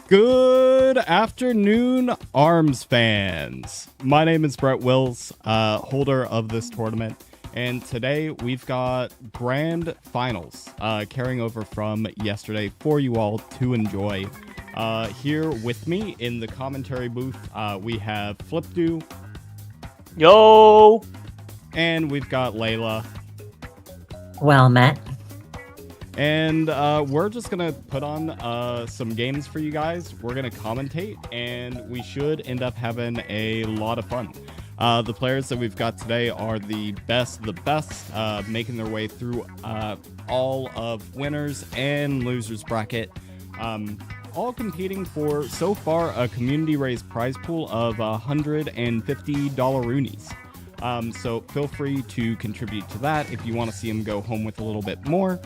Good afternoon, ARMS fans. My name is BrettWils, holder of this tournament, and today we've got grand finals carrying over from yesterday for you all to enjoy. Here with me in the commentary booth, we have Flipdo. Yo! And we've got Layla. Well, Matt. And we're just going to put on some games for you guys. We're going to commentate, and we should end up having a lot of fun. The players that we've got today are the best of the best, making their way through all of winners and losers bracket. All competing for, so far, a community-raised prize pool of $150 roonies. So feel free to contribute to that if you want to see them go home with a little bit more.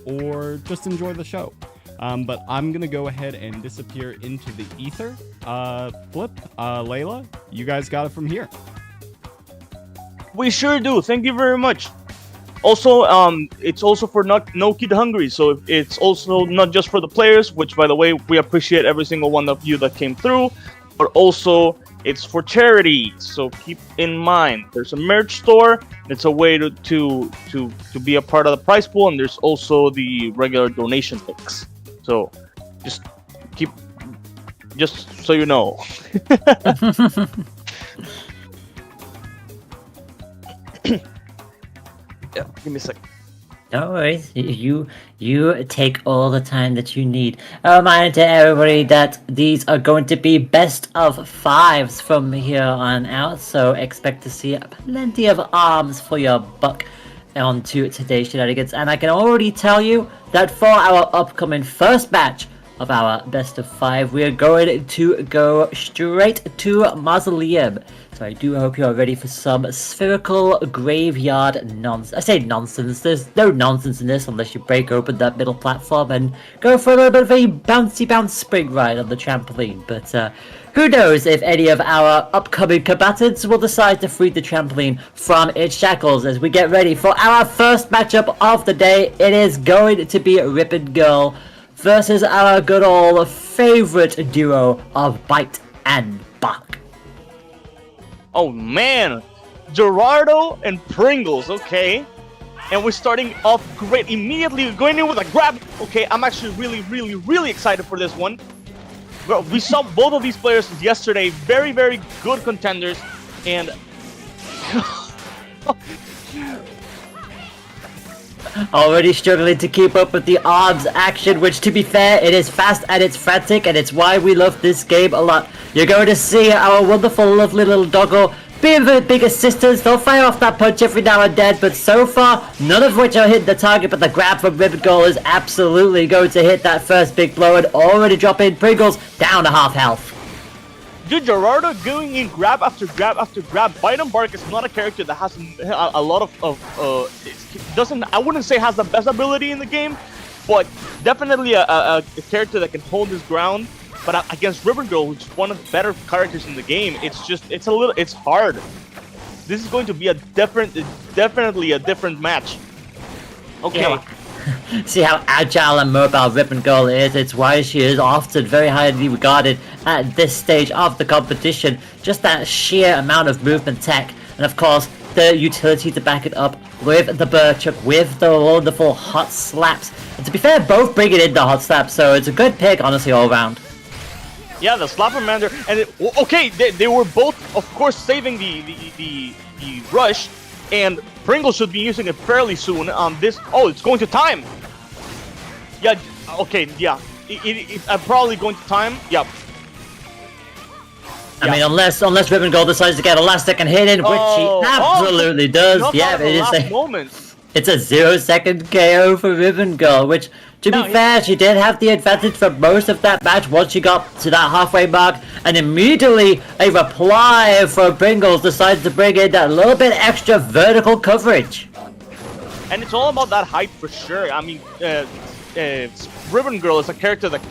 Or just enjoy the show. But I'm going to go ahead and disappear into the ether. Flip, Layla, you guys got it from here. We sure do. Thank you very much. Also, it's also for No Kid Hungry, so it's also not just for the players, which, by the way, we appreciate every single one of you that came through, but also it's for charity. So keep in mind, there's a merch store. It's a way to be a part of the prize pool, and there's also the regular donation links. So just so you know. Yeah, give me a sec. No worries. You take all the time that you need. A reminder to everybody that these are going to be best of fives from here on out, so expect to see plenty of arms for your buck onto today's shenanigans. And I can already tell you that for our upcoming first batch of our best of five, we are going to go straight to Mausoleum. So I do hope you're ready for some spherical graveyard nonsense. I say nonsense, there's no nonsense in this unless you break open that middle platform and go for a little bit of a bouncy spring ride on the trampoline. But who knows if any of our upcoming combatants will decide to free the trampoline from its shackles as we get ready for our first matchup of the day. It is going to be Rip and Girl versus our good old favorite duo of Bite and Buck. Oh man, Gerardo and Pringles, okay. And we're starting off great. Immediately going in with a grab. Okay, I'm actually really excited for this one. Well, we saw both of these players yesterday, very good contenders, and already struggling to keep up with the odds action, which, to be fair, it is fast and it's frantic, and it's why we love this game a lot. You're going to see our wonderful, lovely little doggo being the big assistants. They'll fire off that punch every now and then, but so far, none of which are hitting the target, but the grab from Ribbon Goal is absolutely going to hit that first big blow and already dropping Pringles down to half health. Dude, Gerardo going in grab after grab after grab. Bite and Bark is not a character that has a lot of doesn't, I wouldn't say has the best ability in the game, but definitely a character that can hold his ground. But against Ribbon Girl, who's one of the better characters in the game, it's hard. This is going to be definitely a different match. Okay. Yeah. See how agile and mobile Ribbon Girl is. It's why she is often very highly regarded at this stage of the competition. Just that sheer amount of movement tech, and of course the utility to back it up with the Burchuck, with the wonderful hot slaps. And to be fair, both bringing in the hot slaps, so it's a good pick, honestly, all around. Yeah, the Slappermander, and okay, they were both, of course, saving the rush, and Pringle should be using it fairly soon on this. Oh, it's going to time. Yeah, okay, yeah. I'm probably going to time. Yep. I mean, unless Ribbon Gold decides to get a last second hit in, which he absolutely does. Yeah, it is a moment. It's a 0-second KO for Ribbon Girl, which, to be fair, she did have the advantage for most of that match once she got to that halfway mark, and immediately a reply from Pringles decides to bring in that little bit extra vertical coverage. And it's all about that height for sure. I mean, Ribbon Girl is a character that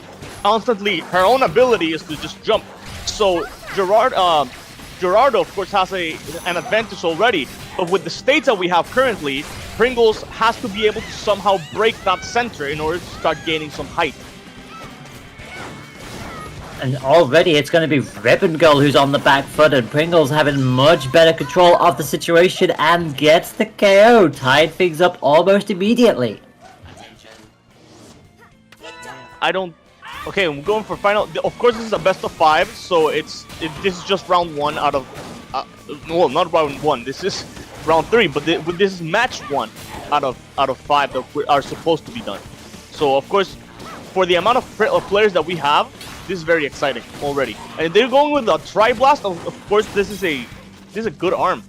constantly, her own ability is to just jump. So Gerardo, of course, has an advantage already, but with the states that we have currently, Pringles has to be able to somehow break that center in order to start gaining some height. And already it's going to be Ribbon Girl who's on the back foot, and Pringles having much better control of the situation and gets the KO, tied things up almost immediately. I don't. Okay, I'm going for final. Of course, this is a best of 5, so this is just round 1 out of. Well, not round 1. This is round 3, but this is match 1 out of 5 that are supposed to be done. So of course, for the amount of players that we have, this is very exciting already. And they're going with a Tri-Blast. Of course, this is a good arm.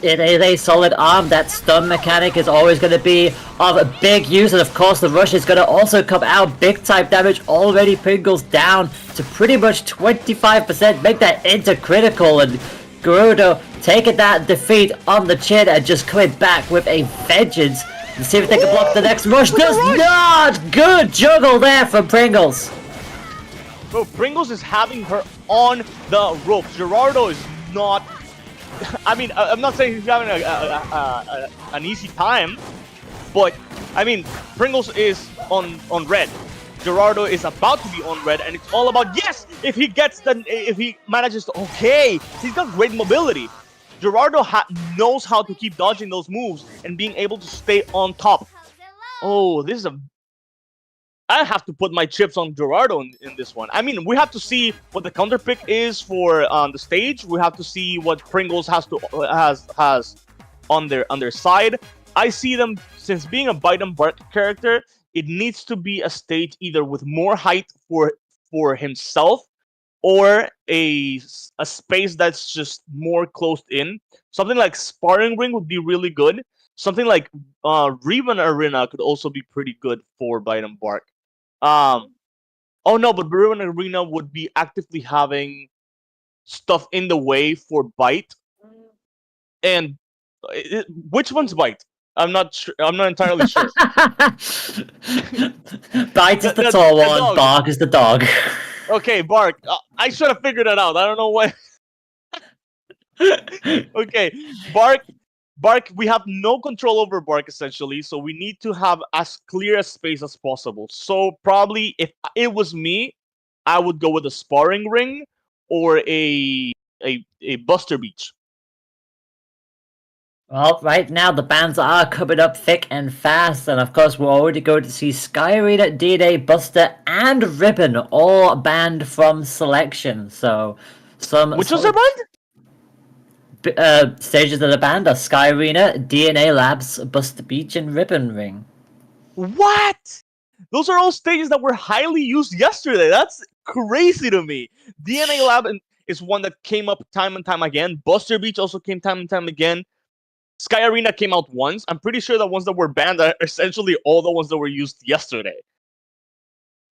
It is a solid arm. That stun mechanic is always going to be of big use, and of course the rush is going to also come out. Big type damage already. Pringles down to pretty much 25%. Make that into critical, and Gerudo taking that defeat on the chin and just coming back with a vengeance. Let's see if they can block the next rush. Does not! Good juggle there from Pringles. Bro, Pringles is having her on the ropes. Gerardo is not. I mean, I'm not saying he's having an easy time, but I mean, Pringles is on red. Gerardo is about to be on red, and it's all about yes. If he manages to, okay, he's got great mobility. Gerardo knows how to keep dodging those moves and being able to stay on top. Oh, this is I have to put my chips on Gerardo in this one. I mean, we have to see what the counter pick is for the stage. We have to see what Pringles has on their side. I see them, since being a bite and bark character, it needs to be a stage either with more height for himself, or a space that's just more closed in. Something like Sparring Ring would be really good. Something like Riven Arena could also be pretty good for Bite and Bark. Oh no, but Riven Arena would be actively having stuff in the way for Bite. And which one's Bite? I'm not sure. I'm not entirely sure. Bite is the tall one, Bark is the dog. Okay, Bark. I should have figured it out. I don't know why. Okay, Bark. We have no control over Bark, essentially, so we need to have as clear a space as possible. So probably, if it was me, I would go with a Sparring Ring or a Buster Beach. Well, right now the bans are coming up thick and fast, and of course we're already going to see Sky Arena, DNA, Buster, and Ribbon all banned from selection. So Which ones are banned? Stages that are banned are Sky Arena, DNA Labs, Buster Beach, and Ribbon Ring. What? Those are all stages that were highly used yesterday. That's crazy to me. DNA Lab is one that came up time and time again. Buster Beach also came time and time again. Sky Arena came out once. I'm pretty sure the ones that were banned are essentially all the ones that were used yesterday.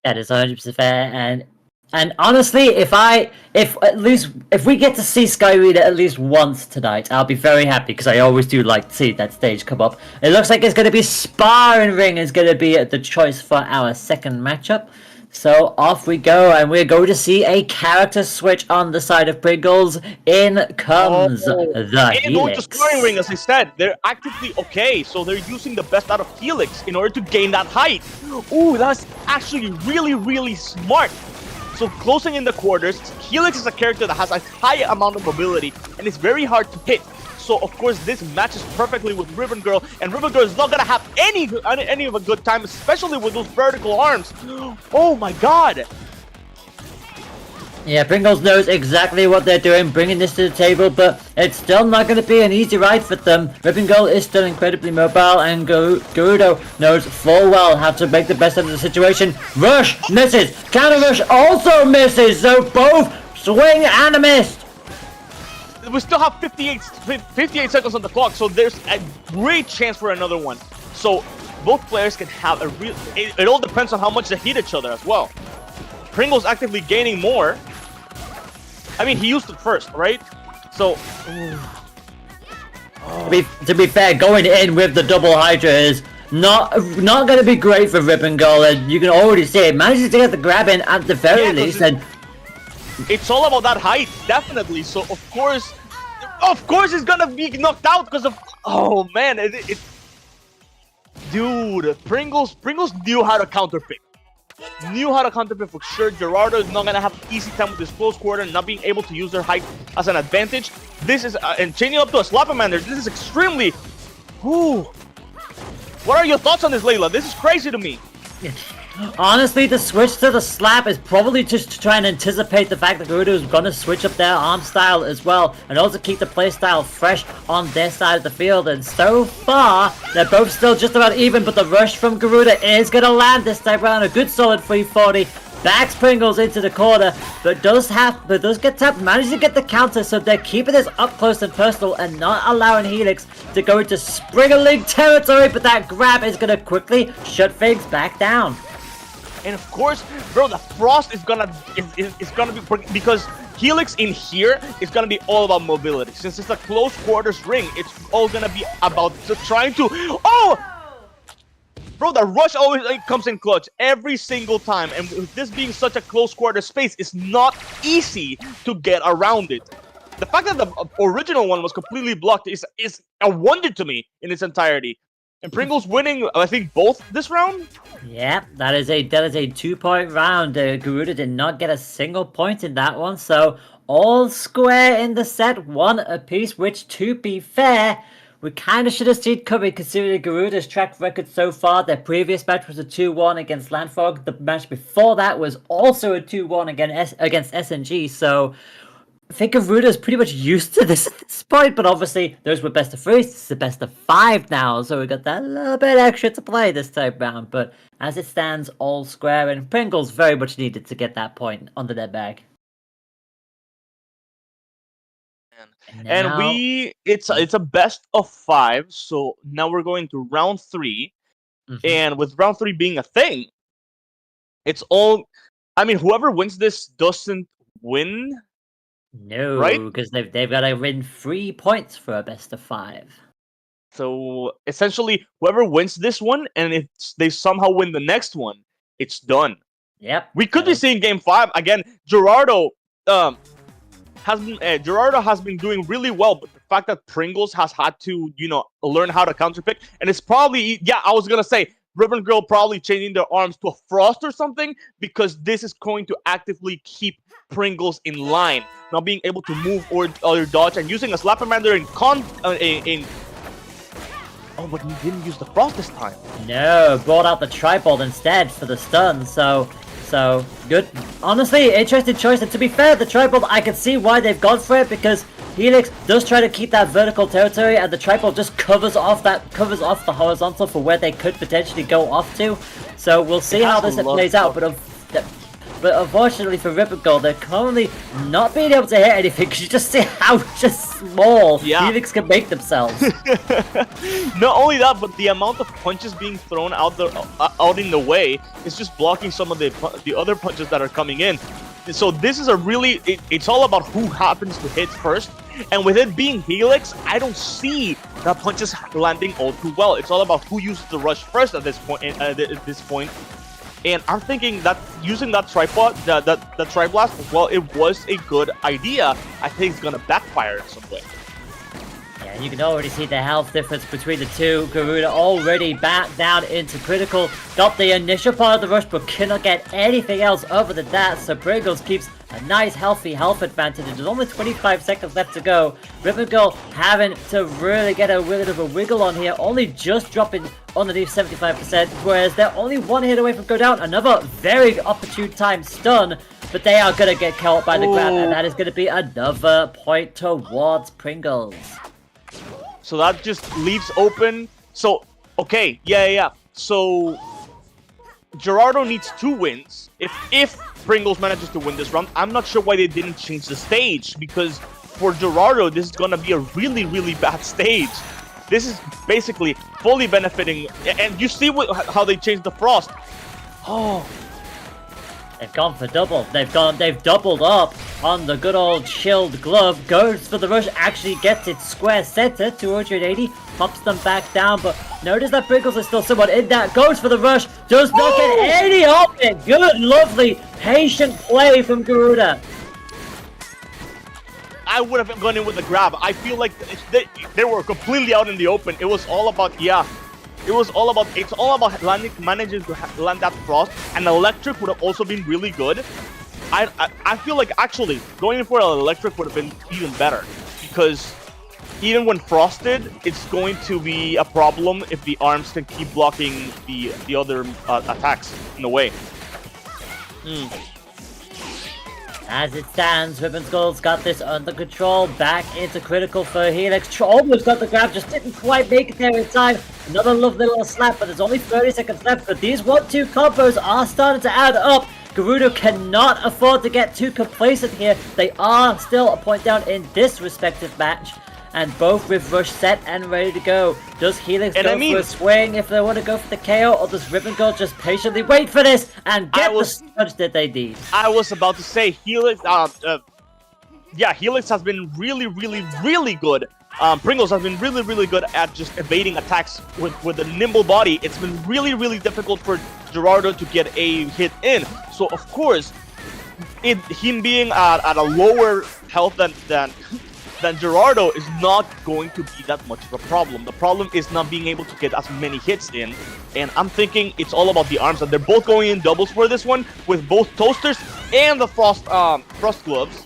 That is 100% fair, and honestly, if we get to see Sky Arena at least once tonight, I'll be very happy, because I always do like to see that stage come up. It looks like it's going to be Sparring Ring is going to be the choice for our second matchup. So off we go, and we're going to see a character switch on the side of Pringles. In comes the Helix. Going to Sparring Ring, as I said, they're actively okay, so they're using the best out of Helix in order to gain that height. Ooh, that's actually really, really smart. So closing in the quarters, Helix is a character that has a high amount of mobility, and it's very hard to hit. So of course this matches perfectly with Ribbon Girl, and Ribbon Girl is not gonna have any of a good time, especially with those vertical arms. Oh my god! Yeah, Pringles knows exactly what they're doing, bringing this to the table, but it's still not going to be an easy ride for them. Ribbon Girl is still incredibly mobile, and Gerudo knows full well how to make the best of the situation. Rush misses! Counter Rush also misses! So both swing and a miss! We still have 58 seconds on the clock, so there's a great chance for another one. So both players can have a real... It all depends on how much they hit each other as well. Pringle's actively gaining more. I mean, he used it first, right? So... To be fair, going in with the double Hydra is not going to be great for Ribbon Girl, and you can already see it manages to get the grab in at the very least, and... It's all about that height, definitely. So of course he's gonna be knocked out because of... Oh man, Dude, Pringles knew how to counterpick. knew how to counterpick for sure. Gerardo is not going to have an easy time with this close quarter, not being able to use their height as an advantage. This is, and chaining up to a Slapamander, this is extremely... Whew. What are your thoughts on this, Layla? This is crazy to me. Honestly, the switch to the slap is probably just to try and anticipate the fact that Garuda is going to switch up their arm style as well, and also keep the playstyle fresh on their side of the field. And so far, they're both still just about even, but the rush from Garuda is going to land this time around. A good solid 340. Backs Pringles into the corner, but does get tapped, manages to get the counter, so they're keeping this up close and personal and not allowing Helix to go into Springerling territory, but that grab is going to quickly shut things back down. And of course, bro, the Frost is gonna be, because Helix in here is gonna be all about mobility. Since it's a close quarters ring, it's all gonna be about trying to... Oh! Bro, the rush always comes in clutch every single time, and with this being such a close quarter space, it's not easy to get around it. The fact that the original one was completely blocked is a wonder to me in its entirety. And Pringle's winning, I think, both this round? Yep, that is a 2-point round. Garuda did not get a single point in that one, so all square in the set, 1 apiece, which, to be fair, we kind of should have seen coming considering Garuda's track record so far. Their previous match was a 2-1 against Landfrog. The match before that was also a 2-1 against SNG. So I think Garuda's pretty much used to this at this point. But obviously, those were best of 3. This is the best of 5 now. So we got that little bit extra to play this time round. But as it stands, all square. And Pringles very much needed to get that point under their bag. And it's a best of 5, so now we're going to round 3, and with round 3 being a thing, it's all, I mean, whoever wins this doesn't win. No, right? Because they've got to win 3 points for a best of 5. So essentially, whoever wins this one, and if they somehow win the next one, it's done. Yep. We could be seeing game 5 again. Gerardo has been doing really well, but the fact that Pringles has had to, learn how to counterpick, and it's probably, I was gonna say, Ribbon Girl probably changing their arms to a Frost or something, because this is going to actively keep Pringles in line, not being able to move or dodge, and using a Slapamander Oh, but he didn't use the Frost this time. No, brought out the tripod instead for the stun, so good. Honestly, interesting choice, and to be fair, the tripod, I can see why they've gone for it, because Helix does try to keep that vertical territory, and the tripod just covers off the horizontal for where they could potentially go off to. So we'll see how this plays out, but unfortunately for Ripple, they're currently not being able to hit anything, because you just see how just small Helix can make themselves. Not only that, but the amount of punches being thrown out in the way is just blocking some of the other punches that are coming in. So this is it's all about who happens to hit first. And with it being Helix, I don't see the punches landing all too well. It's all about who uses the rush first at this point. And I'm thinking that using that tripod, the Tri-Blast, well, it was a good idea. I think it's gonna backfire in some way. Yeah, you can already see the health difference between the two. Garuda already back down into critical. Got the initial part of the rush, but cannot get anything else other than that. So Pringles keeps a nice, healthy health advantage. There's only 25 seconds left to go. Ribbon Girl having to really get a bit of a wiggle on here. Only just dropping underneath 75%, whereas they're only 1 hit away from go down. Another very opportune time stun, but they are going to get caught by the grab, and that is going to be another point towards Pringles. So that just leaves open. So, okay, So, Gerardo needs 2 wins. If Pringles manages to win this round, I'm not sure why they didn't change the stage, because for Gerardo, this is going to be a really, really bad stage. This is basically fully benefiting, and you see how they changed the Frost. Oh. They've gone for double. They've doubled up on the good old chilled glove. Goes for the rush, actually gets it square center, 280, pops them back down, but notice that Pringles is still somewhat in that. Goes for the rush, does not get any of it. Good, lovely, patient play from Garuda. I would have gone in with the grab. I feel like they were completely out in the open. It was all about, It was all about, it's all about managing to land that frost, and electric would have also been really good. I feel like actually going for an electric would have been even better, because even when frosted, it's going to be a problem if the arms can keep blocking the other attacks in the way. As it stands, Ribbonskull's got this under control. Back into critical for Helix. Almost got the grab, just didn't quite make it there in time. Another lovely little slap, but there's only 30 seconds left. But these 1-2 combos are starting to add up. Gerudo cannot afford to get too complacent here. They are still a point down in this respective match. And both with Rush set and ready to go. Does Helix go for a swing if they want to go for the KO, or does Ribbonskull just patiently wait for this and get the sludge that they need? I was about to say Helix. Yeah, Helix has been really, really, really good. Pringles has been really, really good at just evading attacks with a nimble body. It's been really, really difficult for Gerardo to get a hit in. So of course, him being at a lower health than Gerardo is not going to be that much of a problem. The problem is not being able to get as many hits in, and I'm thinking it's all about the arms, and they're both going in doubles for this one, with both toasters and the frost gloves.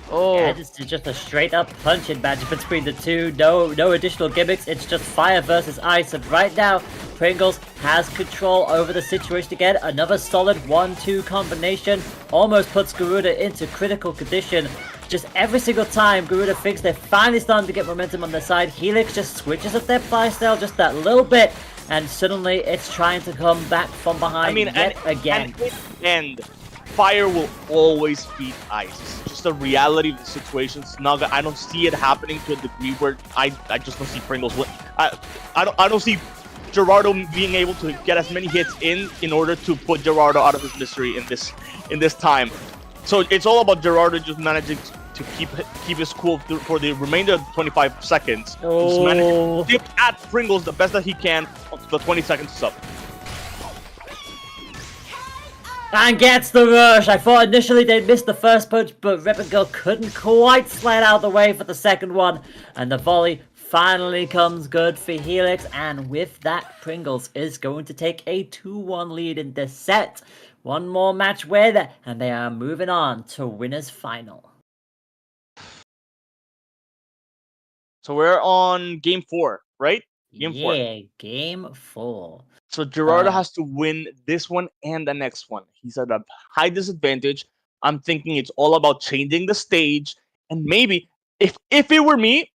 Oh, yeah, this is just a straight up punching match between the two. No additional gimmicks. It's just fire versus ice, and right now Pringles has control over the situation again. Another solid 1-2 combination almost puts Gerudo into critical condition. Just every single time Gerudo thinks they're finally starting to get momentum on their side, Helix just switches up their playstyle just that little bit, and suddenly it's trying to come back from behind yet again. And fire will always beat ice. It's just a reality of the situation. It's not, I don't see it happening to a degree where I just don't see Pringles win. I don't see Gerardo being able to get as many hits in order to put Gerardo out of his misery in this time. So it's all about Gerardo just managing to keep his cool for the remainder of 25 seconds. Oh. Just managing to dip at Pringles the best that he can for the 20 seconds is up. And gets the rush. I thought initially they'd missed the first punch, but Ribbonskull couldn't quite slide out of the way for the second one. And the volley finally comes good for Helix. And with that, Pringles is going to take a 2-1 lead in this set. One more match win, and they are moving on to winners final. So we're on game 4, right? Game 4. Yeah, game 4. So Gerardo has to win this one and the next one. He's at a high disadvantage. I'm thinking it's all about changing the stage, and maybe if it were me,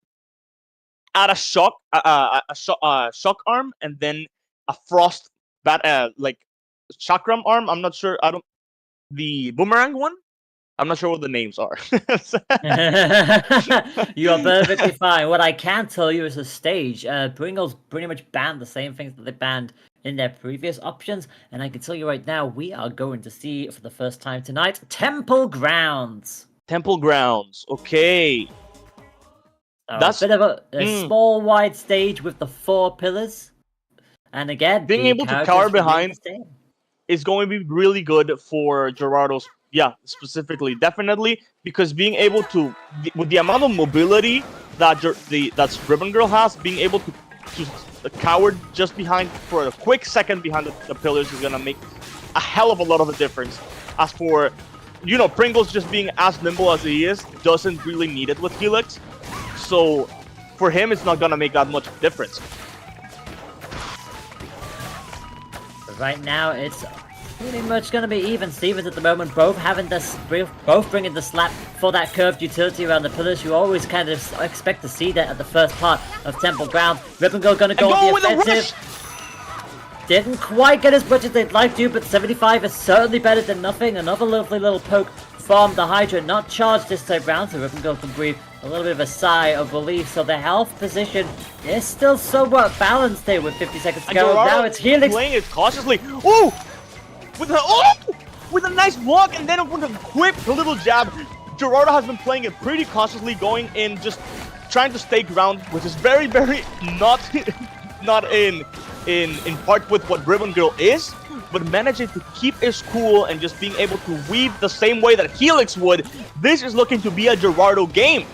add a shock arm and then a frost like chakram arm. I'm not sure. The boomerang one. I'm not sure what the names are. You are perfectly fine. What I can tell you is the stage. Pringles pretty much banned the same things that they banned in their previous options, and I can tell you right now, we are going to see for the first time tonight, Temple Grounds. Temple Grounds, okay. That's a bit of a small, wide stage with the 4 pillars, and again, being able to cower behind is going to be really good for Gerardo's. Yeah, specifically, definitely, because being able to, with the amount of mobility that Ribbon Girl has, being able to cower just behind for a quick second behind the pillars is gonna make a hell of a lot of a difference. As for, Pringles just being as nimble as he is, doesn't really need it with Helix, so for him, it's not gonna make that much difference. Right now, it's pretty much going to be even Stevens at the moment, both bringing the slap for that curved utility around the pillars. You always kind of expect to see that at the first part of Temple Ground. Ribbon Girl going to go on the offensive. Didn't quite get as much as they'd like to, but 75 is certainly better than nothing. Another lovely little poke from the Hydra, not charged this time round, so Ribbon Girl can breathe a little bit of a sigh of relief. So the health position is still somewhat balanced here with 50 seconds to go. Now it's Helix playing it cautiously. Ooh! With a nice block, and then with a quick little jab. Gerardo has been playing it pretty cautiously, going in, just trying to stay ground, which is very, very not in part with what Ribbon Girl is, but managing to keep his cool and just being able to weave the same way that Helix would. This is looking to be a Gerardo game.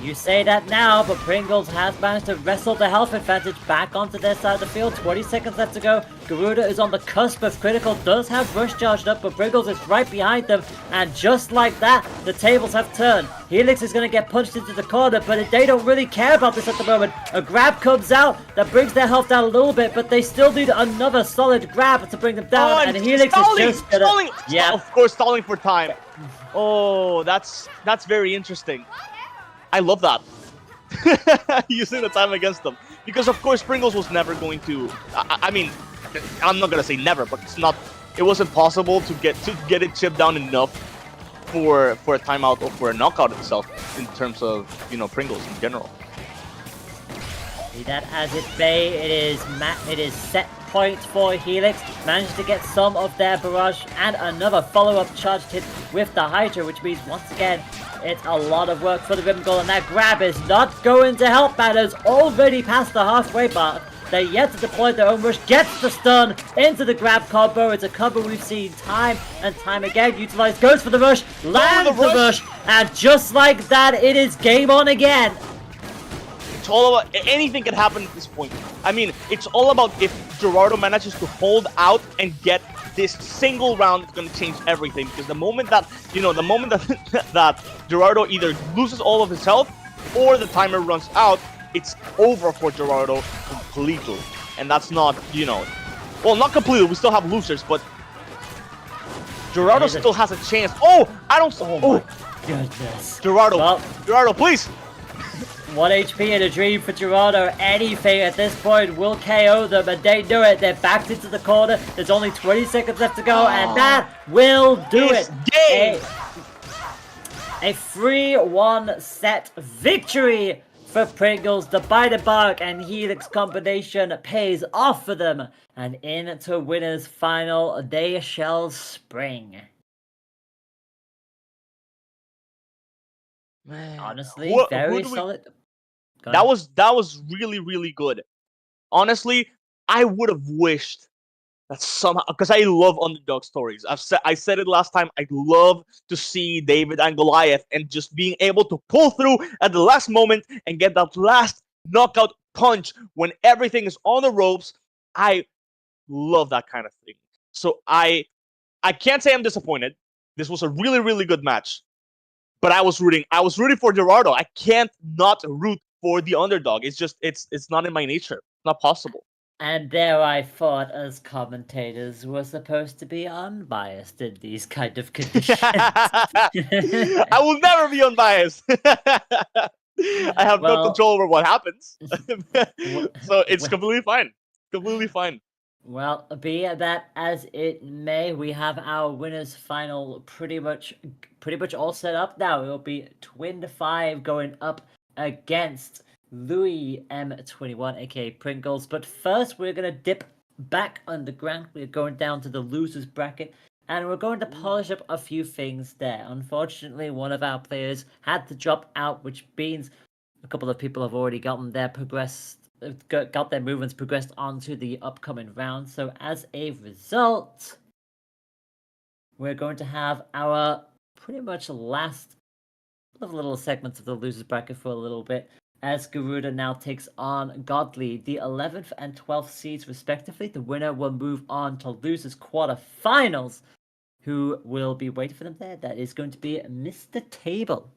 You say that now, but Pringles has managed to wrestle the health advantage back onto their side of the field. 20 seconds left to go. Garuda is on the cusp of critical, does have Rush charged up, but Pringles is right behind them. And just like that, the tables have turned. Helix is going to get punched into the corner, but they don't really care about this at the moment. A grab comes out that brings their health down a little bit, but they still need another solid grab to bring them down. And Helix is just gonna... Yeah, of course, stalling for time. Oh, that's very interesting. I love that. Using the time against them. Because, of course, Pringles was never going to... I mean, I'm not going to say never, but it wasn't possible to get it chipped down enough for a timeout or for a knockout itself in terms of, Pringles in general. Be that as it may, it is set point for Helix. Managed to get some of their barrage and another follow-up charged hit with the Hydra, which means once again it's a lot of work for the Ribbon Goal, and that grab is not going to help matters. Already past the halfway mark. They're yet to deploy their own rush. Gets the stun into the grab combo. It's a combo we've seen time and time again. Utilized, goes for the rush, lands the rush, and just like that, it is game on again. It's all about, anything can happen at this point. I mean, it's all about if Gerardo manages to hold out and get this single round, it's going to change everything. Because the moment that, that Gerardo either loses all of his health or the timer runs out, it's over for Gerardo completely. And that's not, well, not completely. We still have losers, but Gerardo still has a chance. Oh, I don't. Oh, goodness. Gerardo, please. 1 HP and a dream for Gerardo. Anything at this point will KO them, and they know it. They're backed into the corner. There's only 20 seconds left to go, and that will do it. A 3-1 set victory for Pringles. The Bite and Bark and Helix combination pays off for them, and into winners final they shall spring. Man. Honestly, very solid. That was really, really good. Honestly, I would have wished that somehow, because I love underdog stories. I said it last time. I'd love to see David and Goliath and just being able to pull through at the last moment and get that last knockout punch when everything is on the ropes. I love that kind of thing. So I can't say I'm disappointed. This was a really, really good match. But I was rooting for Gerardo. I can't not root for the underdog. It's just it's not in my nature. Not possible. And there I thought, as commentators, were supposed to be unbiased in these kind of conditions. I will never be unbiased. I have no control over what happens. So it's completely fine. Completely fine. Well, be that as it may, we have our winners final pretty much all set up now. It will be Twin 5 going up against Louie M21, aka Pringles. But first, we're going to dip back underground. We're going down to the losers bracket, and we're going to polish up a few things there. Unfortunately, one of our players had to drop out, which means a couple of people have already gotten their got their movements progressed onto the upcoming round. So as a result, we're going to have our pretty much last little segments of the losers bracket for a little bit, as Garuda now takes on Godly, the 11th and 12th seeds respectively. The winner will move on to losers quarterfinals. Who will be waiting for them there? That is going to be Mr. Table.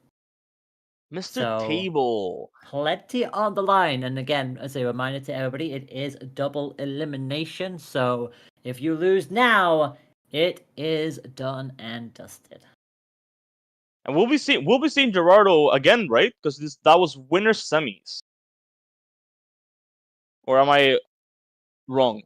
Mr. Table. Plenty on the line. And again, as a reminder to everybody, it is double elimination. So if you lose now, it is done and dusted. And we'll be seeing Gerardo again, right? Because that was winner semis. Or am I wrong?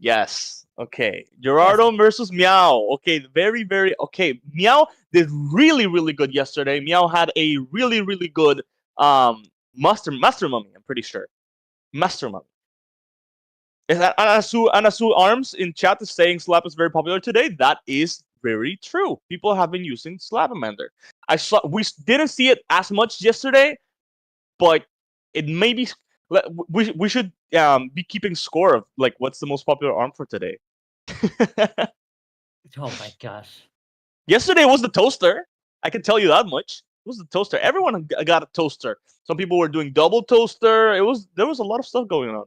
Yes. Okay. Gerardo versus Meow. Okay. Very, very okay. Meow did really, really good yesterday. Meow had a really, really good master mummy, I'm pretty sure. Master mummy. Is that Anasu Arms in chat is saying Slap is very popular today? That is very true. People have been using Slapamander. We didn't see it as much yesterday, but it may be. We should be keeping score of like what's the most popular arm for today. Oh my gosh. Yesterday was the toaster. I can tell you that much. It was the toaster. Everyone got a toaster. Some people were doing double toaster. There was a lot of stuff going on.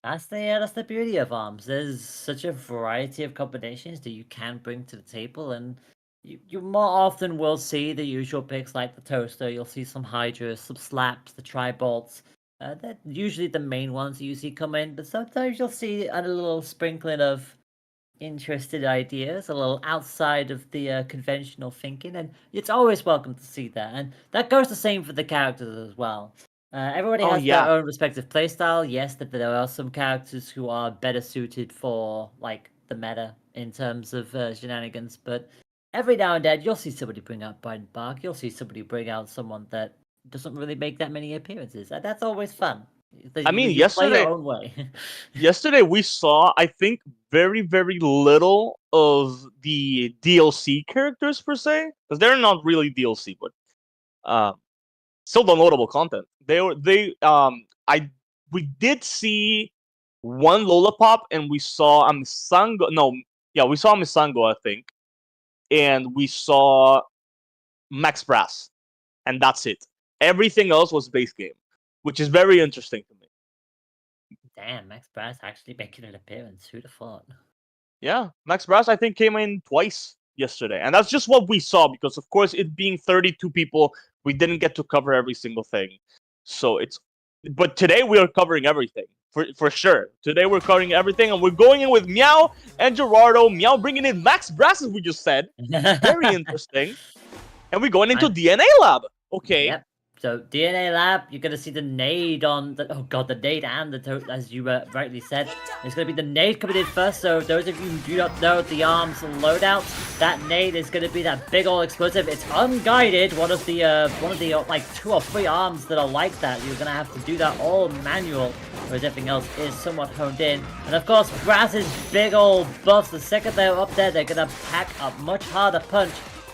That's the beauty of arms. There's such a variety of combinations that you can bring to the table, and you more often will see the usual picks like the toaster. You'll see some hydras, some slaps, the tri-bolts. They're usually the main ones that you see come in, but sometimes you'll see a little sprinkling of interested ideas, a little outside of the conventional thinking, and it's always welcome to see that. And that goes the same for the characters as well. Everybody has their own respective playstyle. Yes, that there are some characters who are better suited for like the meta in terms of shenanigans, but every now and then you'll see somebody bring out Biden Bark. You'll see somebody bring out someone that doesn't really make that many appearances. And that's always fun. I mean, you play your own way. Yesterday we saw, I think, very, very little of the DLC characters per se, because they're not really DLC, but still downloadable content. We did see one Lollipop, and we saw a Misango. No, yeah, we saw Misango, I think, and we saw Max Brass, and that's it. Everything else was base game, which is very interesting to me. Damn, Max Brass actually making an appearance. Who'd have thought? Yeah, Max Brass, I think, came in twice yesterday. And that's just what we saw, because, of course, it being 32 people, we didn't get to cover every single thing. But today we are covering everything, for sure. Today we're covering everything, and we're going in with Meow and Gerardo. Meow bringing in Max Brass, as we just said. Very interesting. And we're going into DNA Lab. Okay. Yep. So DNA Lab, you're gonna see the nade on the the nade and the as you rightly said. It's gonna be the nade coming in first. So those of you who do not know the arms loadout, that nade is gonna be that big old explosive. It's unguided. One of the like 2 or 3 arms that are like that. You're gonna have to do that all manual, whereas everything else is somewhat honed in. And of course, Brass's big old buffs. The second they're up there, they're gonna pack a much harder punch.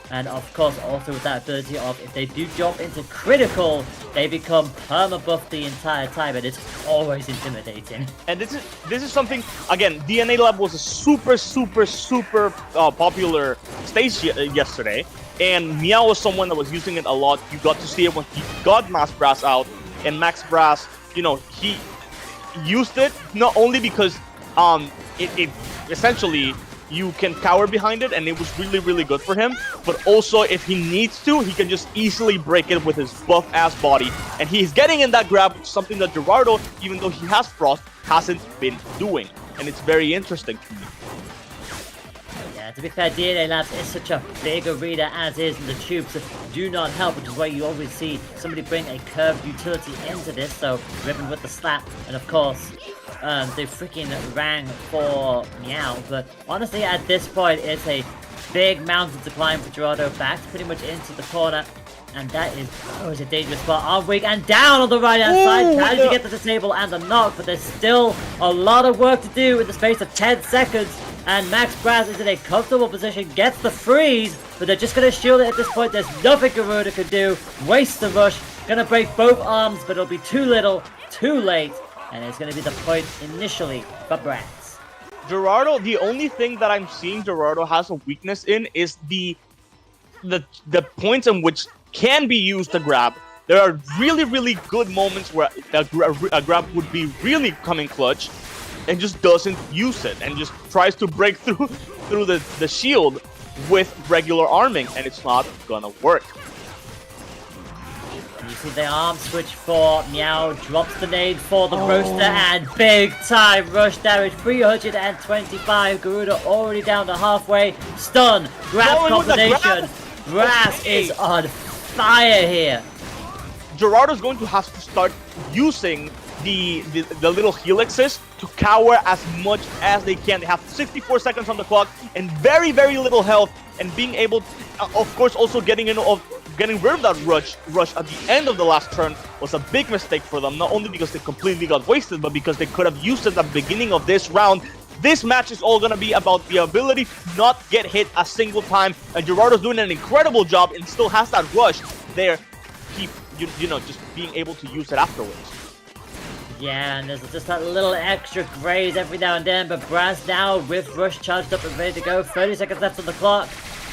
And of course, also with that ability of if they do jump into critical, they become perma-buffed the entire time, and it's always intimidating. And this is something, again, DNA Lab was a super popular stage yesterday, and Meow was someone that was using it a lot. You got to see it when he got Max Brass out, and Max Brass, he used it not only because it essentially you can cower behind it, and it was really, really good for him. But also, if he needs to, he can just easily break it with his buff-ass body. And he's getting in that grab, which is something that Gerardo, even though he has Frost, hasn't been doing. And it's very interesting to me. Yeah, to be fair, DNA Labs is such a big arena as is, and the tubes do not help, which is why you always see somebody bring a curved utility into this. So, Ribbon with the slap, and of course, the freaking Riing for Meow. But honestly, at this point, it's a big mountain to climb for Gerardo, back pretty much into the corner. And that is always a dangerous spot. Arm weak and down on the right-hand side. Tries to get to the table and the knock, but there's still a lot of work to do in the space of 10 seconds. And Max Brass is in a comfortable position, gets the freeze, but they're just going to shield it at this point. There's nothing Gerardo could do. Waste the rush. Going to break both arms, but it'll be too little, too late. And it's going to be the point initially for Brass. Gerardo, the only thing that I'm seeing Gerardo has a weakness in is the points in which can be used to grab. There are really, really good moments where a grab would be really coming clutch, and just doesn't use it, and just tries to break through the shield with regular arming, and it's not gonna work. You see the arm switch for Meow, drops the nade for the roaster, and big time rush damage, 325. Garuda already down to halfway. Stun, grab combination. Brass is on fire here. Gerardo's going to have to start using the little helixes to cower as much as they can. They have 64 seconds on the clock and very, very little health, and being able to, of course, also getting rid of that rush at the end of the last turn was a big mistake for them, not only because they completely got wasted, but because they could have used it at the beginning of this round. This match is all going to be about the ability to not get hit a single time, and Gerardo's doing an incredible job and still has that rush there. Keep, just being able to use it afterwards. Yeah, and there's just that little extra graze every now and then, but Brass now with Rush charged up and ready to go. 30 seconds left on the clock.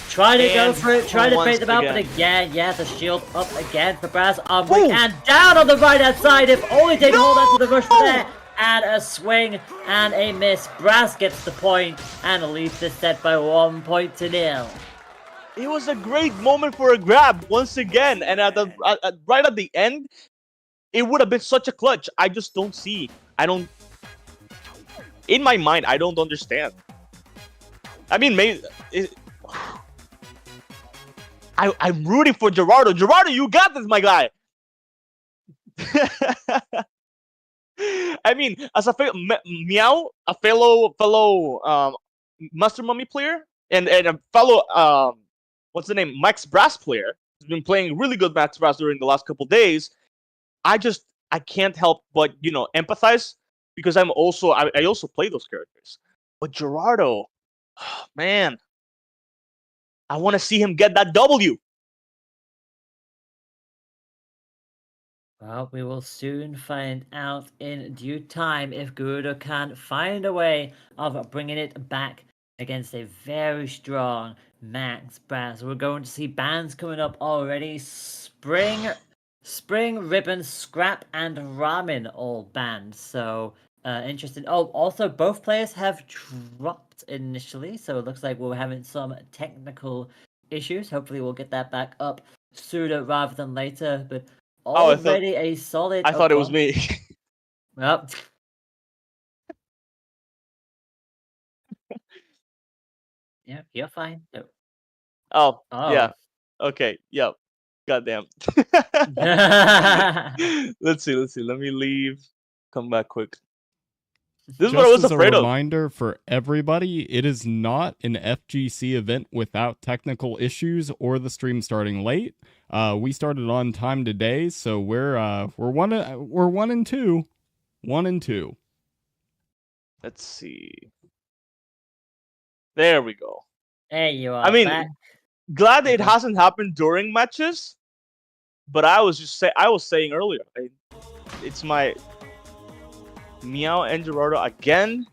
Trying to go for it, trying to bait them out, but again, yeah, the shield up again for Brass. And down on the right-hand side, if only they can hold on to the Rush there. And a swing and a miss. Brass gets the point and leads this set by 1-0. It was a great moment for a grab once again, and right at the end, it would have been such a clutch. I just don't see. In my mind, I don't understand. I mean, maybe I'm rooting for Gerardo. Gerardo, you got this, my guy. I mean, as a Meow, a fellow Master Mummy player, and a fellow what's the name, Max Brass player, who's been playing really good Max Brass during the last couple days. I can't help but empathize, because I also play those characters. But Gerardo, oh, man, I want to see him get that W. Well, we will soon find out in due time if Garuda can find a way of bringing it back against a very strong Max Brass. We're going to see bans coming up already. Spring, Ribbon, Scrap, and Ramen all banned. So, interesting. Oh, also, both players have dropped initially, so it looks like we're having some technical issues. Hopefully, we'll get that back up sooner rather than later, but already a solid... I thought it was me. Well... Yeah, you're fine. No. Oh, yeah. Okay, yep. Goddamn. Let's see. Let me leave. Come back quick. This is what I was afraid Just as a of. reminder for everybody, it is not an FGC event without technical issues or the stream starting late. We started on time today, so we're 1 and 2. 1 and 2. Let's see. There we go. There you are. I mean, back. glad it hasn't happened during matches, but I was saying earlier, it's my Meow and Gerardo again.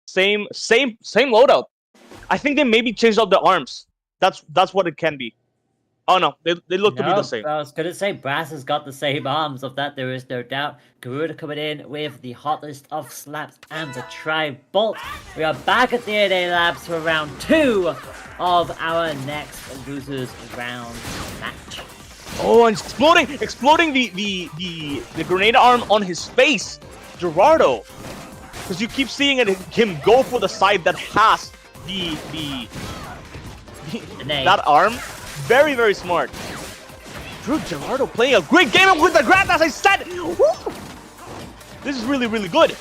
Same loadout. I think they maybe changed up the arms. That's what it can be. Oh no, they look to be the same. I was gonna say Brass has got the same arms. Of that there is no doubt. Garuda coming in with the hottest of slaps and the tri-bolt. We are back at the 8A Labs for round 2 of our next losers round match. Oh, and exploding the grenade arm on his face, Gerardo. Because you keep seeing him go for the side that has that arm. Very, very smart. Drew Gerardo playing a great game with the grab, as I said. Woo! This is really, really good.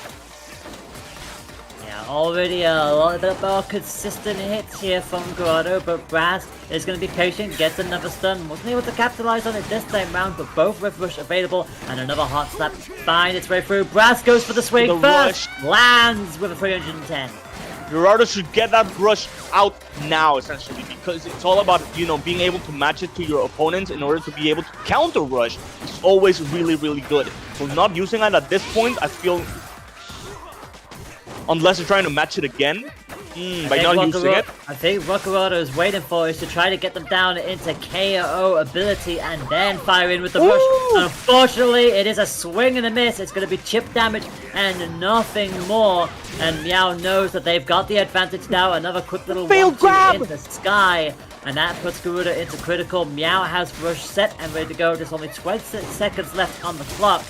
Yeah, already a lot bit more consistent hits here from Gerardo, but Brass is going to be patient, gets another stun. Wasn't able to capitalize on it this time round, but both with Rush available, and another hot slap find its way through. Brass goes for the swing first, lands with a 310. Gerardo should get that rush out now, essentially, because it's all about, being able to match it to your opponents in order to be able to counter rush. It's always really, really good. So not using it at this point, I feel, unless you're trying to match it again, by not using it. I think what Gerardo is waiting for is to try to get them down into KO ability and then fire in with the rush. Unfortunately, it is a swing and a miss. It's going to be chip damage and nothing more. And Meow knows that they've got the advantage now. Another quick little grab in the sky. And that puts Garuda into critical. Meow has rush set and ready to go. There's only 20 seconds left on the clock.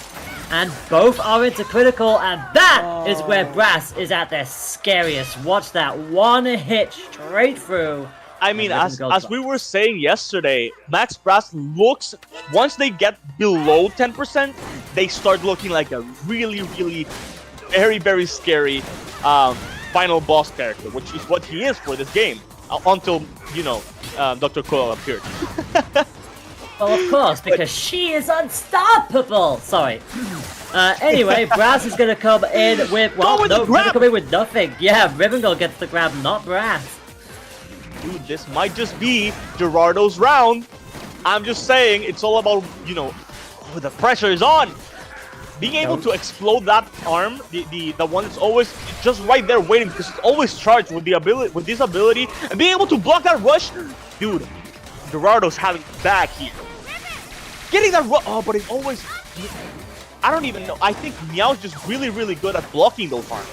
And both are into critical, and that is where Brass is at their scariest. Watch that one hit straight through. I mean, as we were saying yesterday, Max Brass looks, once they get below 10%, they start looking like a really, really very, very scary final boss character, which is what he is for this game, until, Dr. Coyle appeared. Well, of course, because she is unstoppable! Sorry. Anyway, Brass is gonna come in with... Well, no, gonna come in with nothing. Yeah, Ribbon gets the grab, not Brass. Dude, this might just be Gerardo's round. I'm just saying, it's all about, the pressure is on. being able to explode that arm, the one that's always just right there waiting because it's always charged with this ability, and being able to block that rush, dude. Gerardo's having back here. Getting that rush, oh, but it's always. I don't even know. I think Meow's just really, really good at blocking those arms.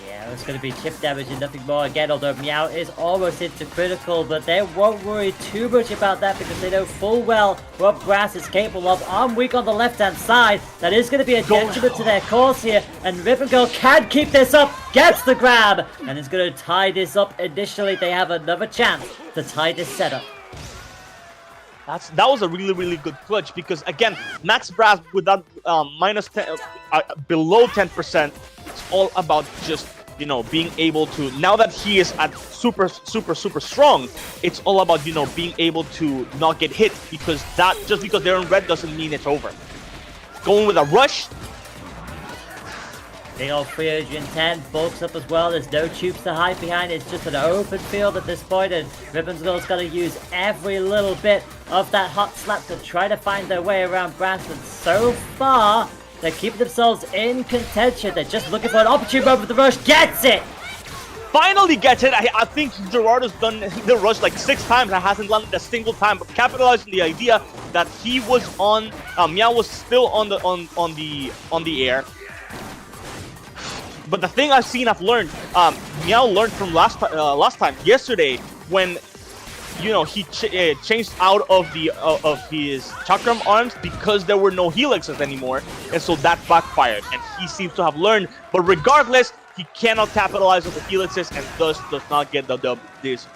Yeah, it's going to be chip damage and nothing more again, although Meow is almost into critical, but they won't worry too much about that because they know full well what Brass is capable of. Arm weak on the left-hand side. That is going to be a detriment to their cause here, and Ribbon Girl can keep this up, gets the grab, and is going to tie this up initially. They have another chance to tie this setup. That was a really, really good clutch because, again, Max Brass with that minus 10, below 10%, it's all about just, you know, being able to, now that he is at super, super, super strong, it's all about, you know, being able to not get hit because that, just because they're in red doesn't mean it's over. Going with a rush. Big old 310, bulks up as well. There's no tubes to hide behind. It's just an open field at this point, and Ribbons Girl's got to use every little bit of that hot slap to try to find their way around Brass. And so far, they're keeping themselves in contention. They're just looking for an opportune moment. The rush gets it. Finally gets it. I think Gerardo's done the rush like 6 times and hasn't landed a single time. But capitalizing the idea that he was on, Meow was still on the air. But the thing I've learned, Meow learned from last time, yesterday, when, you know, he changed out of his chakram arms because there were no helixes anymore, and so that backfired, and he seems to have learned. But regardless, he cannot capitalize on the helixes and thus does not get the dub this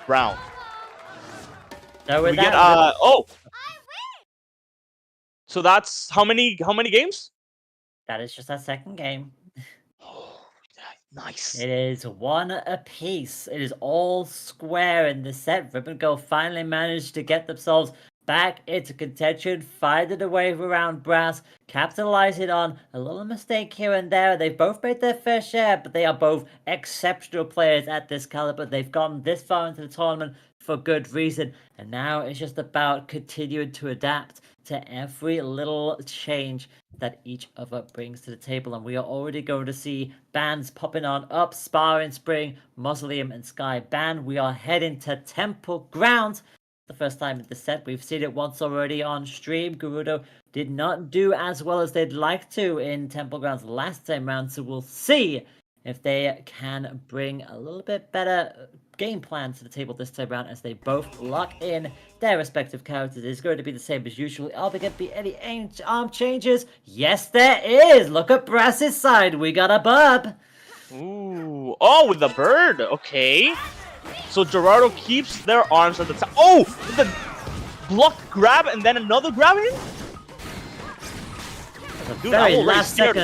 round. So with we get oh, so that's how many games? That is just our second game. Nice. It is 1 apiece. It is all square in the set. Ribbon Girl finally managed to get themselves back into contention, finding a wave around Brass, capitalizing on a little mistake here and there. They've both made their fair share, but they are both exceptional players at this caliber. They've gotten this far into the tournament for good reason, and now it's just about continuing to adapt to every little change that each other brings to the table. And we are already going to see bans popping on up, Sparring Spring, Mausoleum, and Sky Ban. We are heading to Temple Grounds. The first time in the set. We've seen it once already on stream. Gerudo did not do as well as they'd like to in Temple Grounds last time round, so we'll see if they can bring a little bit better game plan to the table this time around as they both lock in their respective characters. It's going to be the same as usual. Are there going to be any arm changes? Yes, there is. Look at Brass's side. We got a bub. Ooh. Oh, with the bird. Okay. So Gerardo keeps their arms at the top. Oh, the block grab and then another grab in? That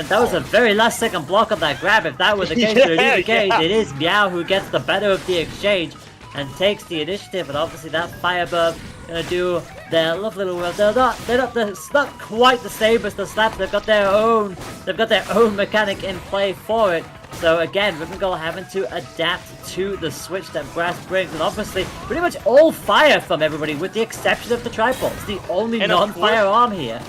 was a very last second block of that grab. If that was the case, it is Meow who gets the better of the exchange and takes the initiative. And obviously that Firebird gonna do their lovely little work. It's not quite the same as the slaps. They've got their own mechanic in play for it. So again, Ribbon Girl having to adapt to the switch that Brass brings, and obviously pretty much all fire from everybody, with the exception of the tripod. It's the only non-fire arm here.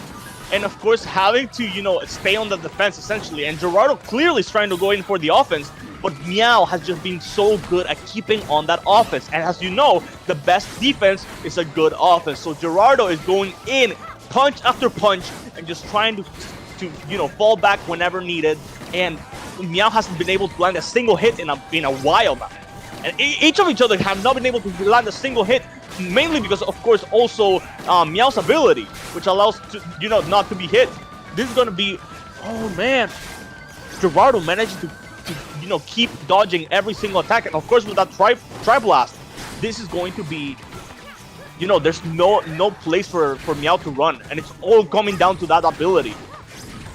And of course, having to, you know, stay on the defense essentially. And Gerardo clearly is trying to go in for the offense, but Meow has just been so good at keeping on that offense. And as you know, the best defense is a good offense. So Gerardo is going in, punch after punch, and just trying to you know, fall back whenever needed. And Meow hasn't been able to land a single hit in a while now. And each of each other have not been able to land a single hit, mainly because, of course, also Meow's ability, which allows to, you know, not to be hit. This is gonna be, oh man, Gerardo managed to you know, keep dodging every single attack, and of course with that tri blast, this is going to be, you know, there's no place for Meow to run, and it's all coming down to that ability.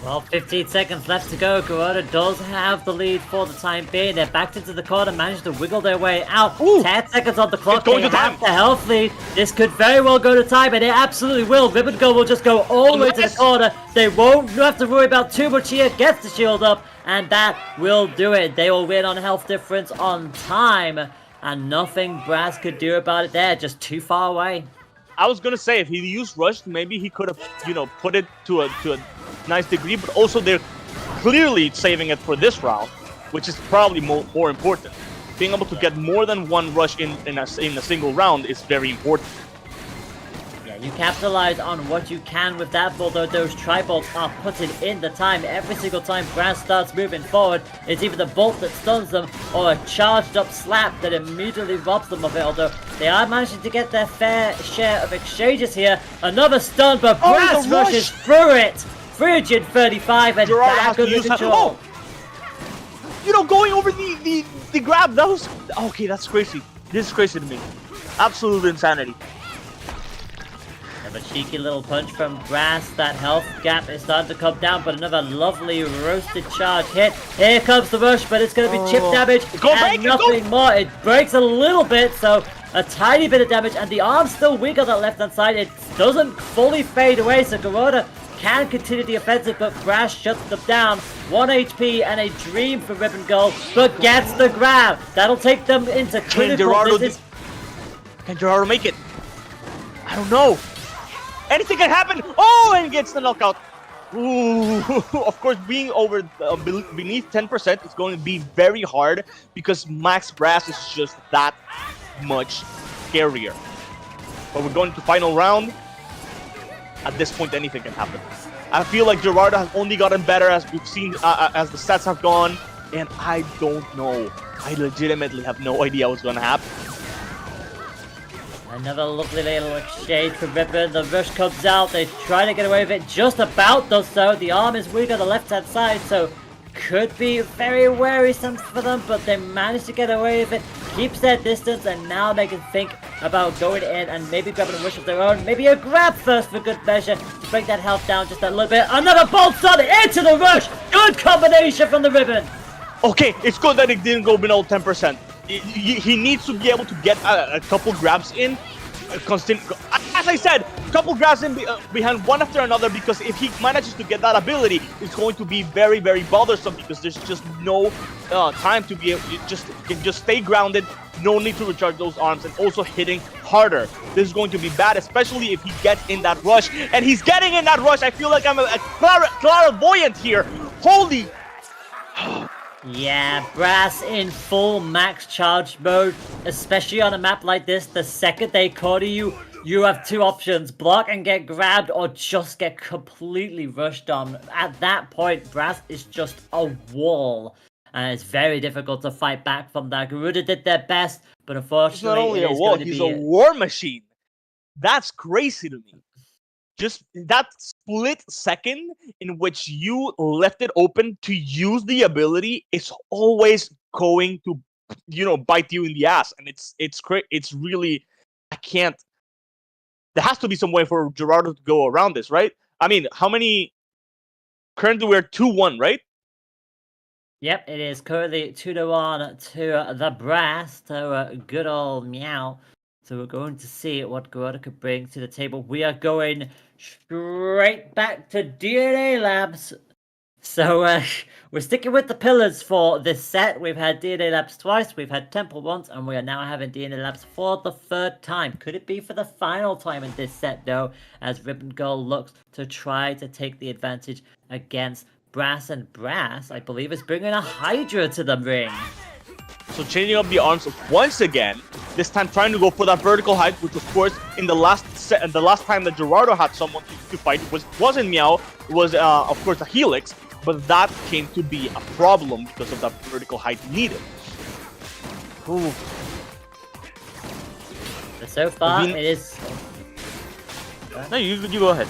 Well, 15 seconds left to go. Gerardo does have the lead for the time being. They're backed into the corner, managed to wiggle their way out. Ooh. 10 seconds on the clock. They have the health lead. This could very well go to time, and it absolutely will. Ribbon Girl will just go all the way to the corner. They won't have to worry about too much here. Gets the shield up, and that will do it. They will win on health difference on time, and nothing Brass could do about it there. Just too far away. I was gonna say, if he used Rush, maybe he could have, you know, put it to a nice degree, but also they're clearly saving it for this round, which is probably more important. Being able to get more than one rush in a single round is very important. Yeah, you capitalize on what you can with that, although those tri-bolts are putting in the time. Every single time Brass starts moving forward, it's either the bolt that stuns them or a charged up slap that immediately robs them of it, although they are managing to get their fair share of exchanges here. Another stun, but Brass rushes through it! 335 and Gerardo back under control. Oh! You know, going over the grab, that was... Okay, that's crazy. This is crazy to me. Absolute insanity. A cheeky little punch from Brass. That health gap is starting to come down, but another lovely roasted charge hit. Here comes the rush, but it's going to be chip damage and nothing more. It breaks a little bit, so a tiny bit of damage, and the arm's still weak on that left-hand side. It doesn't fully fade away, so Garuda can continue the offensive, but Brass shuts them down. 1 HP and a dream for Ribbon Gold, but gets the grab. That'll take them into critical. Can Gerardo make it? I don't know. Anything can happen. Oh, and gets the knockout. Ooh, of course, being over beneath 10% is going to be very hard because Max Brass is just that much scarier. But we're going to final round. At this point, anything can happen. I feel like Gerardo has only gotten better as we've seen, as the sets have gone, and I don't know. I legitimately have no idea what's going to happen. Another lovely little exchange from Ribbon. The rush comes out. They try to get away with it. Just about does so. The arm is weak on the left-hand side, so could be very worrisome for them, but they manage to get away with it. Keeps their distance, and now they can think about going in and maybe grabbing a rush of their own. Maybe a grab first for good measure to break that health down just a little bit. Another bolt stun into the rush. Good combination from the Ribbon. Okay, it's good that it didn't go below 10%. He needs to be able to get a couple grabs in. Constant, as I said, a couple grabs in behind one after another, because if he manages to get that ability, it's going to be very, very bothersome because there's just no time to be able to just stay grounded. No need to recharge those arms, and also hitting harder. This is going to be bad, especially if he gets in that rush. And he's getting in that rush. I feel like I'm a clairvoyant here. Holy... Yeah, Brass in full max charge mode, especially on a map like this. The second they corner you, you have two options: block and get grabbed, or just get completely rushed on. At that point, Brass is just a wall, and it's very difficult to fight back from that. Garuda did their best, but unfortunately, he's not only a wall, he's a war machine. That's crazy to me. Just that split second in which you left it open to use the ability is always going to, bite you in the ass. And it's really, I can't. There has to be some way for Gerardo to go around this, right? I mean, how many? Currently, we're 2-1, right? Yep, it is currently 2-1 to the Brass, to good old Meow. So we're going to see what Garuda could bring to the table. We are going straight back to DNA Labs. So we're sticking with the pillars for this set. We've had DNA Labs twice, we've had Temple once, and we are now having DNA Labs for the third time. Could it be for the final time in this set, though, as Ribbon Gold looks to try to take the advantage against Brass, and Brass, I believe, is bringing a Hydra to the ring. So changing up the arms once again, this time trying to go for that vertical height, which of course in the last set and the last time that Gerardo had someone to fight wasn't Meow, it was of course a Helix, but that came to be a problem because of that vertical height needed. Ooh. But so far it is... No, you go ahead.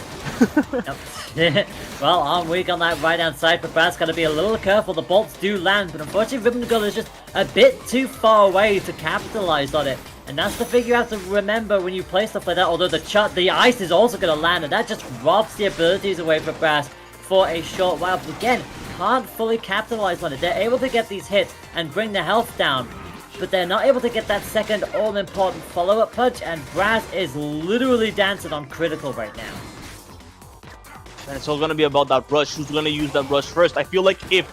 Well, arm weak on that right-hand side, but Brad's got to be a little careful. The bolts do land, but unfortunately Ribbon Gold is just a bit too far away to capitalize on it. And that's the thing you have to remember when you play stuff like that, although the ice is also going to land, and that just robs the abilities away from Brass for a short while. But again, can't fully capitalize on it. They're able to get these hits and bring the health down, but they're not able to get that second all-important follow-up punch, and Brass is literally dancing on critical right now. And it's all going to be about that rush. Who's going to use that rush first? I feel like if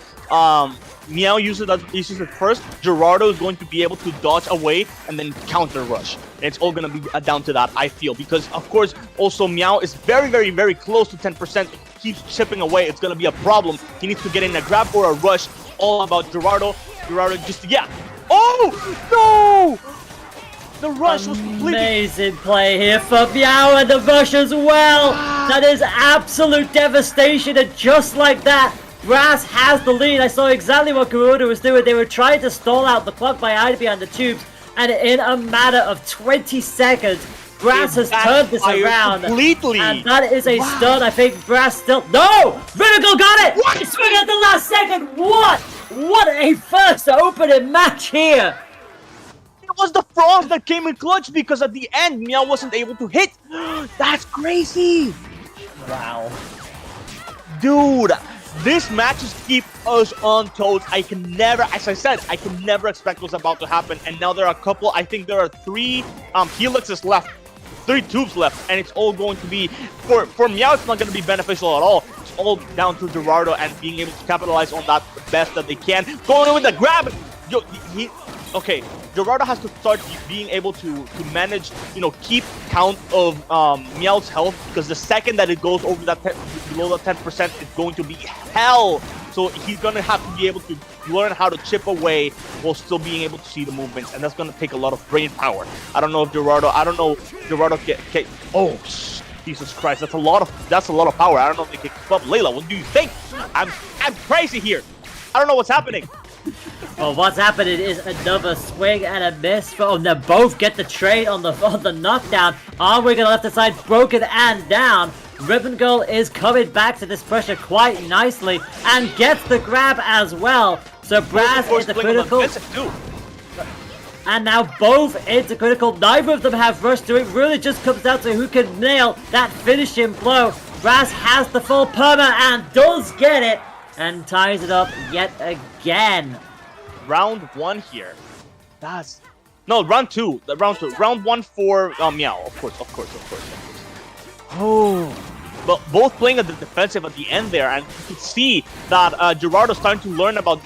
Meow uses it first, Gerardo is going to be able to dodge away and then counter rush. And it's all going to be down to that, I feel. Because, of course, also Meow is very, very, very close to 10%. keeps chipping away, it's going to be a problem. He needs to get in a grab or a rush. All about Gerardo. Gerardo just, yeah. Oh, no! The rush was completely... Amazing play here for Meow and the rush as well. That is absolute devastation, and just like that, Brass has the lead. I saw exactly what Garuda was doing. They were trying to stall out the clock by hiding behind the tubes, and in a matter of 20 seconds, Brass has turned this around. Completely. And that is a stun. I think Brass still... No! Pringle got it! What? He swung at the last second. What? What a first opening match here. It was the frogs that came in clutch because at the end, Meow wasn't able to hit. That's crazy. Wow. Dude, this matches keep us on toes. I can never, as I said, I can never expect what's about to happen. And now there are a couple, I think there are 3 helixes left. 3 tubes left, and it's all going to be, for Meow, it's not going to be beneficial at all. It's all down to Gerardo and being able to capitalize on that the best that they can. Going in with the grab. Okay, Gerardo has to start being able to manage, keep count of Meow's health, because the second that it goes over that below that 10%, it's going to be hell. So he's going to have to be able to learn how to chip away while still being able to see the movements, and that's going to take a lot of brain power. I don't know if Gerardo can... Oh, Jesus Christ, that's a lot of power. I don't know if they can keep up. Layla, what do you think? I'm crazy here. I don't know what's happening. Well, what's happening is another swing and a miss. They both get the trade on the knockdown. Armwing on the left side, broken and down. Ribbon Girl is coming back to this pressure quite nicely and gets the grab as well. So Brass is the critical. And now both into critical. Neither of them have rushed to it. Really just comes down to who can nail that finishing blow. Brass has the full perma and does get it. And ties it up yet again. Round 1 here. Round 2. Round 1 for Meow. Of course. Oh. But both playing at the defensive at the end there, and you can see that Gerardo's starting to learn about,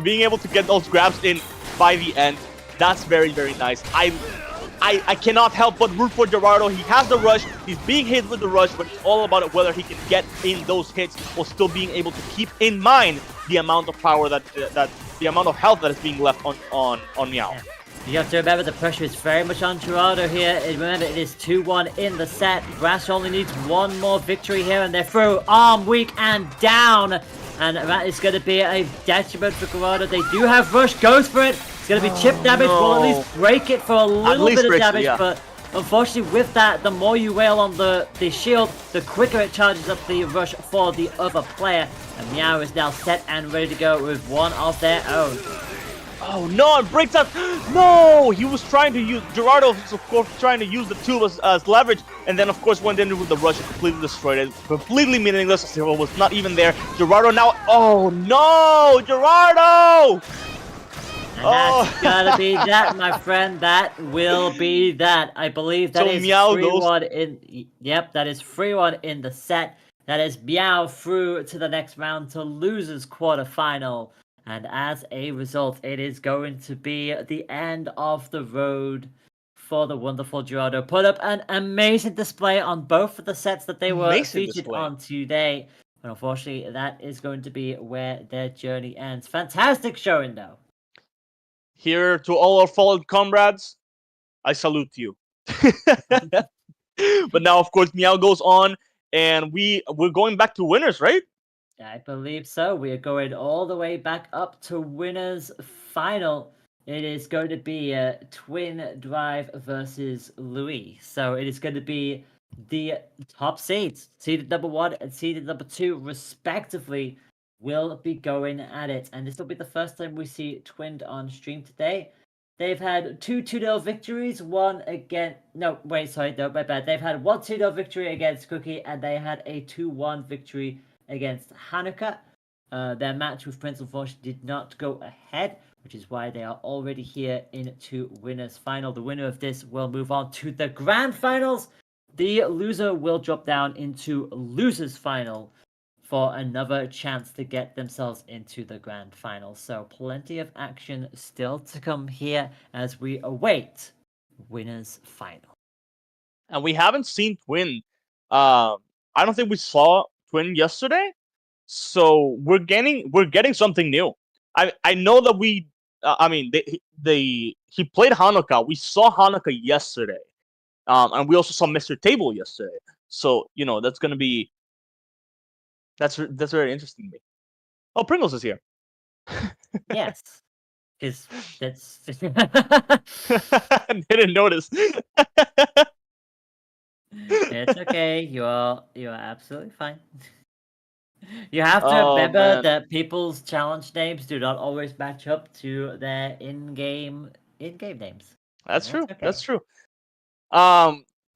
being able to get those grabs in by the end. That's very, very nice. I cannot help but root for Gerardo. He has the rush. He's being hit with the rush, but it's all about whether he can get in those hits while still being able to keep in mind the amount of power that the amount of health that is being left on Meow. Yeah. You have to remember the pressure is very much on Gerardo here. Remember, it is 2-1 in the set. Brass only needs one more victory here, and they're through. Arm weak and down. And that is going to be a detriment for Gerardo. They do have rush. Goes for it. It's going to be chip damage. No. We'll at least break it for a little bit of damage. Yeah. But unfortunately, with that, the more you wail on the shield, the quicker it charges up the rush for the other player. And Meow is now set and ready to go with one of their own. Oh no, it breaks up. No, he was trying to use, Gerardo was of course trying to use the tube as leverage, and then of course went in with the rush and completely destroyed it. Completely meaningless. Zero was not even there. Gerardo now, oh no, Gerardo! And that's gotta be that, my friend. That will be that. I believe that is 3-1 in. Yep, that is 3-1 in the set. That is Meow through to the next round to losers quarterfinal. And as a result, it is going to be the end of the road for the wonderful Gerardo. Put up an amazing display on both of the sets that they were featured on today. But unfortunately, that is going to be where their journey ends. Fantastic showing, though. Here to all our fallen comrades, I salute you. But now, of course, Meow goes on, and we're going back to winners, right? I believe so. We are going all the way back up to winners final. It is going to be Twin Drive versus Louie. So it is going to be the top seeds, seeded number 1 and seeded number 2, respectively, will be going at it. And this will be the first time we see Twinned on stream today. They've had 2 2-0 victories, one against... No, wait, sorry, no, my bad. They've had 1 2-0 victory against Cookie, and they had a 2-1 victory against Hanukkah. Their match with Prince unfortunately did not go ahead, which is why they are already here into winners final. The winner of this will move on to the grand finals. The loser will drop down into losers final for another chance to get themselves into the grand final. So plenty of action still to come here as we await winners final. And we haven't seen Twin. I don't think we saw Twin yesterday, so we're getting something new. I know that he played Hanukkah. We saw Hanukkah yesterday, and we also saw Mr. Table yesterday. So that's gonna be that's very interesting to me. Oh, Pringles is here. Yes, because that's. Didn't notice. It's okay. You are absolutely fine. You have to Oh, remember man. that people's challenge names do not always match up to their in-game names. That's true. okay. That's true.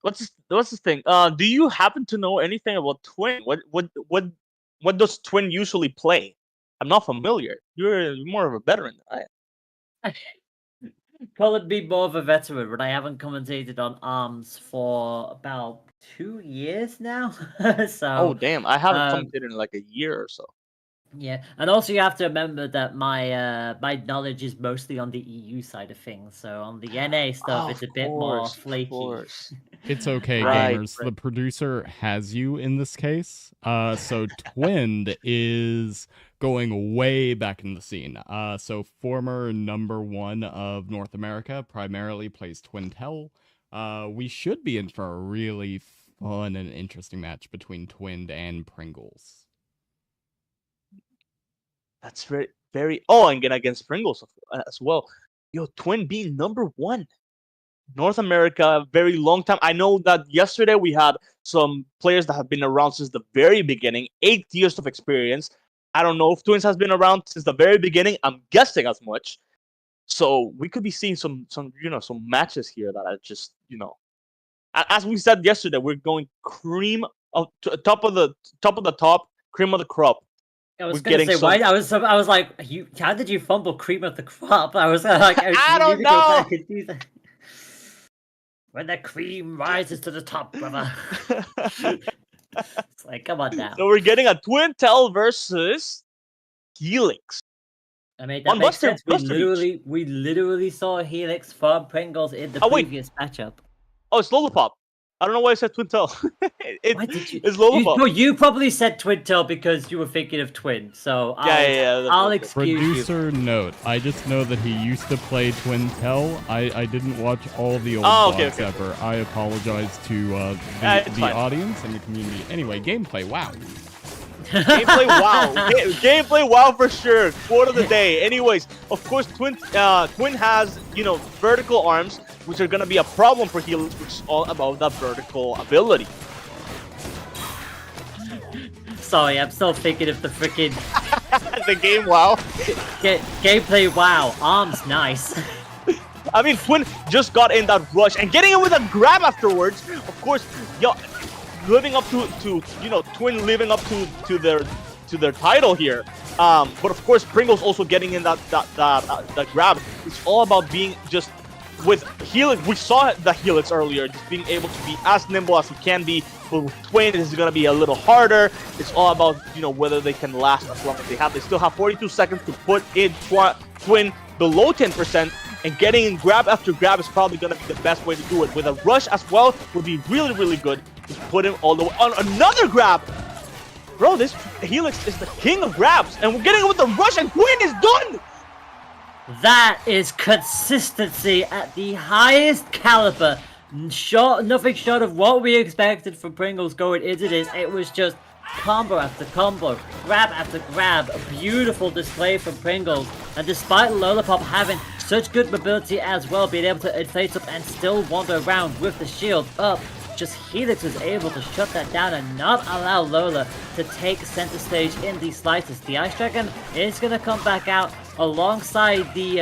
What's this thing? Do you happen to know anything about Twin? What does Twin usually play? I'm not familiar. You're more of a veteran than I am. Call it be more of a veteran, but I haven't commentated on ARMS for about 2 years now. So Oh damn! I haven't commentated in like a year or so. yeah, and also you have to remember that my knowledge is mostly on the EU side of things. So on the NA stuff, it's a bit more flaky. It's okay, Right, gamers. right. The producer has you in this case. So Twinned is going way back in the scene. So former #1 of North America, primarily plays Twintel. We should be in for a really fun and interesting match between Twinned and Pringles. That's very, very. Oh, and again against Pringles as well. Yo, Twin being #1, North America, very long time. I know that yesterday we had some players that have been around since the very beginning, 8 years of experience. I don't know if Twins has been around since the very beginning. I'm guessing as much. So we could be seeing some matches here that are just as we said yesterday, we're going cream of top of the top, cream of the crop. I was gonna say why I was like, how did you fumble cream of the crop? I was like, I don't know. When the cream rises to the top, brother. It's like, come on now. So we're getting a Twintel versus Helix. I mean, that makes sense. We literally saw Helix from Pringles in the previous matchup. Oh, it's Lollipop. I don't know why I said Twintel. Why did you? It's Lollipop. You probably said Twintel because you were thinking of Twin. So I'll excuse Producer you. note: I just know that he used to play Twintel. I didn't watch all the old vlogs ever. I apologize to the audience and the community. Anyway, gameplay. Wow. Gameplay wow. Gameplay wow for sure. Quote of the day. Anyways, of course, Twin has vertical arms, which are gonna be a problem for Helix, which is all about that vertical ability. Sorry, I'm still thinking of the freaking the game wow. Gameplay wow. Arms nice. I mean, Twin just got in that rush and getting it with a grab afterwards. Of course, living up to Twin living up to their title here. But of course, Pringles also getting in that grab. It's all about being just with Helix. We saw the Helix earlier, just being able to be as nimble as he can be. But with Twin, this is gonna be a little harder. It's all about whether they can last as long as they have. They still have 42 seconds to put in Twin below 10%. And getting in grab after grab is probably going to be the best way to do it. With a rush as well would be really, really good. Just put him all the way on another grab. Bro, this Helix is the king of grabs. And we're getting it with the rush and Twin is done. That is consistency at the highest caliber. Nothing short of what we expected from Pringles going into this. It was just combo after combo, grab after grab, a beautiful display from Pringles. And despite Lollipop having such good mobility as well, being able to inflate up and still wander around with the shield up, just Helix was able to shut that down and not allow Lola to take center stage in the slightest. The Ice Dragon is going to come back out alongside the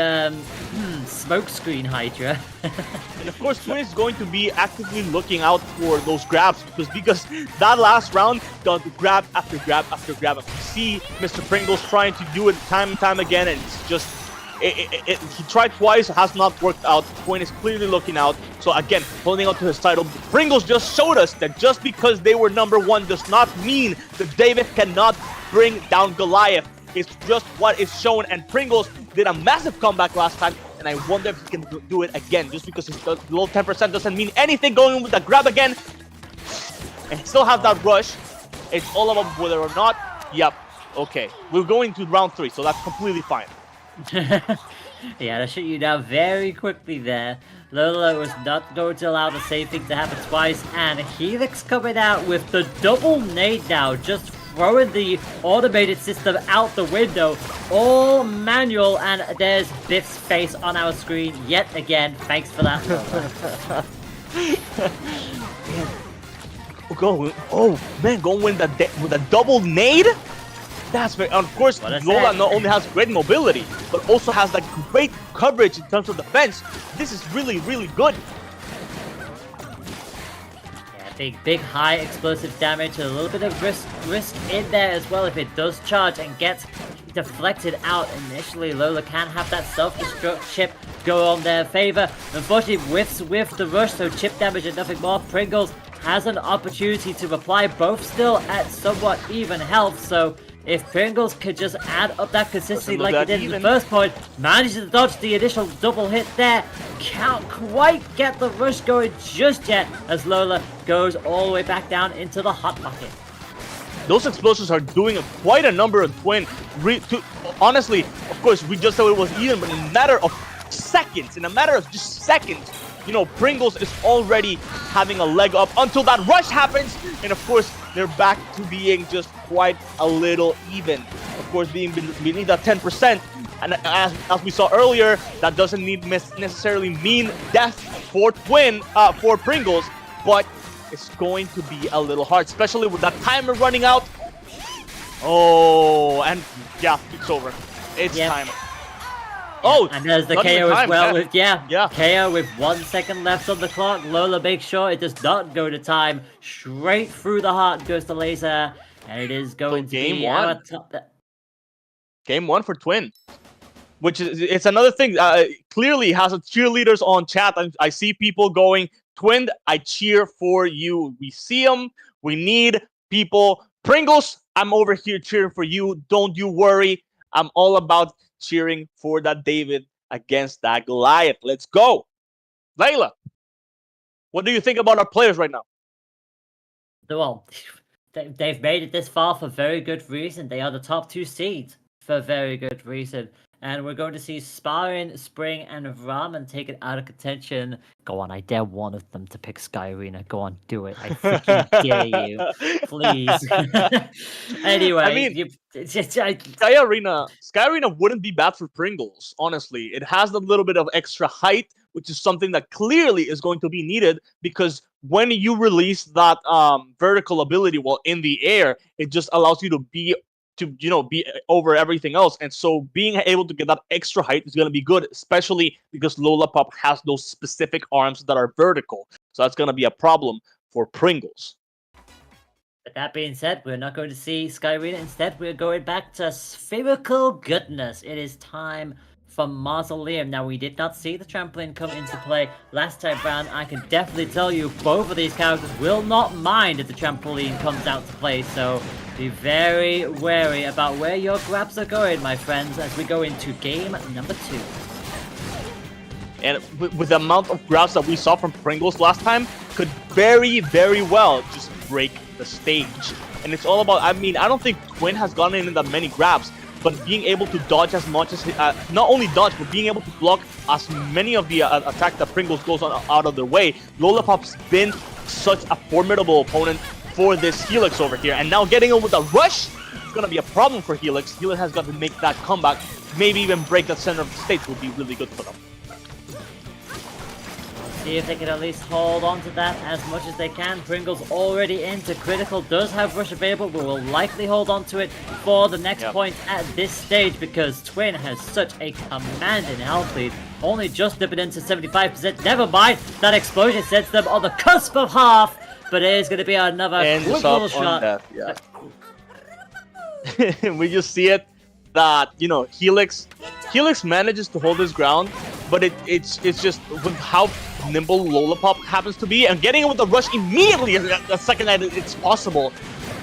smokescreen Hydra. And of course, Twin is going to be actively looking out for those grabs because that last round got grab after grab after grab. You see Mr. Pringles trying to do it time and time again, and it's just he tried twice, has not worked out. Twin is clearly looking out. So again, holding on to his title. Pringles just showed us that just because they were #1 does not mean that David cannot bring down Goliath. It's just what is shown, and Pringles did a massive comeback last time, and I wonder if he can do it again. Just because he's below 10% doesn't mean anything. Going with the grab again, and still have that rush. It's all about whether or not, yep, okay. We're going to round 3, so that's completely fine. Yeah, to shoot you down very quickly there. Lola was not going to allow the same thing to happen twice, and Helix coming out with the double nade now, just throwing the automated system out the window, all manual, and there's Biff's face on our screen yet again. Thanks for that, Lola. Going with a double nade? That's very, of course, Lola not only has great mobility, but also has like great coverage in terms of defense. This is really, really good. Yeah, big high explosive damage, and a little bit of risk in there as well if it does charge and gets deflected out initially. Lola can have that self-destruct chip go on their favor. Unfortunately, whiffs with the rush, so chip damage and nothing more. Pringles has an opportunity to reply, both still at somewhat even health, so if Pringles could just add up that consistency like it did in the first point, manages to dodge the initial double hit there, can't quite get the rush going just yet as Lola goes all the way back down into the hot bucket. Those explosions are doing quite a number of Twin. Honestly, of course, we just thought it was even, but in a matter of seconds, you know, Pringles is already having a leg up until that rush happens, and of course, they're back to being just quite a little even. Of course, being beneath that 10%, and as we saw earlier, that doesn't necessarily mean death for Pringles, but it's going to be a little hard, especially with that timer running out. Oh, and yeah, it's over. It's time. Oh, and there's the KO as well. Yeah. KO with 1 second left on the clock. Lola makes sure it does not go to time. Straight through the heart goes the laser, and it is going to be our top. Game 1 for Twin, which is it's another thing. Clearly has a cheerleaders on chat. I see people going, Twin, I cheer for you. We see them. We need people. Pringles, I'm over here cheering for you. Don't you worry. I'm all about cheering for that David against that Goliath. Let's go. Layla, what do you think about our players right now? Well, they've made it this far for very good reason. They are the top 2 seeds for very good reason. And we're going to see Sparring, Spring, and Ramen take it out of contention. Go on, I dare one of them to pick Sky Arena. Go on, do it. I freaking dare you. Please. Anyway, I mean, Sky Arena wouldn't be bad for Pringles, honestly. It has a little bit of extra height, which is something that clearly is going to be needed, because when you release that vertical ability while in the air, it just allows you to be over everything else. And so being able to get that extra height is going to be good, especially because Lollipop has those specific arms that are vertical. So that's going to be a problem for Pringles. But that being said, we're not going to see Sky Arena. Instead, we're going back to Spherical Goodness. It is time for Mausoleum. Now, we did not see the trampoline come into play last time round. I can definitely tell you both of these characters will not mind if the trampoline comes out to play. So be very wary about where your grabs are going, my friends, as we go into game number 2. And with the amount of grabs that we saw from Pringles last time, could very, very well just break the stage. And it's all about, I mean, I don't think Twin has gotten in that many grabs, but being able to dodge as much as, not only dodge, but being able to block as many of the attacks that Pringles goes on out of their way. Lollipop's been such a formidable opponent for this Helix over here, and now getting in with a rush, it's gonna be a problem for Helix. Helix has got to make that comeback, maybe even break the center of the stage would be really good for them. See if they can at least hold on to that as much as they can. Pringles already into critical, does have rush available, but will likely hold on to it for the next point at this stage, because Twin has such a commanding health lead. Only just dipping into 75%. Never mind, that explosion sets them on the cusp of half, but it is going to be another quick little shot. We just see it that, you know, Helix manages to hold his ground, but it's just with how nimble Lollipop happens to be, and getting in with the rush immediately the second that it's possible.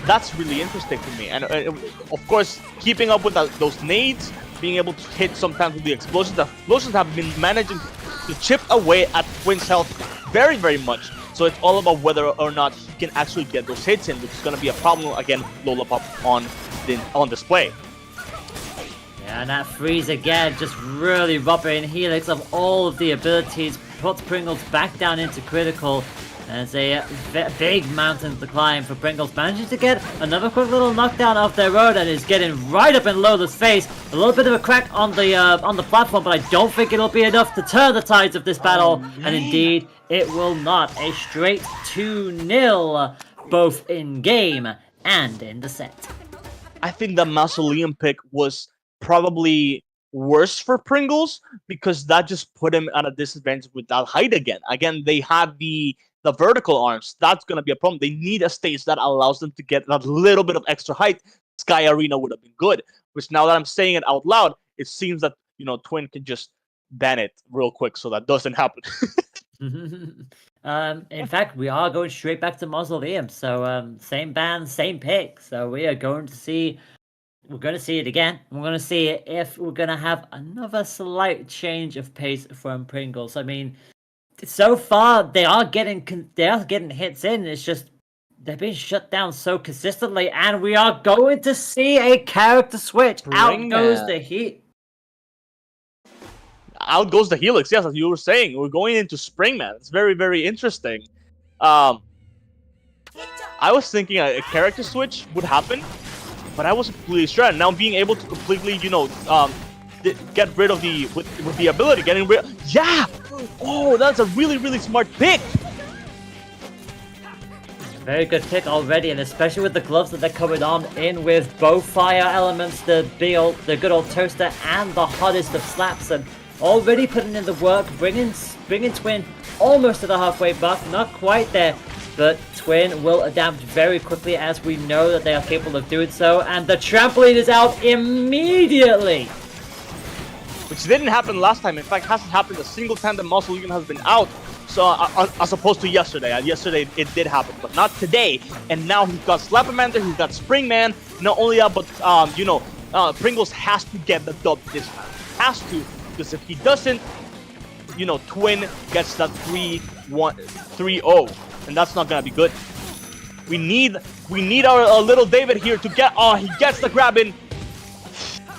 That's really interesting to me. And of course, keeping up with those nades, being able to hit sometimes with the explosions. The explosions have been managing to chip away at Twin's health very, very much. So it's all about whether or not he can actually get those hits in, which is going to be a problem again. Lollipop on display. Yeah, and that freeze again, just really robbing Helix of all of the abilities, puts Pringles back down into critical. And it's a big mountain to climb for Pringles, managing to get another quick little knockdown off their road, and is getting right up in Lola's face. A little bit of a crack on the platform, but I don't think it'll be enough to turn the tides of this battle. And indeed, it will not. A straight 2-0, both in game and in the set. I think the Mausoleum pick was probably worse for Pringles because that just put him at a disadvantage with that height again. Again, they have the vertical arms. That's going to be a problem. They need a stage that allows them to get that little bit of extra height. Sky Arena would have been good, which now that I'm saying it out loud, it seems that, Twin can just ban it real quick so that doesn't happen. In fact, we are going straight back to Mausoleum. So same ban, same pick. So we are going to see... We're going to see it again. We're going to see if we're going to have another slight change of pace from Pringles. I mean, so far they are getting hits in. It's just they're being shut down so consistently, and we are going to see a character switch. Out goes the Heat. Out goes the Helix. Yes, as you were saying, we're going into Springman. It's very, very interesting. I was thinking a character switch would happen, but I wasn't completely sure. And now being able to completely, get rid of with the ability, getting rid. Yeah. Oh, that's a really, really smart pick. Very good pick already, and especially with the gloves that they're coming on in with both fire elements, the good old toaster, and the hottest of slaps, and already putting in the work, bringing Twin almost to the halfway mark, not quite there. But Twin will adapt very quickly, as we know that they are capable of doing so. And the trampoline is out immediately! Which didn't happen last time. In fact, hasn't happened a single time that Mausoleum has been out. So, as opposed to yesterday. Yesterday, it did happen, but not today. And now he's got Slapamander, he's got Springman. Not only that, but, Pringles has to get the dub this time. Has to. Because if he doesn't, Twin gets that 3-0. And that's not gonna be good. We need our little David here to get. Oh, he gets the grab in.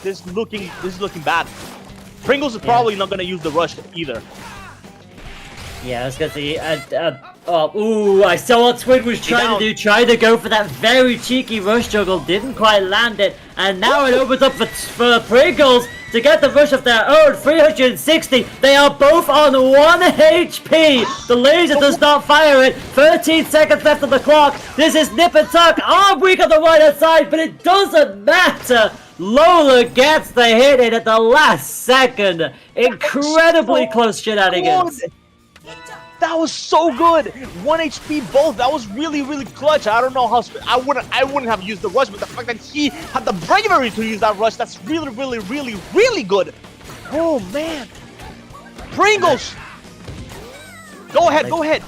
This is looking bad. Pringles is probably not gonna use the rush either. Yeah, I was gonna say. I saw what Twin was trying to do. Tried to go for that very cheeky rush juggle. Didn't quite land it, and now it opens up for Pringles to get the rush of their own. 360. They are both on 1 HP. The laser does not fire it. 13 seconds left on the clock. This is nip and tuck. Oh, weak on the right hand side, but it doesn't matter. Lola gets the hit in at the last second. Incredibly close shenanigans. That was so good. 1 HP both. That was really, really clutch. I don't know how I wouldn't have used the rush, but the fact that he had the bravery to use that rush, that's really, really, really, really good. Oh man. Pringles. Go ahead.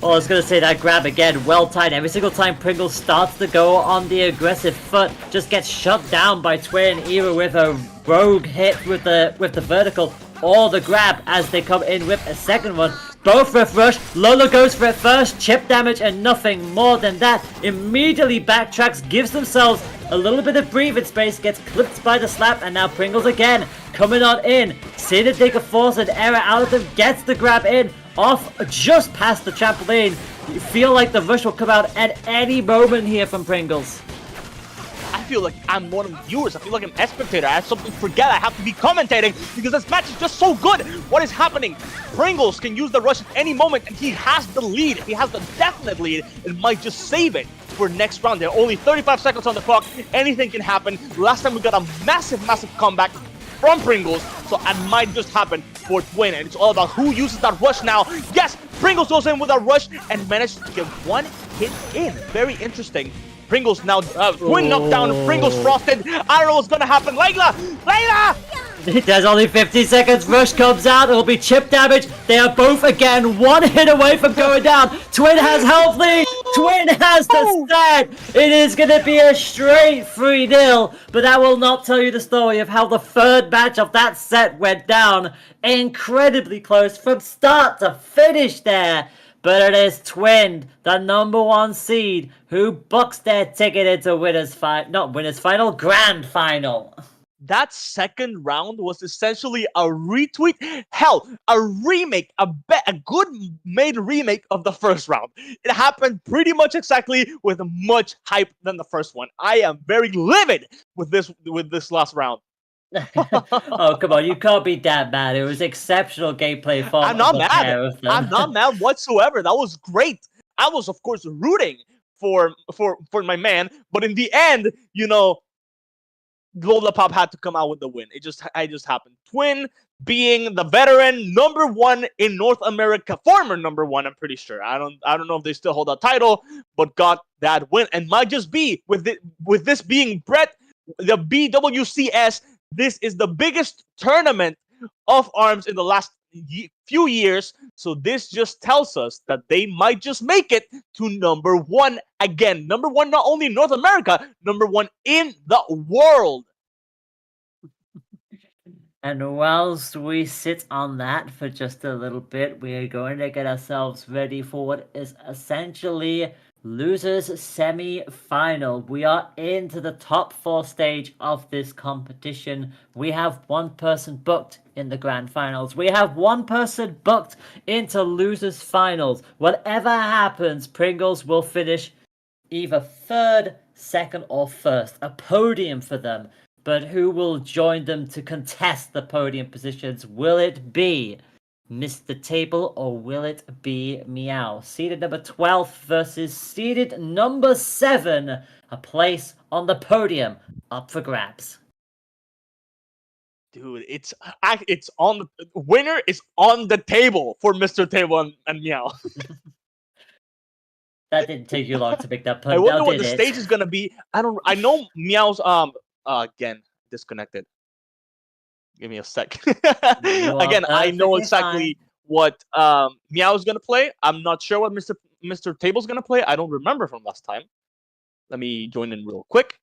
Oh, I was gonna say that grab again, well timed. Every single time Pringles starts to go on the aggressive foot, just gets shut down by Twin, either with a rogue hit with the vertical, or the grab as they come in with a second one. Both with rush. Lola goes for it first. Chip damage and nothing more than that. Immediately backtracks, gives themselves a little bit of breathing space, gets clipped by the slap, and now Pringles again coming on in. See that they can force an error out of them, gets the grab in, off just past the trampoline. You feel like the rush will come out at any moment here from Pringles. I feel like I'm one of the viewers. I feel like I'm a spectator. I have something to forget. I have to be commentating because this match is just so good. What is happening? Pringles can use the rush at any moment, and he has the lead. He has the definite lead and might just save it for next round. There are only 35 seconds on the clock. Anything can happen. Last time we got a massive, massive comeback from Pringles, so it might just happen for Twin, and it's all about who uses that rush now. Yes, Pringles goes in with a rush and managed to get 1 hit in. Very interesting. Pringles now, Twin knocked down, Pringles frosted. I don't know what's gonna happen. Layla! There's only 50 seconds. Rush comes out. It'll be chip damage. They are both again 1 hit away from going down. Twin has health lead. Twin has the set! It is going to be a straight 3-0, but that will not tell you the story of how the third match of that set went down. Incredibly close from start to finish there. But it is Twin, the #1 seed, who books their ticket into Grand Final. That second round was essentially a retweet, hell, a remake, a good made remake of the first round. It happened pretty much exactly with much hype than the first one. I am very livid with this last round. Oh, come on, you can't be that mad. It was exceptional gameplay from I'm not the mad. pair of them. I'm not mad whatsoever. That was great. I was, of course, rooting for my man, but in the end, you know, Lollapop had to come out with the win. It just happened. Twin being the veteran #1 in North America, former #1, I'm pretty sure. I don't know if they still hold that title, but got that win, and might just be with this being Brett, the BWCS. This is the biggest tournament of ARMS in the last few years, so this just tells us that they might just make it to #1 again. #1 not only in North America, #1 in the world. And whilst we sit on that for just a little bit, we are going to get ourselves ready for what is essentially losers semi-final. We are into the top 4 stage of this competition. We have one person booked in the grand finals. We have one person booked into losers finals. Whatever happens, Pringles will finish either 3rd, 2nd, or 1st. A podium for them. But who will join them to contest the podium positions? Will it be Mr. Table or will it be Meow? Seeded number 12 versus seeded number 7. A place on the podium up for grabs. Dude, it's on the winner is on the table for Mr. Table and Meow. That didn't take you long to make that pun. I wonder what the stage is gonna be. I know Meow's again disconnected. Give me a sec. Again, I know exactly what Meow's gonna play. I'm not sure what Mr. Table's gonna play. I don't remember from last time. Let me join in real quick.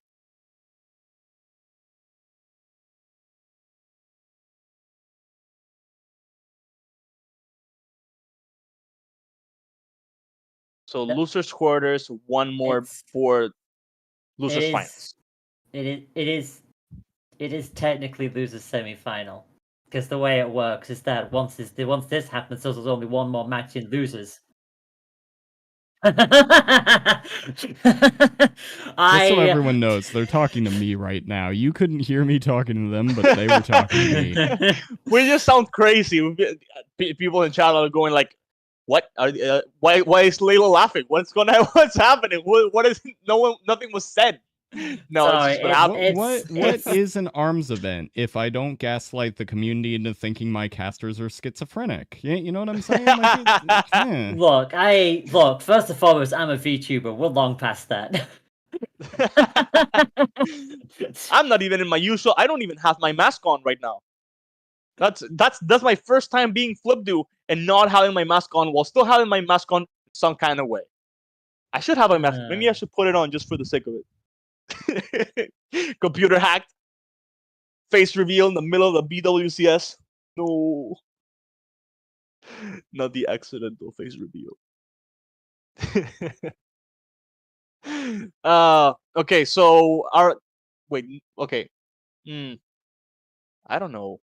So losers quarters, one more for losers finals. It is technically losers semi-final, because the way it works is that once this happens, there's only one more match in losers. Just so everyone knows, they're talking to me right now. You couldn't hear me talking to them, but they were talking to me. We just sound crazy. People in chat are going like, "What? Why is Layla laughing? What's happening? What is? Nothing was said." No, Sorry, it's just What is an ARMS event if I don't gaslight the community into thinking my casters are schizophrenic? You know what I'm saying? Like, Look, first and foremost, I'm a VTuber. We're long past that. I'm not even in my usual. I don't even have my mask on right now. That's my first time being Flipdo and not having my mask on while still having my mask on some kind of way. I should have my mask. Maybe I should put it on just for the sake of it. Computer hacked. Face reveal in the middle of the BWCS. No. Not the accidental face reveal. Okay, so okay. I don't know.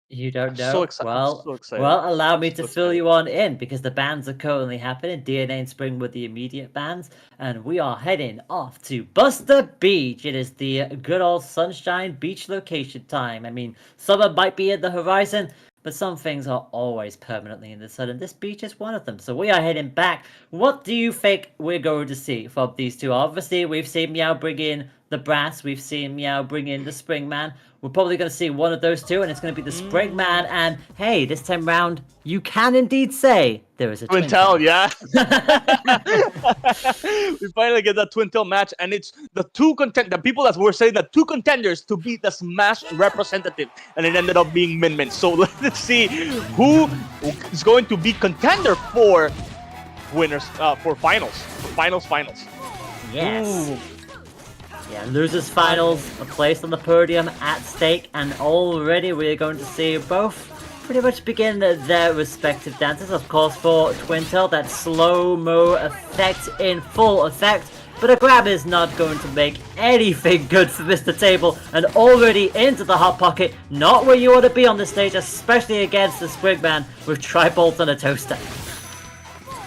You don't know? So excited. Well, allow me to fill you on in, because the bans are currently happening. DNA and Spring were the immediate bans, and we are heading off to Buster Beach. It is the good old Sunshine Beach location time. I mean, summer might be at the horizon, but some things are always permanently in the sun, and this beach is one of them. So we are heading back. What do you think we're going to see from these two? Obviously, we've seen Meow bring in the Brass. We've seen Meow bring in the Springman. We're probably going to see one of those two, and it's going to be the Springman. And hey, this time round, you can indeed say there is a Twin Tail, yeah. We finally get that Twin Tail match, and it's the people that were saying the 2 contenders to be the Smash representative, and it ended up being Min Min. So let's see who is going to be contender for winners for finals. Finals. Yes. Ooh. Yeah, losers finals, a place on the podium at stake, and already we're going to see both pretty much begin their respective dances. Of course, for Twintel, that slow-mo effect in full effect, but a grab is not going to make anything good for Mr. Table, and already into the Hot Pocket, not where you want to be on the stage, especially against the Sprigman with tri-bolts and a toaster.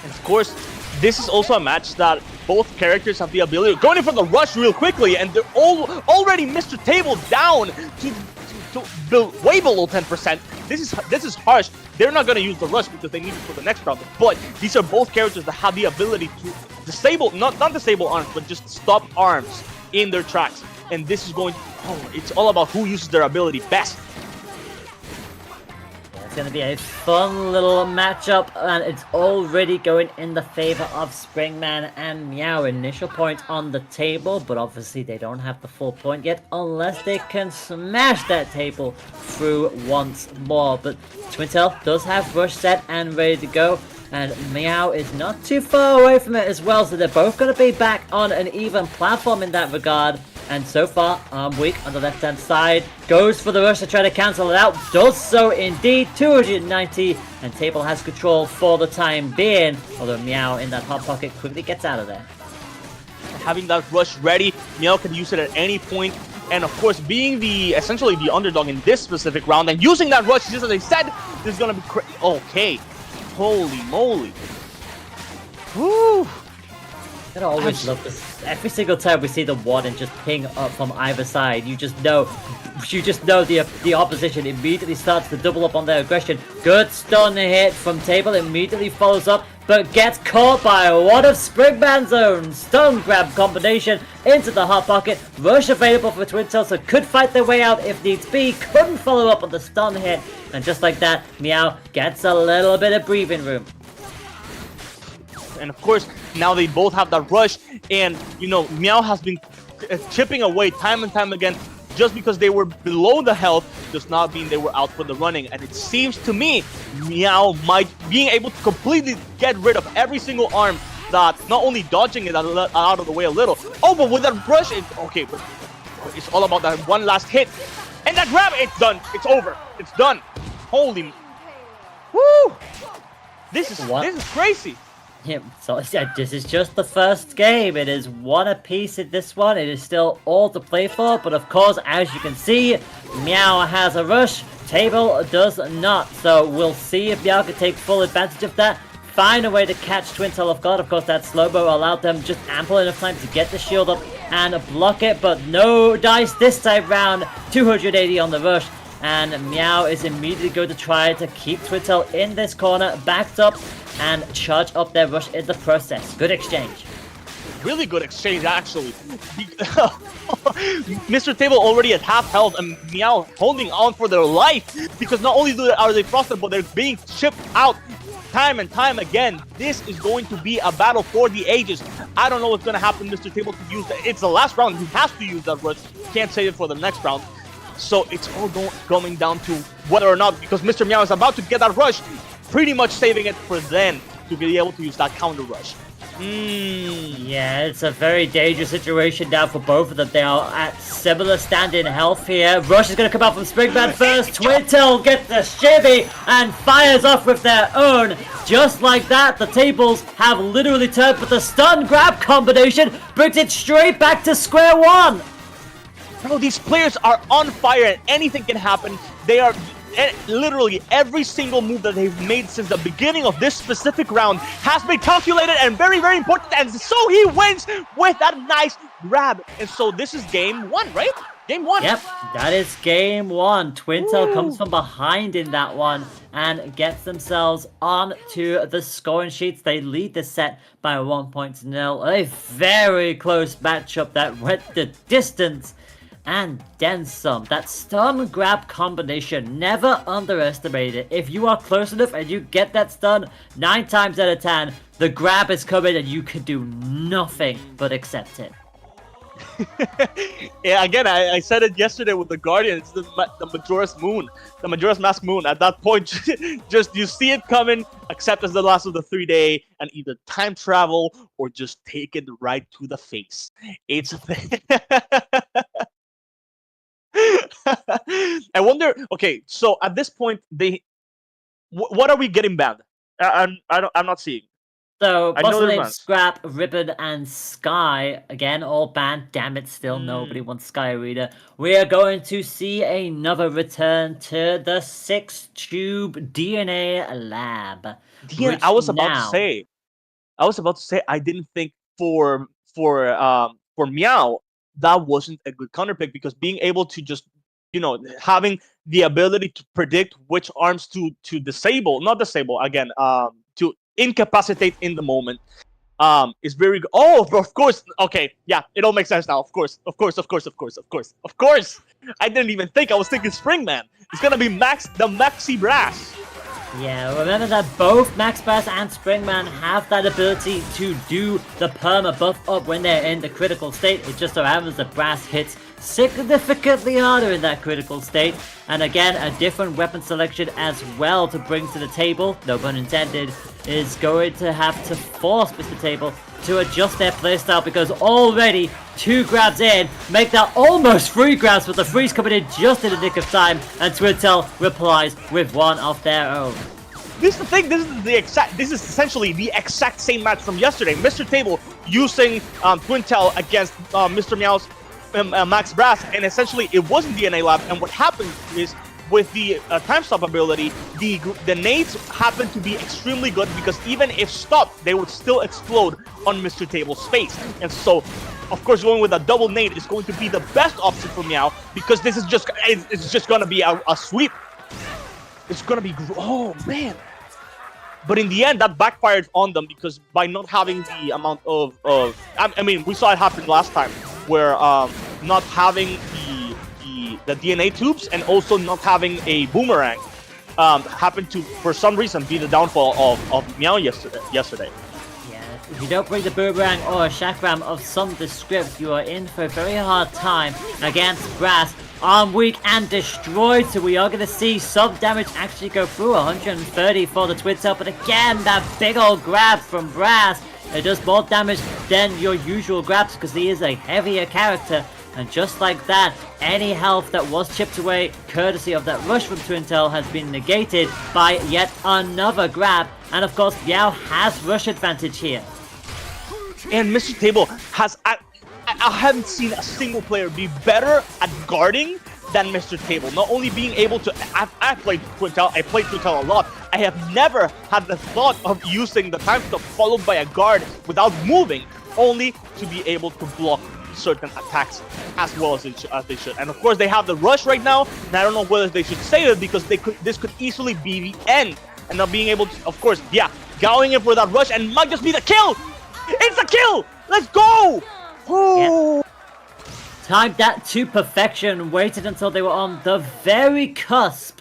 And of course, this is also a match that both characters have the ability of going in for the rush real quickly, and they're already Mr. Table down to way below 10%. This is harsh. They're not going to use the rush because they need it for the next round. But these are both characters that have the ability to disable, not disable arms, but just stop arms in their tracks. And this is going to, it's all about who uses their ability best. It's going to be a fun little matchup, and it's already going in the favor of Springman and Meow. Initial point on the table, but obviously they don't have the full point yet unless they can smash that table through once more. But Twintel does have rush set and ready to go, and Meow is not too far away from it as well, so they're both going to be back on an even platform in that regard. And so far, Arm Weak on the left-hand side goes for the rush to try to cancel it out. Does so indeed, 290, and Table has control for the time being. Although Meow in that Hot Pocket quickly gets out of there. Having that rush ready, Meow can use it at any point. And of course, being essentially the underdog in this specific round and using that rush, just as I said, this is going to be okay. Holy moly. Woo! I always love this. Every single time we see the warden just ping up from either side, you just know the opposition immediately starts to double up on their aggression. Good stun hit from Table, immediately follows up, but gets caught by one of Springman's own. Stun grab combination into the Hot Pocket. Rush available for Twintel, so could fight their way out if needs be. Couldn't follow up on the stun hit, and just like that, Meow gets a little bit of breathing room. And of course, now they both have that rush, and you know, Meow has been chipping away time and time again. Just because they were below the health does not mean they were out for the running. And it seems to me Meow might being able to completely get rid of every single arm, that not only dodging it out of the way a little, but with that rush, okay, but it's all about that one last hit. And that grab, it's done. It's over. It's done. Holy, woo! This is crazy. Yeah, so this is just the first game. It is one apiece in this one. It is still all to play for, but of course, as you can see, Meow has a rush, Table does not. So we'll see if Meow can take full advantage of that, find a way to catch Twintel off guard. Of course, that slow-mo allowed them just ample enough time to get the shield up and block it, but no dice this time round. 280 on the rush. And Meow is immediately going to try to keep Twintel in this corner, backed up, and charge up their rush in the process. Good exchange. Really good exchange, actually. Mr. Table already at half health, and Meow holding on for their life, because not only are they frosted, but they're being chipped out time and time again. This is going to be a battle for the ages. I don't know what's going to happen. Mr. Table to use that. It's the last round. He has to use that rush. Can't save it for the next round. So it's all going down to whether or not, because Mr. Meow is about to get that rush, pretty much saving it for then to be able to use that counter rush. Yeah, it's a very dangerous situation now for both of them. They are at similar stand-in health here. Rush is going to come out from Springman first. Twintel gets the shivvy and fires off with their own. Just like that, the tables have literally turned, but the stun grab combination brings it straight back to square one. Bro, these players are on fire and anything can happen. They are literally every single move that they've made since the beginning of this specific round has been calculated and very, very important. And so he wins with that nice grab. And so this is game one, right? Game one. Yep, that is game one. Twintel comes from behind in that one and gets themselves onto the scoring sheets. They lead the set by 1-0. A very close matchup that went the distance. And then some. That stun grab combination, never underestimate it. If you are close enough and you get that stun, 9 times out of 10, the grab is coming and you can do nothing but accept it. Yeah, again, I said it yesterday with the Guardian. It's the Majora's Moon, the Majora's Mask Moon. At that point, just you see it coming, accept as the last of the 3-day, and either time travel or just take it right to the face. It's a thing. I wonder. Okay, so at this point, what are we getting banned? I'm not seeing. So, I know Bustle they're Name, banned. Scrap, Ribbon, and Sky, again, all banned. Damn it, still nobody wants Sky Reader. We are going to see another return to the 6-tube DNA lab. Yeah, I was about to say, I didn't think for Meow that wasn't a good counter pick, because being able to just having the ability to predict which arms to disable, not disable again, to incapacitate in the moment, is very good. Oh, of course. Okay, yeah, it all makes sense now. Of course. I didn't even think. I was thinking Springman. It's gonna be the Maxi Brass. Yeah, remember that both Max Brass and Springman have that ability to do the perma buff up when they're in the critical state. It just so happens that Brass hits significantly harder in that critical state. And again, a different weapon selection as well to bring to the table, no pun intended, is going to have to force Mr. Table to adjust their playstyle, because already 2 grabs in make that almost 3 grabs, but the freeze coming in just in the nick of time, and Twintel replies with one of their own. This is the thing. This is essentially the exact same match from yesterday. Mr. Table using Twintel against Mr. Meow's Max Brass, and essentially it wasn't DNA Lab. And what happened is, with the time stop ability, the nades happen to be extremely good, because even if stopped, they would still explode on Mr. Table's face. And so, of course, going with a double nade is going to be the best option for Meow, because this is it's just gonna be a sweep. It's gonna be, oh man. But in the end, that backfired on them, because by not having the amount of I mean, we saw it happen last time, where not having the DNA tubes and also not having a boomerang happened to, for some reason, be the downfall of Meow yesterday. Yeah, if you don't bring the boomerang or a chakram of some descript, you are in for a very hard time against Brass. Arm weak and destroyed, so we are going to see some damage actually go through. 130 for the Twintel, but again, that big old grab from Brass, it does more damage than your usual grabs, because he is a heavier character. And just like that, any health that was chipped away courtesy of that rush from Twintel has been negated by yet another grab. And of course, Meow has rush advantage here. And Mr. Table has... I haven't seen a single player be better at guarding than Mr. Table. Not only being able to... I've played Twintel. I played Twintel a lot. I have never had the thought of using the time stop followed by a guard without moving, only to be able to block certain attacks as well as they should. And of course, they have the rush right now, and I don't know whether they should save it, because this could easily be the end. And not being able to, of course, yeah, going in for that rush, and might just be the kill! It's the kill! Let's go! Oh. Yep. Timed that to perfection, waited until they were on the very cusp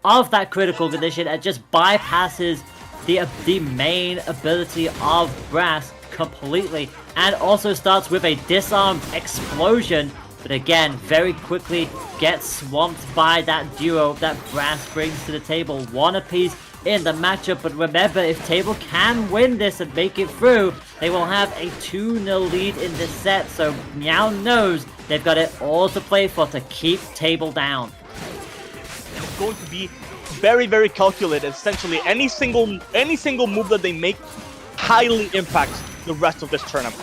of that critical condition, and just bypasses the main ability of Brass completely, and also starts with a disarm explosion, but again very quickly gets swamped by that duo that Brass brings to the table, 1 apiece in the matchup. But remember, if Table can win this and make it through, they will have a 2-0 lead in this set, so Meow knows they've got it all to play for to keep Table down. It's going to be very, very calculated. Essentially, any single move that they make highly impacts the rest of this tournament.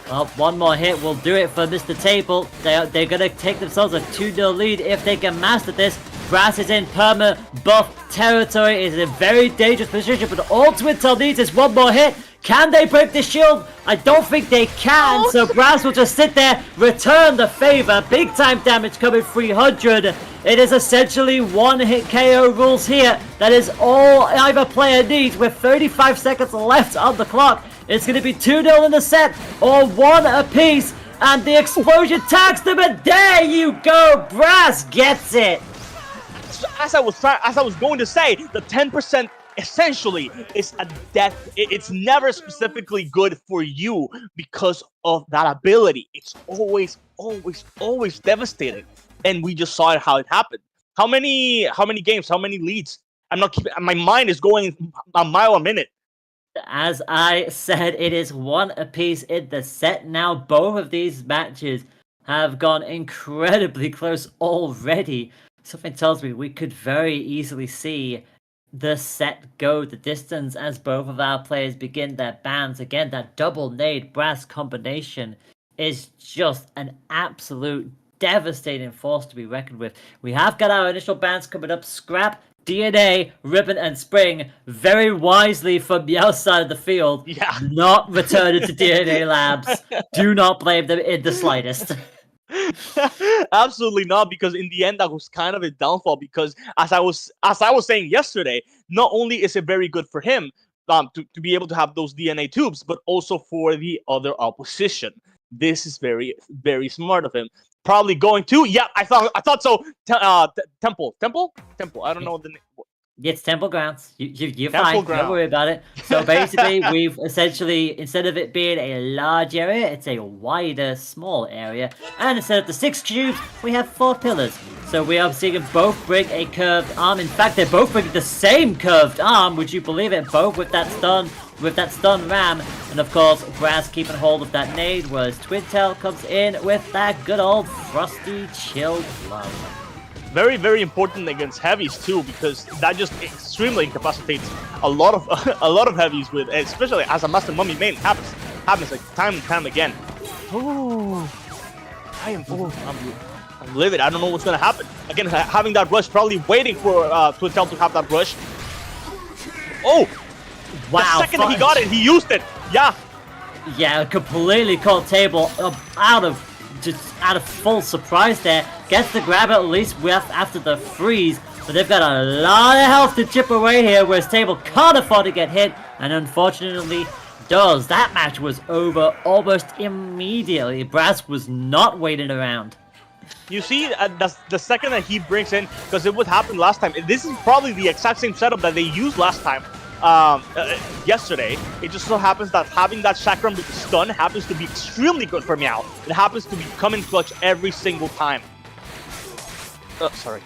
Well, 1 more hit will do it for Mr. Table. They're going to take themselves a 2-0 lead if they can master this. Brass is in perma buff territory, is in a very dangerous position, but all Twintel needs is 1 more hit. Can they break the shield? I don't think they can, so Brass will just sit there, return the favor. Big time damage coming, 300. It is essentially 1-hit KO rules here. That is all either player needs with 35 seconds left on the clock. It's going to be 2-0 in the set, or 1 apiece, and the explosion tags them, and there you go, Brass gets it. As I was going to say, the 10% essentially is a death. It's never specifically good for you because of that ability. It's always devastating, and we just saw it how it happened. How many games? How many leads? I'm not keeping. My mind is going a mile a minute. As I said, it is one apiece in the set now. Both of these matches have gone incredibly close already. Something tells me we could very easily see the set go the distance as both of our players begin their bans. Again, that double nade brass combination is just an absolute devastating force to be reckoned with. We have got our initial bans coming up. Scrap, DNA, Ribbon, and Spring, very wisely from the outside of the field, not returning to DNA Labs. Do not blame them in the slightest. Absolutely not, because in the end that was kind of a downfall, because as I was saying yesterday, not only is it very good for him to be able to have those DNA tubes, but also for the other opposition. This is very, very smart of him. Probably going to, I thought so. Temple. I don't know the name. It's Temple Grounds. You're Temple fine. Ground. Don't worry about it. So basically, we've essentially, instead of it being a large area, it's a wider, small area. And instead of the 6 cubes, we have 4 pillars. So we are seeing both bring a curved arm. In fact, they're both bringing the same curved arm. Would you believe it? Both with that stun ram. And of course, Brass keeping hold of that nade, whereas Twin Tail comes in with that good old frosty chill blow. Very, very important against heavies too, because that just extremely incapacitates a lot of heavies with, especially as a Master Mummy main, happens like time and time again. Oh, I'm livid. I don't know what's gonna happen. Again, having that rush, probably waiting for Twin Tail to have that rush. Oh, wow! The second he got it, he used it. Yeah, completely caught Table out of full surprise there. Gets the grab at least after the freeze, but they've got a lot of health to chip away here, whereas Table can't afford to get hit, and unfortunately does. That match was over almost immediately. Brass was not waiting around. You see, the second that he brings in, because it would happen last time. This is probably the exact same setup that they used last time. Yesterday, it just so happens that having that chakram with the stun happens to be extremely good for Meow. It happens to be coming clutch every single time. Sorry.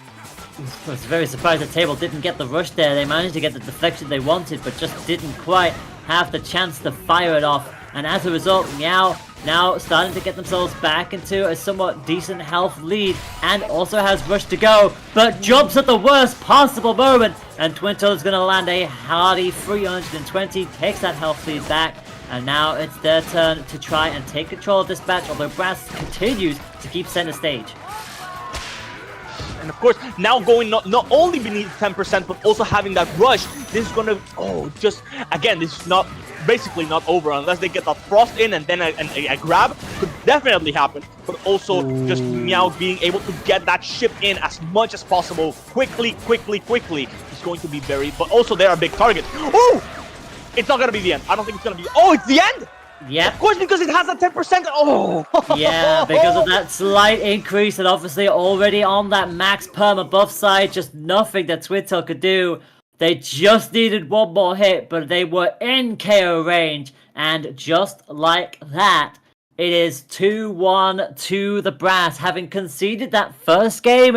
I was very surprised that Table didn't get the rush there. They managed to get the deflection they wanted, but just didn't quite have the chance to fire it off. And as a result, Meow now starting to get themselves back into a somewhat decent health lead, and also has rush to go, but jumps at the worst possible moment, and Twin Tail is going to land a hearty 320, takes that health lead back, and now it's their turn to try and take control of this match, although Brass continues to keep center stage. And of course, now going not only beneath 10%, but also having that rush, this is going to, again, this is not basically not over unless they get the frost in, and then a grab could definitely happen, but also just Meow being able to get that ship in as much as possible quickly is going to be but also they are big targets. Oh, it's not gonna be the end. I don't think it's gonna be. Oh, it's the end. Yeah, of course, because it has a 10%. Oh, yeah, because of that slight increase, and obviously already on that max perma buff side, just nothing that Twin Tail could do. They just needed one more hit, but they were in KO range, and just like that, it is 2-1 to the Brass. Having conceded that first game,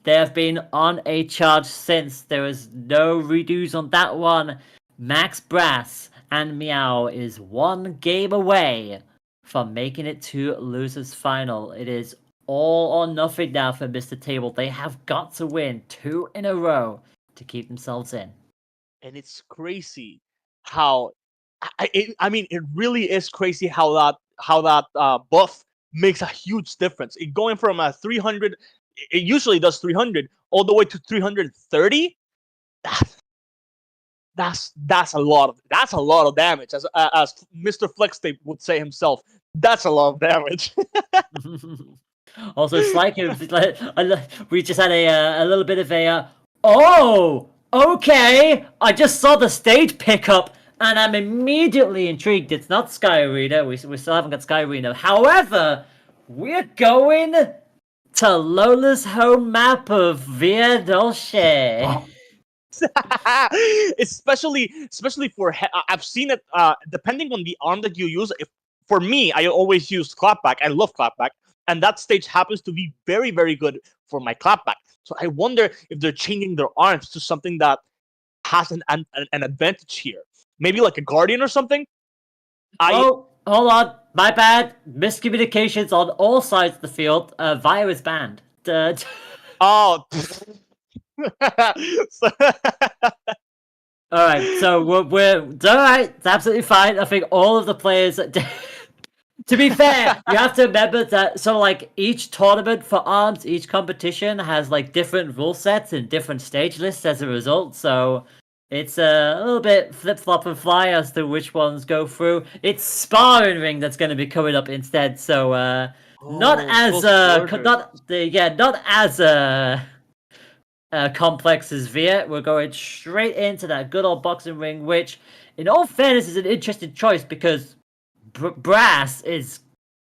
they have been on a charge since. There is no redos on that one. Max Brass and Meow is 1 game away from making it to losers final. It is all or nothing now for Mr. Table. They have got to win 2 in a row to keep themselves in. And it's crazy how I mean, it really is crazy how that buff makes a huge difference. It going from a 300, it usually does 300, all the way to 330. That's a lot of damage. As Mr. Flextape would say himself, that's a lot of damage. Also, it's like we just had a little bit of a oh, okay, I just saw the stage pickup, and I'm immediately intrigued. It's not Sky Arena. We still haven't got Sky Arena. However, we're going to Lola's home map of Via Dolce. especially for I've seen it. Depending on the arm that you use. If for me, I always use clapback. I love clapback, and that stage happens to be very very good for my clapback. So I wonder if they're changing their arms to something that has an advantage here. Maybe like a guardian or something. Oh, hold on. My bad. Miscommunications on all sides of the field. Via is banned. Oh. All right, so we're all right. It's absolutely fine. I think all of the players. To be fair, you have to remember that. So, like each tournament for arms, each competition has like different rule sets and different stage lists as a result. So it's a little bit flip flop and fly as to which ones go through. It's sparring ring that's going to be coming up instead. So not as complex as Viet. We're going straight into that good old boxing ring, which, in all fairness, is an interesting choice because Brass is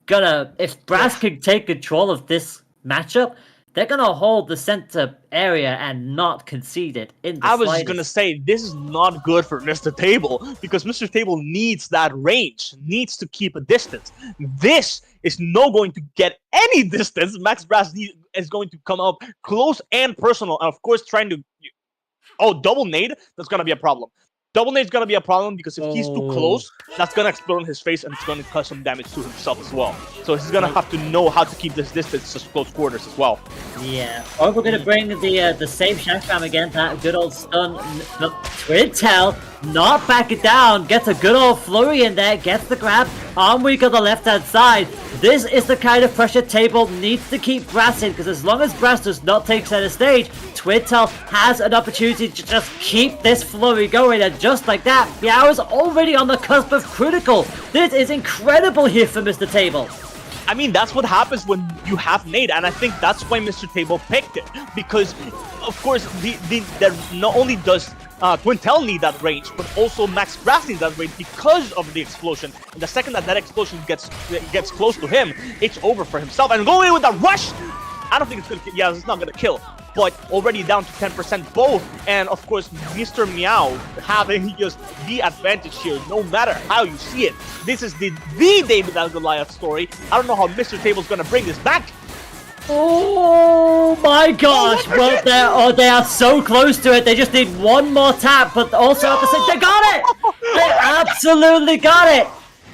gonna. If Brass can take control of this matchup, they're gonna hold the center area and not concede it. I was just gonna say this is not good for Mr. Table because Mr. Table needs that range, needs to keep a distance. This is not going to get any distance. Max Brass is going to come up close and personal, and of course trying to. Oh, double nade. That's gonna be a problem. Double nade's gonna be a problem because if he's too close, that's gonna explode in his face and it's gonna cause some damage to himself as well. So he's gonna have to know how to keep this distance to close quarters as well. Yeah. Or we're gonna bring the same Shankram again, that good old stun. Twin Tail, not back it down, gets a good old flurry in there, gets the grab, arm weak on the left hand side. This is the kind of pressure Table needs to keep Brass in, because as long as Brass does not take center stage, Twin Tail has an opportunity to just keep this flurry going, and just like that, Meow is already on the cusp of critical. This is incredible here for Mr. Table. I mean, that's what happens when you have nade, and I think that's why Mr. Table picked it, because, of course, not only does Twin Tail need that range, but also Max Brass needs that range because of the explosion. And the second that explosion gets close to him, it's over for himself. And going in with that rush, I don't think it's gonna. Yeah, it's not gonna kill. But already down to 10% both, and of course Mr. Meow having just the advantage here, no matter how you see it. This is the David and Goliath story. I don't know how Mr. Table's gonna bring this back. Oh my gosh! Well, they are so close to it. They just need one more tap, but also opposite. They got it! They absolutely got it!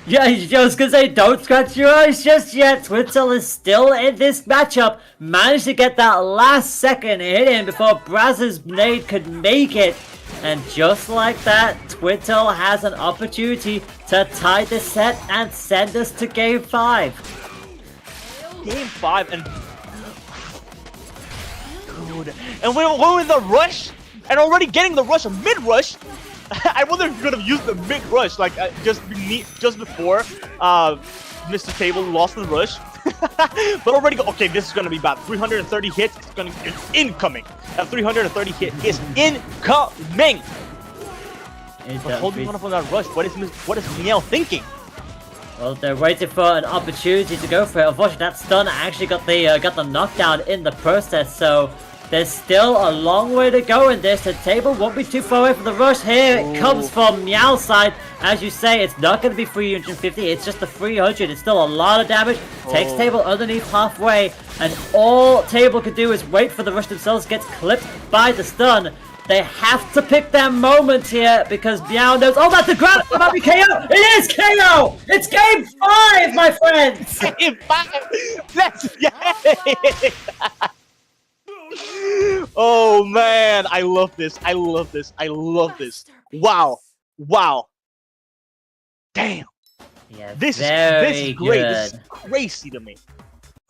Yeah, I was gonna say, don't scratch your eyes just yet. Twin Tail is still in this matchup. Managed to get that last second hit in before Brass's nade could make it. And just like that, Twin Tail has an opportunity to tie the set and send us to Game 5. Game 5, and... Dude. And we're going with the rush, and already getting the rush, a mid-rush. I wonder if you could have used the mid rush, like just before Mr. Table lost the rush. But already, okay, this is gonna be bad. 330 hits, it's incoming. That 330 hit is incoming. But holding on that rush, what is Meow thinking? Well, they're waiting for an opportunity to go for it. Unfortunately, that stun actually got the knockdown in the process, so there's still a long way to go in this. The Table won't be too far away from the rush. Here it comes from Meow's side. As you say, it's not going to be 350. It's just the 300. It's still a lot of damage. Takes Table underneath halfway. And all Table can do is wait for the rush themselves. Gets clipped by the stun. They have to pick their moment here because Meow knows. Oh, that's a grab! It might be KO! It is KO! It's Game 5, my friends! Game 5! Let's get it! Oh man, I love this. I love this. I love this. Wow. Wow. Damn. Yeah, this is great. Good. This is crazy to me.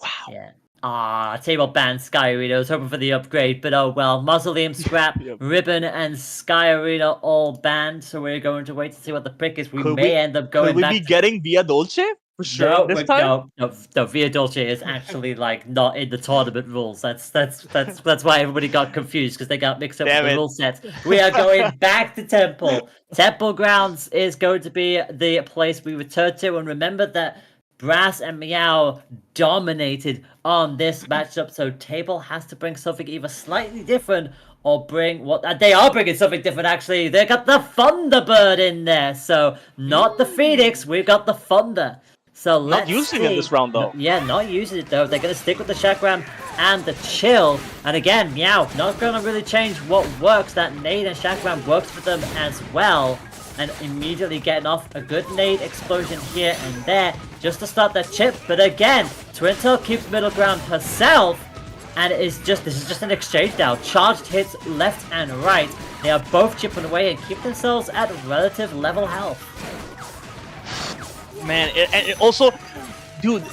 Wow. Yeah. Table banned Sky Arena. I was hoping for the upgrade, but oh well. Mausoleum, Scrap, Ribbon, and Sky Arena all banned, so we're going to wait to see what the pick is. We may end up going back. Could we be getting Via Dolce? For sure, this time? No, Via Dolce is actually like not in the tournament rules. That's why everybody got confused because they got mixed up with the rule sets. We are going back to Temple. Temple Grounds is going to be the place we return to, and remember that Brass and Meow dominated on this matchup, so Table has to bring something either slightly different or bring what they are bringing something different. Actually, they got the Thunderbird in there, so not the Phoenix. We've got the Thunder. So Not let's using see. it this round, though. Yeah, not using it though. They're gonna stick with the Chakram and the Chill. And again, Meow not gonna really change what works. That Nade and Chakram works for them as well. And immediately getting off a good nade explosion here and there just to start that chip. But again, Twintail keeps middle ground herself, and this is just an exchange now. Charged hits left and right. They are both chipping away and keep themselves at relative level health. Man, and it also, dude,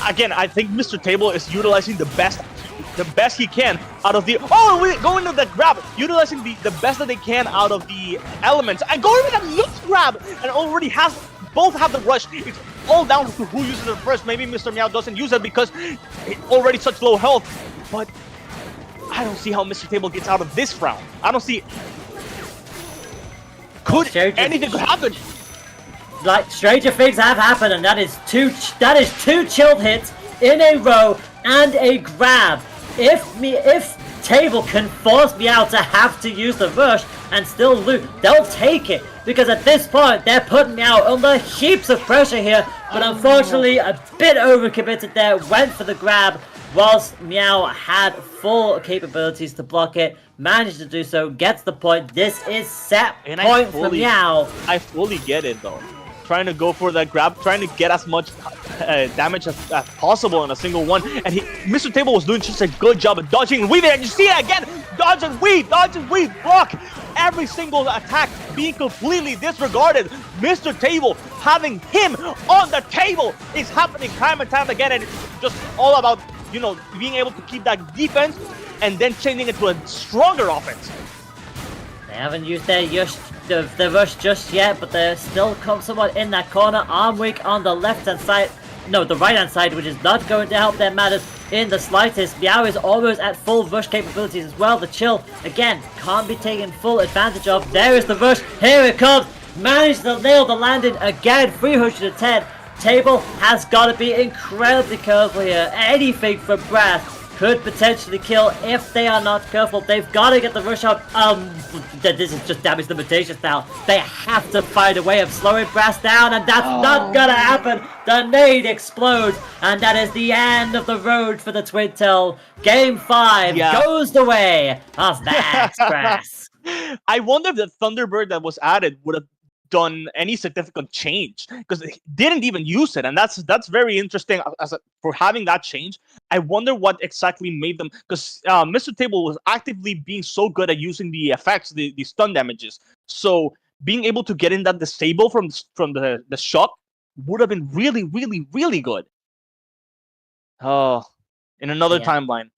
again, I think Mr. Table is utilizing the best he can out of the... Oh, we go into that grab, utilizing the best that they can out of the elements, and going with that loot grab, and already both have the rush. It's all down to who uses it first. Maybe Mr. Meow doesn't use it because it's already such low health, but I don't see how Mr. Table gets out of this round. I don't see... Anything could happen? Like, stranger things have happened, and that is two chilled hits in a row and a grab. If Table can force Meow to have to use the rush and still loot, they'll take it, because at this point they're putting Meow under heaps of pressure here. But unfortunately, a bit overcommitted there, went for the grab, whilst Meow had full capabilities to block it, managed to do so, gets the point. This is set point for Meow. I fully get it though. Trying to go for that grab, trying to get as much damage as possible in a single one, and Mr. Table was doing just a good job of dodging and weaving, and you see it again, dodge and weave, block, every single attack being completely disregarded. Mr. Table having him on the table is happening time and time again, and it's just all about, you know, being able to keep that defense and then changing it to a stronger offense. They haven't used their rush just yet, but they're still somewhat in that corner. Arm weak on the left-hand side. No, the right-hand side, which is not going to help their matters in the slightest. Meow is almost at full rush capabilities as well. The chill, again, can't be taken full advantage of. There is the rush. Here it comes. Managed to nail the landing again. 310. Table has got to be incredibly careful here. Anything for Brass could potentially kill if they are not careful. They've got to get the rush up. This is just damage limitations now. They have to find a way of slowing Brass down, and that's not gonna happen. The nade explodes, and that is the end of the road for the Twintail. Game 5 goes the way of Max Brass. I wonder if the Thunderbird that was added would have done any significant change, because they didn't even use it, and that's very interesting for having that change. I wonder what exactly made them, because Mr. Table was actively being so good at using the effects, the stun damages, so being able to get in that disable from the shock would have been really, really, really good. Oh, in another timeline.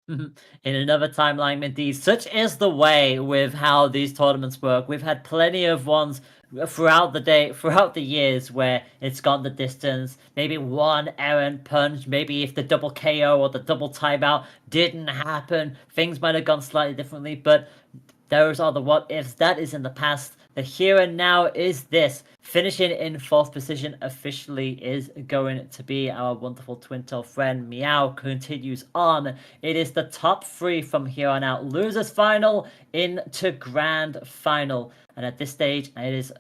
In another timeline, indeed. Such is the way with how these tournaments work. We've had plenty of ones throughout the years, where it's gone the distance. Maybe one errant punch, maybe if the double KO or the double timeout didn't happen, things might have gone slightly differently, but those are the what ifs. That is in the past. The here and now is this. Finishing in 4th position officially is going to be our wonderful Twintail friend. Meow continues on. It is the top 3 from here on out. Losers final into grand final. And at this stage, it has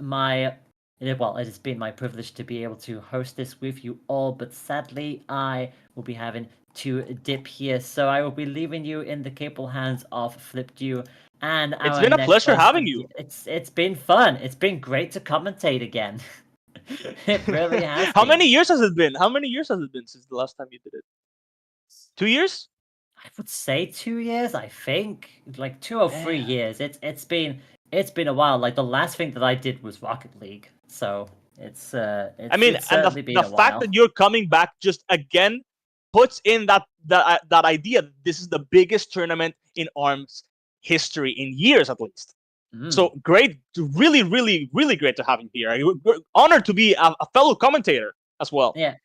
been my privilege to be able to host this with you all. But sadly, I will be having to dip here. So I will be leaving you in the capable hands of FlipDew. And it's been a pleasure having you. It's been fun. It's been great to commentate again. It really has. How many years has it been? Since the last time you did it? 2 years? I would say 2 years. I think like 2 or 3 years. It's been a while. Like the last thing that I did was Rocket League. So it's the fact that you're coming back just again puts in that idea that this is the biggest tournament in ARM's history in years, at least. So great, really, really, really great to have him here. We're honored to be a fellow commentator as well. Yeah,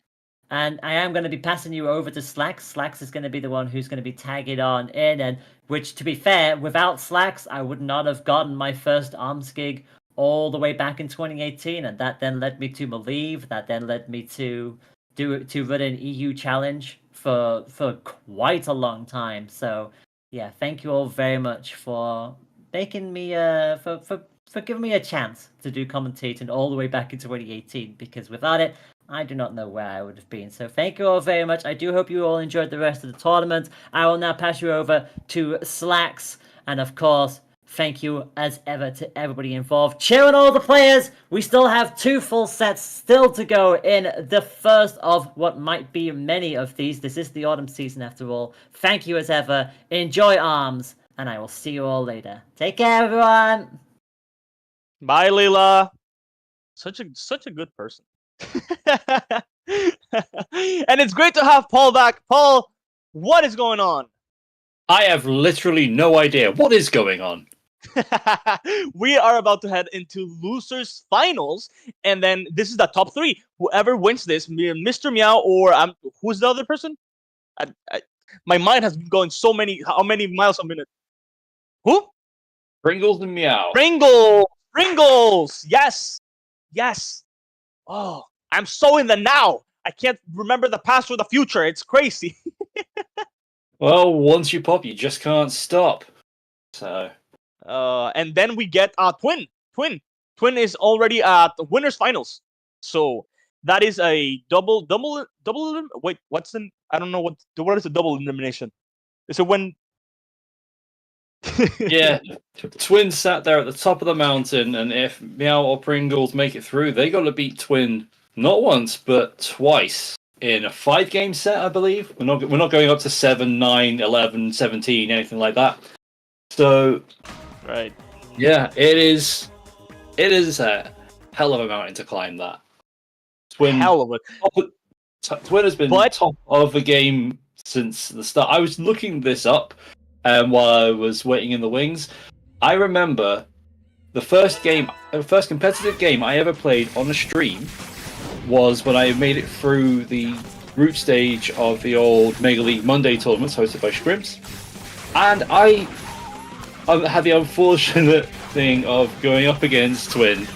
and I am going to be passing you over to Slacks. Slacks is going to be the one who's going to be tagging on in, and which, to be fair, without Slacks, I would not have gotten my first ARMS gig all the way back in 2018, and that then led me to Malieve. That then led me to run an EU challenge for quite a long time. So yeah, thank you all very much for making me for giving me a chance to do commentating all the way back in 2018, because without it, I do not know where I would have been. So thank you all very much. I do hope you all enjoyed the rest of the tournament. I will now pass you over to Slacks, and of course, thank you as ever to everybody involved. Cheering all the players. We still have 2 full sets still to go in the first of what might be many of these. This is the autumn season after all. Thank you as ever. Enjoy ARMS, and I will see you all later. Take care, everyone. Bye, Leila. Such a good person. And it's great to have Paul back. Paul, what is going on? I have literally no idea what is going on. We are about to head into losers finals, and then this is the top 3. Whoever wins this, Mr. Meow or who's the other person? My mind has been going how many miles a minute? Who? Pringles and Meow. Pringles. Yes. Oh, I'm so in the now. I can't remember the past or the future. It's crazy. Well, once you pop, you just can't stop. So. And then we get Twin. Twin is already at the winners finals. So that is a double. Wait, what's the? I don't know what is a double elimination. Is it when? Yeah, Twin sat there at the top of the mountain, and if Meow or Pringles make it through, they got to beat Twin not once but twice in a 5-game set, I believe. We're not going up to 7, 9, 11, 17, anything like that. So, right. Yeah, it is a hell of a mountain to climb. That Twin, hell of it. Twin has been top of the game since the start. I was looking this up. While I was waiting in the wings, I remember the first competitive game I ever played on a stream was when I made it through the group stage of the old Mega League Monday tournaments hosted by Shrimps, and I had the unfortunate thing of going up against Twin,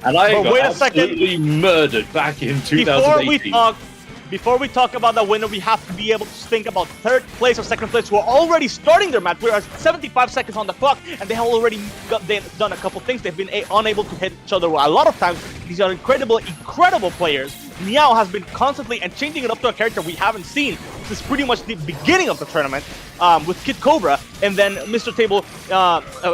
and I got absolutely murdered back in 2018. Before we talk about the winner, we have to be able to think about 3rd place or 2nd place who are already starting their match. We are 75 seconds on the clock, and they have already done a couple things. They've been unable to hit each other a lot of times. These are incredible players. Meow has been constantly and changing it up to a character we haven't seen since pretty much the beginning of the tournament with Kid Cobra, and then Mr. Table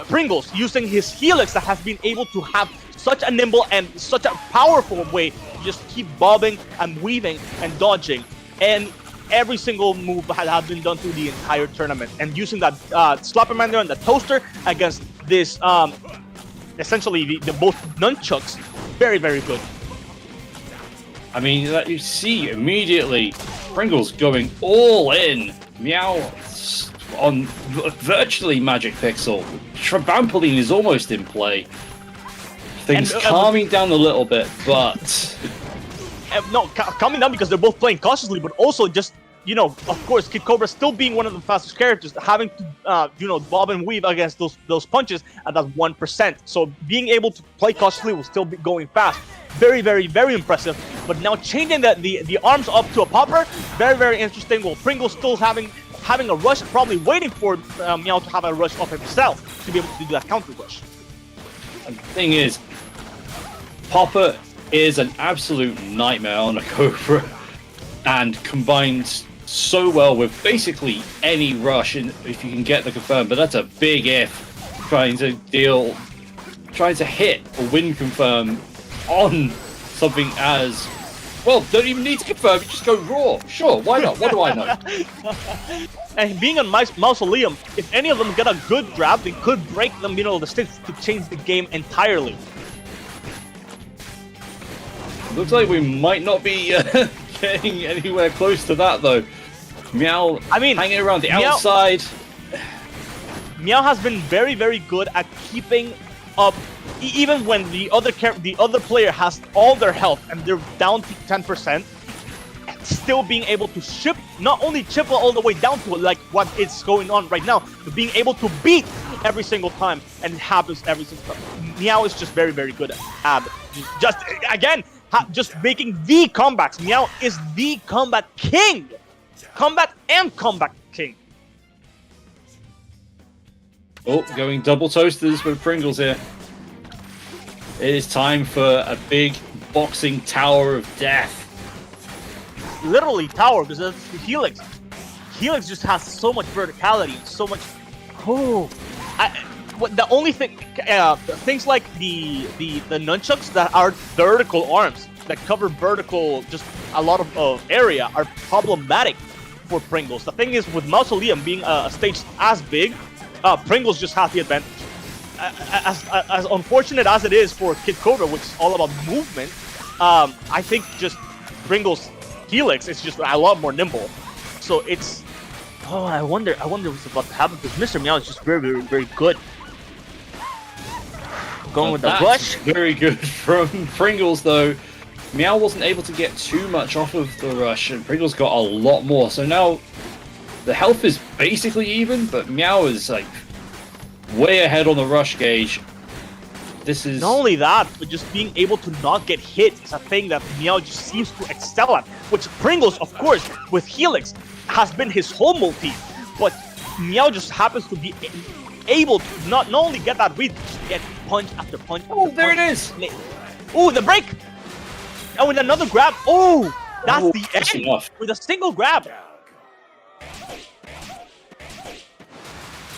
Pringles using his Helix that has been able to have such a nimble and such a powerful way to just keep bobbing and weaving and dodging, and every single move had been done through the entire tournament, and using that Slappermander and the Toaster against this essentially the both nunchucks, very good. I mean, you see immediately Pringles going all in. Meow on virtually Magic Pixel. Trampoline is almost in play. Things calming down a little bit, but calming down because they're both playing cautiously, but also just, of course, Kid Cobra still being one of the fastest characters, having to bob and weave against those punches at that 1%. So being able to play cautiously will still be going fast. Very impressive. But now changing the arms up to a popper, very interesting. Well, Pringle still having a rush, probably waiting for Meow to have a rush of himself to be able to do that counter rush. And the thing is, Popper is an absolute nightmare on a Cobra, and combines so well with basically any rush, if you can get the confirm. But that's a big if, trying to hit a win confirm on something as well. Don't even need to confirm, you just go raw. Sure, why not? What do I know? And being on Mausoleum, if any of them get a good grab, they could break them, the sticks to change the game entirely. Looks like we might not be getting anywhere close to that, though. Meow, hanging around the outside. Meow has been very good at keeping up, even when the other player has all their health and they're down to 10%, and still being able to not only chip all the way down to it, like what is going on right now, but being able to beat every single time, and it happens every single time. Meow is just very good at just making the comebacks. Meow is the combat king. Combat and comeback king. Oh, going double toasters with Pringles here. It is time for a big boxing tower of death. Literally tower, because that's Helix. Helix just has so much verticality, so much. The only thing, things like the nunchucks that are vertical arms that cover vertical, just a lot of area, are problematic for Pringles. The thing is, with Mausoleum being a stage as big, Pringles just has the advantage. As unfortunate as it is for Kid Cobra, which is all about movement, I think just Pringles Helix is just a lot more nimble. So it's. Oh, I wonder what's about to happen, because Mr. Meow is just very, very, very good. Going with the rush. Very good from Pringles, though. Meow wasn't able to get too much off of the rush, and Pringles got a lot more. So now the health is basically even, but Meow is like way ahead on the rush gauge. This is not only that, but just being able to not get hit is a thing that Meow just seems to excel at. Which Pringles, of course, with Helix, has been his whole motif. But Meow just happens to be able to not only get that read, just get punch after punch. Oh, there it is! Oh, the break! And with another grab, that's the end enough. with a single grab.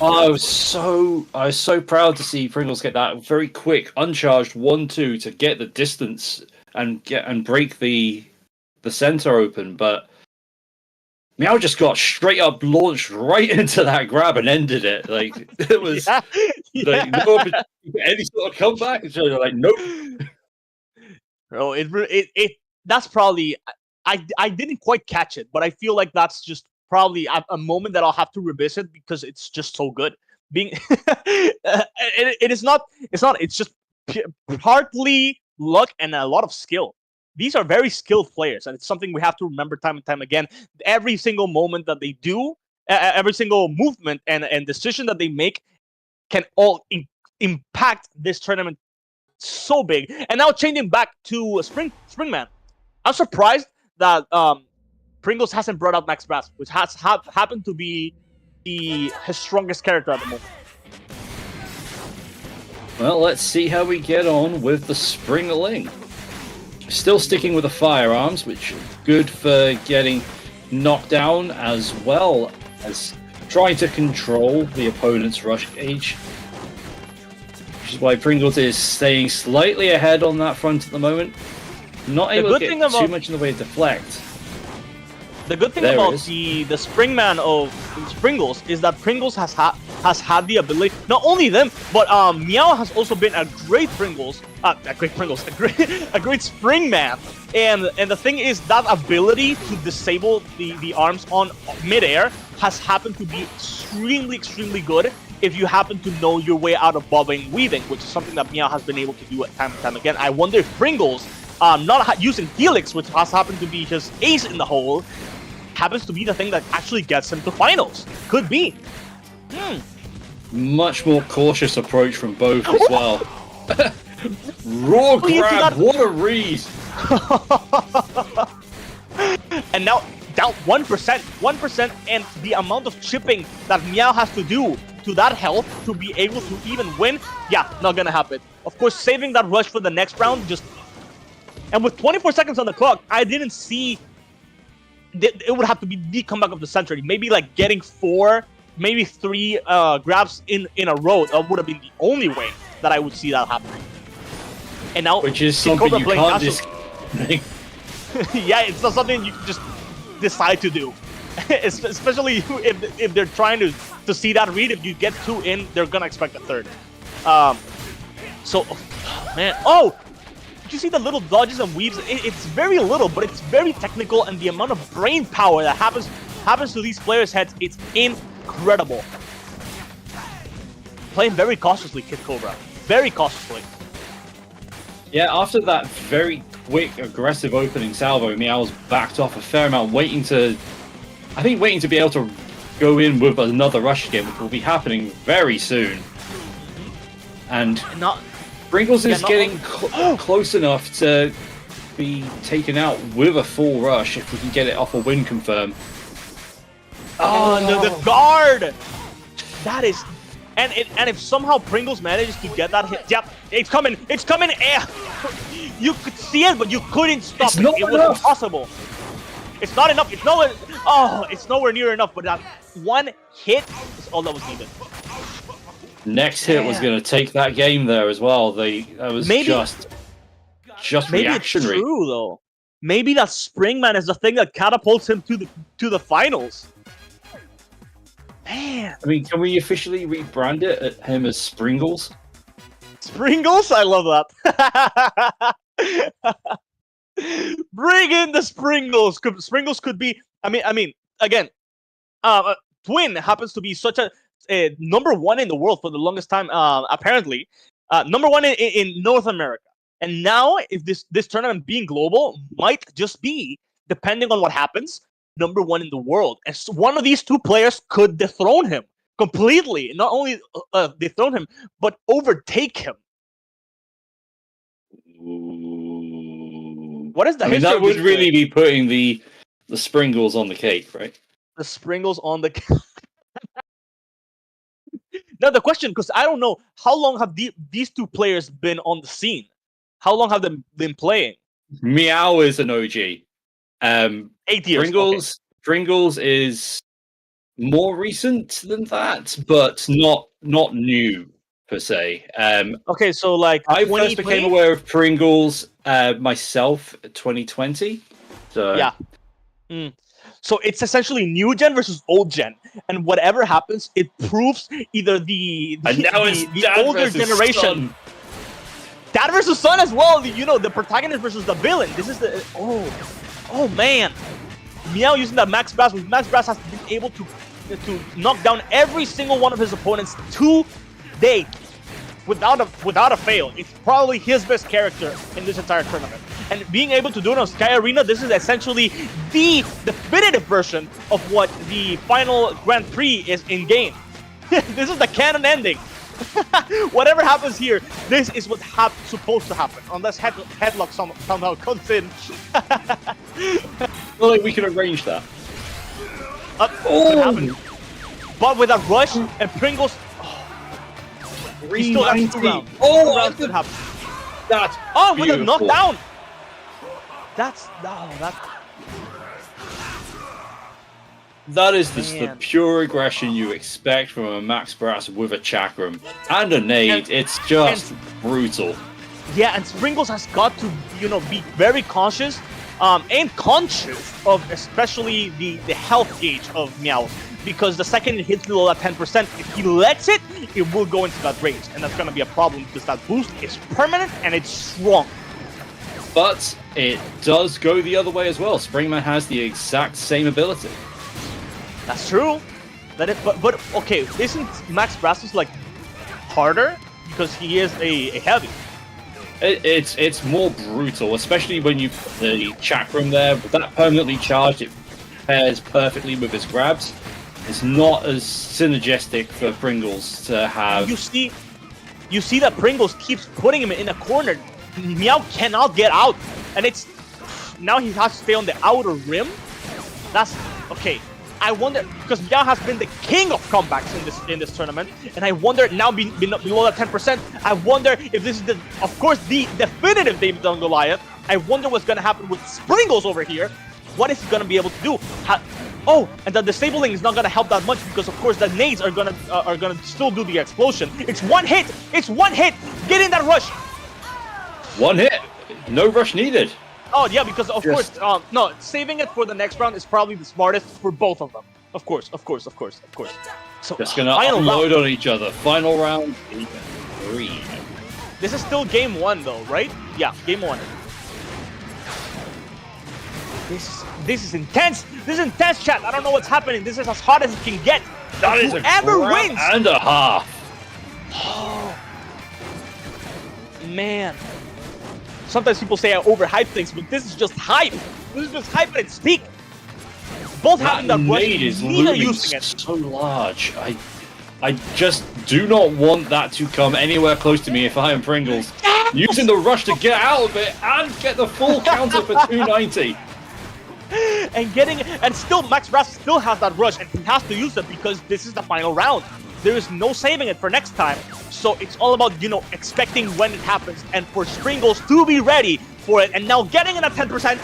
I was so proud to see Pringles get that very quick, uncharged 1-2 to get the distance and break the center open, but Meow just got straight up launched right into that grab and ended it. Like it was like no any sort of comeback. So like nope. Bro, that's probably I didn't quite catch it, but I feel like that's just probably a moment that I'll have to revisit because it's just so good. Being it's just partly luck and a lot of skill. These are very skilled players, and it's something we have to remember time and time again. Every single moment that they do, every single movement and decision that they make can all impact this tournament so big. And now changing back to Springman, I'm surprised that Pringles hasn't brought out Max Brass, which has happened to be his strongest character at the moment. Well, let's see how we get on with the Springling. Still sticking with the firearms, which is good for getting knocked down as well as trying to control the opponent's rush gauge. Which is why Pringles is staying slightly ahead on that front at the moment. Not able to get too much in the way of deflect. The good thing about the Springman of Pringles is that Pringles has had the ability, not only them, but Meow has also been a great great Springman. And the thing is that ability to disable the arms on midair has happened to be extremely good if you happen to know your way out of bobbing weaving, which is something that Meow has been able to do time and time again. I wonder if Pringles, not using Helix, which has happened to be his ace in the hole, happens to be the thing that actually gets him to finals. Could be. Much more cautious approach from both as well. Raw grab, what a read! And now down 1%, and the amount of chipping that Meow has to do to that health to be able to even win, yeah, not gonna happen. Of course, saving that rush for the next round, and with 24 seconds on the clock, I didn't see it would have to be the comeback of the century. Maybe like getting 4, maybe 3 grabs in a row. That would have been the only way that I would see that happening. And now, which is something you can't just. Yeah, it's not something you can just decide to do. Especially if they're trying to see that read. If you get 2 in, they're gonna expect a 3rd. So, man, did you see the little dodges and weaves? It's very little, but it's very technical, and the amount of brain power that happens to these players' heads, it's incredible. Playing very cautiously, Kid Cobra. Very cautiously. Yeah, after that very quick, aggressive opening salvo, Meow's backed off a fair amount, waiting to be able to go in with another rush game, which will be happening very soon. And Pringles is getting close enough to be taken out with a full rush if we can get it off a win confirm. Oh, no, the guard! That is And if somehow Pringles manages to get that hit, yep, it's coming. You could see it, but you couldn't stop it. It was impossible. It's not enough. It's nowhere near enough. But that one hit is all that was needed. Next hit was going to take that game there as well. That was just reactionary. It's true though. Maybe that Springman is the thing that catapults him to the finals. Man. I mean, can we officially rebrand it at him as Pringles? Pringles? I love that. Bring in the Pringles. Pringles could be. I mean, again, Twin happens to be such a #1 in the world for the longest time. Apparently, #1 in North America. And now, if this tournament being global might just be, depending on what happens, #1 in the world. And so one of these two players could dethrone him completely. Not only dethrone him, but overtake him. Ooh. What is the I mean, history that of would this really play? be putting the Pringles on the cake, right? The Pringles on the cake. Now the question, because I don't know, how long have these two players been on the scene? How long have they been playing? Meow is an OG. 8 years. Pringles is more recent than that, but not new per se. Okay, so like I first became aware of Pringles myself in 2020. So yeah. So it's essentially new gen versus old gen, and whatever happens, it proves either the older generation. Son. Dad versus son as well. The protagonist versus the villain. This is the oh man. Meow using that Max Brass, which Max Brass has been able to knock down every single one of his opponents to date without a fail. It's probably his best character in this entire tournament. And being able to do it on Sky Arena, this is essentially the definitive version of what the final Grand Prix is in game. This is the canon ending. Whatever happens here, this is what's supposed to happen, unless Headlock somehow comes in. Well, we can arrange that. But with a rush and Pringles, he still has 2 rounds. Oh, rounds could happen. That's with a knockdown. That is the pure aggression you expect from a Max Brass with a chakram and a nade. It's just brutal. Yeah, and Pringles has got to, be very cautious and conscious of especially the health gauge of Meow, because the second it hits below that 10%, if he lets it will go into that range, and that's going to be a problem because that boost is permanent and it's strong. But it does go the other way as well. Springman has the exact same ability. That's true. But okay, isn't Max Brass like harder because he is a heavy? It's more brutal, especially when you put the chakram there. But that permanently charged, it pairs perfectly with his grabs. It's not as synergistic for Pringles to have. You see that Pringles keeps putting him in a corner. Meow cannot get out, and now he has to stay on the outer rim. That's okay. I wonder, because Meow has been the king of comebacks in this tournament, and I wonder now being below that 10%. I wonder if this is of course the definitive David on Goliath. I wonder what's gonna happen with Pringles over here. What is he gonna be able to do? And the disabling is not gonna help that much because of course the nades are gonna still do the explosion. It's one hit. Get in that rush. One hit. No rush needed. Oh yeah, because of course, no, saving it for the next round is probably the smartest for both of them. Of course. So just gonna unload on each other. Final round, 3. This is still game 1 though, right? Yeah, game 1. This is intense. This is intense, chat. I don't know what's happening. This is as hot as it can get. That is whoever wins and a half. Oh man. Sometimes people say I overhype things, but this is just hype. This is just hype at its peak. Both having that rush, neither using it. So large. I just do not want that to come anywhere close to me if I am Pringles. Using the rush to get out of it and get the full counter for 290. And still Max Brass still has that rush, and he has to use it because this is the final round. there is no saving it for next time. So it's all about, you know, expecting when it happens and for Pringles to be ready for it. And now getting in at 10%.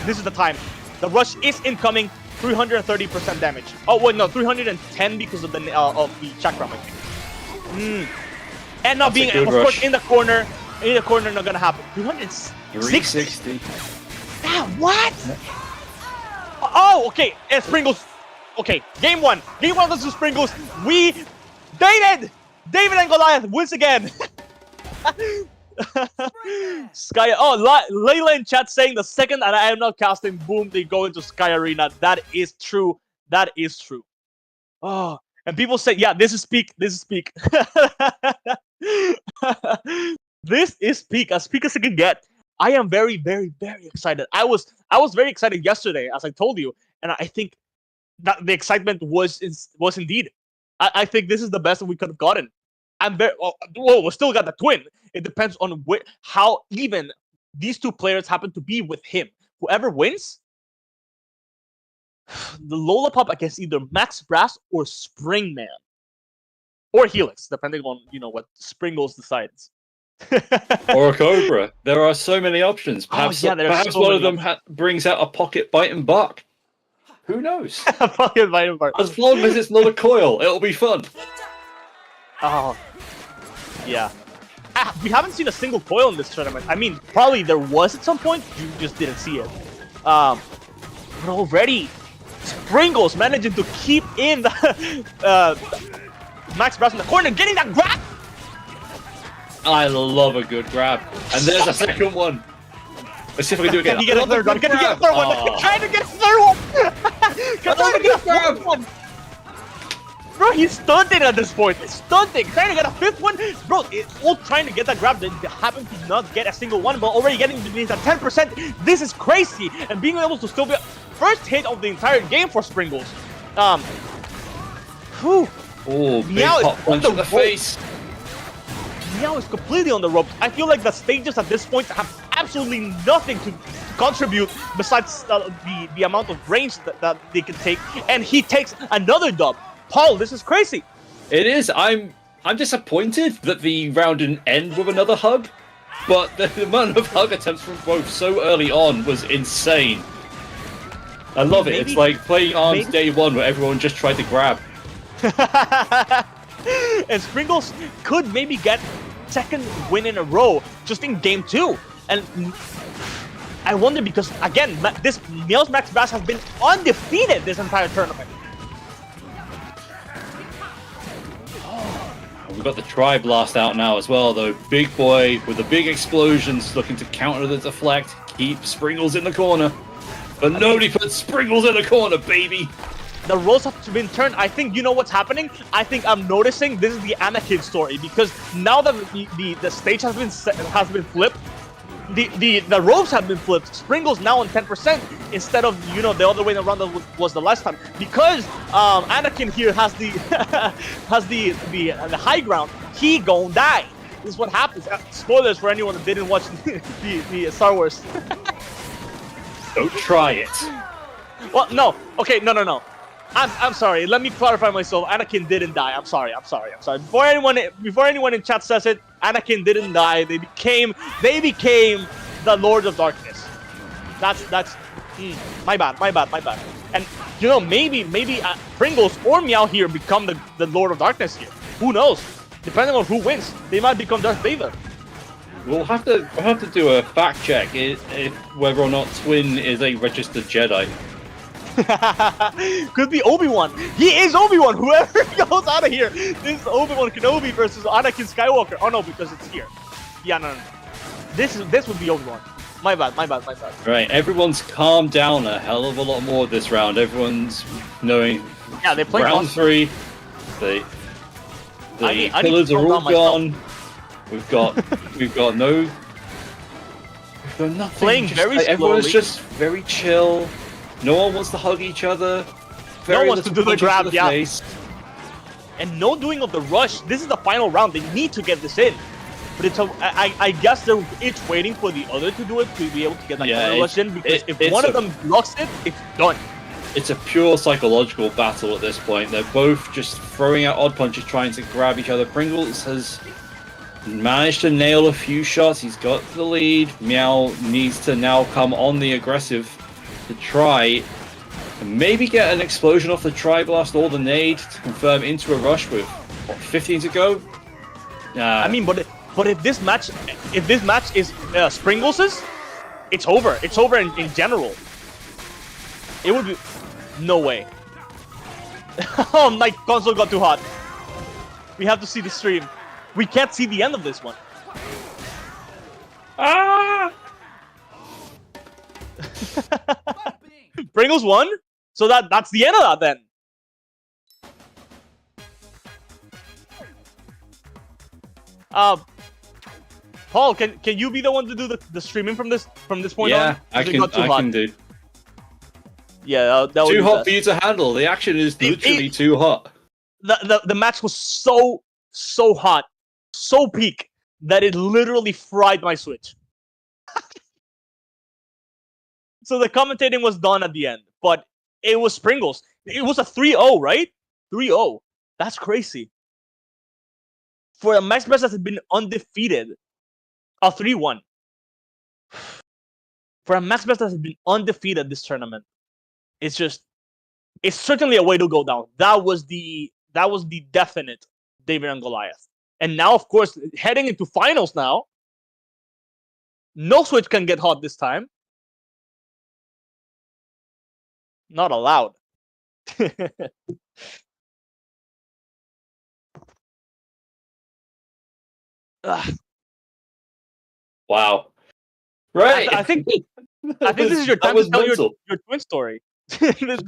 This is the time. The rush is incoming. 330% damage. Oh wait, no, 310 because of the chakram. And now being, of course, in the corner. Not gonna happen. 360. Ah, what? Oh, okay. It's Pringles. Okay, game one. Game one versus Pringles. David and Goliath wins again. Sky. Oh, Layla in chat saying the second that I am not casting, boom, they go into Sky Arena. That is true. That is true. Oh, and people say, yeah, this is peak. This is peak. This is peak as it can get. I am very, very, very excited. I was very excited yesterday, as I told you, and I think that the excitement was indeed. I think this is the best that we could have gotten. I'm very well. We still got the twin. It depends on how even these two players happen to be with him. Whoever wins, the Lollipop against either Max Brass or Springman, or Helix, depending on what Pringles decides. Or a Cobra. There are so many options. Perhaps, perhaps so one of them brings out a pocket bite and bark. Who knows? Pocket bite and bark. As long as it's not a coil, it'll be fun. Oh, yeah. We haven't seen a single coil in this tournament. I mean, probably there was at some point. You just didn't see it. But already, Pringles managing to keep in the Max Brass in the corner, getting that grab. I love a good grab. And there's a second one. Let's see if we can do it again. Can you get a third one? Can you get a third one? Trying to get a third one! Trying to get a third one! Bro, he's stunting at this point. He's stunting. Trying to get a fifth one. Bro, it's all trying to get that grab. They happen to not get a single one, but already getting beneath at 10%. This is crazy. And being able to still be first hit of the entire game for Pringles. Whew. Oh, big hot punch in the face. Meow is completely on the ropes. I feel like the stages at this point have absolutely nothing to contribute besides the amount of range that they can take, and he takes another dub. Paul, this is crazy. It is. I'm disappointed that the round didn't end with another hug, but the amount of hug attempts from both so early on was insane. I love it. It's like playing ARMS day one where everyone just tried to grab. And Pringles could maybe get second win in a row just in game two. And I wonder because, again, this Meow's Max Brass has been undefeated this entire tournament. We've got the Tri-Blast out now as well, though. Big boy with the big explosions looking to counter the deflect. Keep Pringles in the corner. But nobody puts Pringles in the corner, baby! The roles have been turned. I think you know what's happening. I think I'm noticing this is the Anakin story because now that the stage has been flipped, the ropes have been flipped. Pringles now on 10% instead of the other way around that was the last time because Anakin here has the the high ground. He gon' die. This is what happens. Spoilers for anyone that didn't watch the Star Wars. Don't try it. Well, no. Okay, no. I'm sorry. Let me clarify myself. Anakin didn't die. I'm sorry. Before anyone in chat says it, Anakin didn't die. They became the Lord of Darkness. That's my bad. And maybe Pringles or Meow here become the Lord of Darkness here. Who knows? Depending on who wins, they might become Darth Vader. We'll have to do a fact check if whether or not Twin is a registered Jedi. Could be Obi-Wan. He is Obi-Wan. Whoever goes out of here, this is Obi-Wan Kenobi versus Anakin Skywalker. Oh no, because it's here. Yeah, no. This would be Obi-Wan. My bad. Right, everyone's calmed down a hell of a lot more this round. Everyone's knowing. Yeah, they play round three. The pillars are all gone. We've got nothing. Playing very slowly. Everyone's just very chill. No one wants to hug each other. No one wants to do the grab, yeah. Face. And no doing of the rush. This is the final round. They need to get this in. But I guess they're each waiting for the other to do it to be able to get that rush in. Because if one of them blocks it, it's done. it's a pure psychological battle at this point. They're both just throwing out odd punches, trying to grab each other. Pringles has managed to nail a few shots. He's got the lead. Meow needs to now come on the aggressive to try and maybe get an explosion off the Tri-Blast or the nade to confirm into a rush with, what, 15 to go? I mean, but if this match is Pringles's, it's over. It's over in general. It would be... No way. Oh, my console got too hot. We have to see the stream. We can't see the end of this one. Ah! Pringles won? So that's the end of that then. Paul, can you be the one to do the streaming from this point on? Yeah, I can do. Yeah, that too was hot for you to handle. The action is literally too hot. The match was so hot, so peak that it literally fried my Switch. So the commentating was done at the end, but it was Pringles. It was a 3-0, right? 3-0. That's crazy. For a Max Best that has been undefeated, a 3-1. For a Max Best that has been undefeated this tournament, it's certainly a way to go down. That was the definite David and Goliath. And now, of course, heading into finals now, no Switch can get hot this time. Not allowed. Wow. Right. I think this is your time to tell your twin story. This is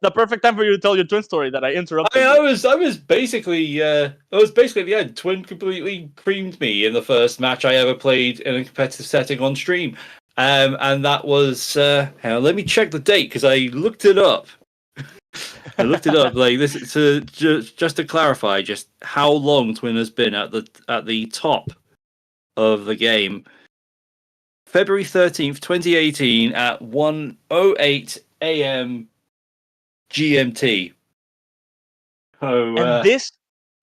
the perfect time for you to tell your twin story that I interrupted. I was basically at the end. Twin completely creamed me in the first match I ever played in a competitive setting on stream. And that was hang on, let me check the date because I looked it up. I looked it up like this to just to clarify just how long Twin has been at the top of the game. February 13th, 2018 at 1:08 a.m. GMT. And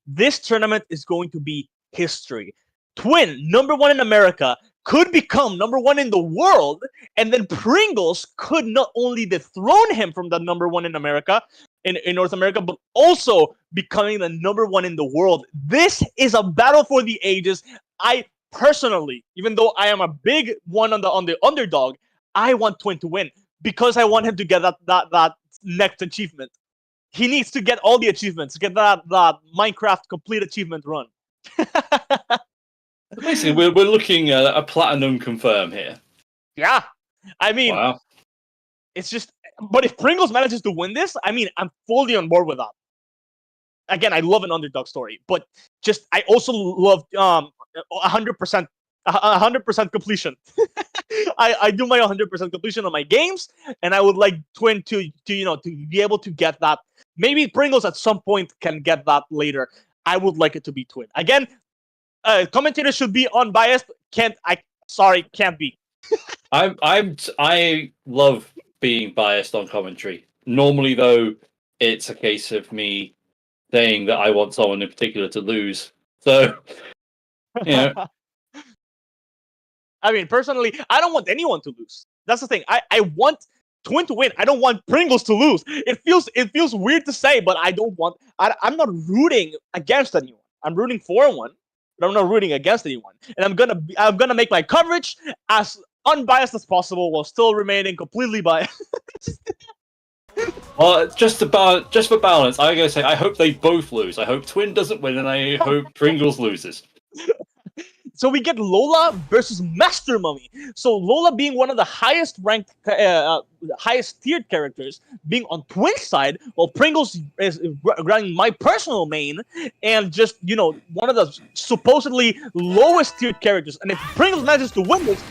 this tournament is going to be history. Twin, #1 in America, could become #1 in the world, and then Pringles could not only dethrone him from the #1 in America, in North America, but also becoming the #1 in the world. This is a battle for the ages. I personally, even though I am a big one on the underdog, I want Twin to win because I want him to get that next achievement. He needs to get all the achievements, get that Minecraft complete achievement run. Basically, we're looking at a platinum confirm here. Yeah, I mean, wow. It's just. But if Pringles manages to win this, I mean, I'm fully on board with that. Again, I love an underdog story, but just I also love 100% completion. I do my 100% completion on my games, and I would like Twin to be able to get that. Maybe Pringles at some point can get that later. I would like it to be Twin. Again, commentators should be unbiased. Can't be. I love being biased on commentary. Normally, though, it's a case of me saying that I want someone in particular to lose. So, I mean, personally, I don't want anyone to lose. That's the thing. I want Twin to win. I don't want Pringles to lose. It feels weird to say, but I'm not rooting against anyone. I'm rooting for one, but I'm not rooting against anyone. And I'm gonna make my coverage as unbiased as possible while still remaining completely biased. Well, just for balance, I'm gonna say I hope they both lose. I hope Twin doesn't win, and I hope Pringles loses. So we get Lola versus Master Mummy. So Lola being one of the highest ranked, highest tiered characters, being on Twin's side, while Pringles is running my personal main, and just, one of the supposedly lowest tiered characters. And if Pringles manages to win this,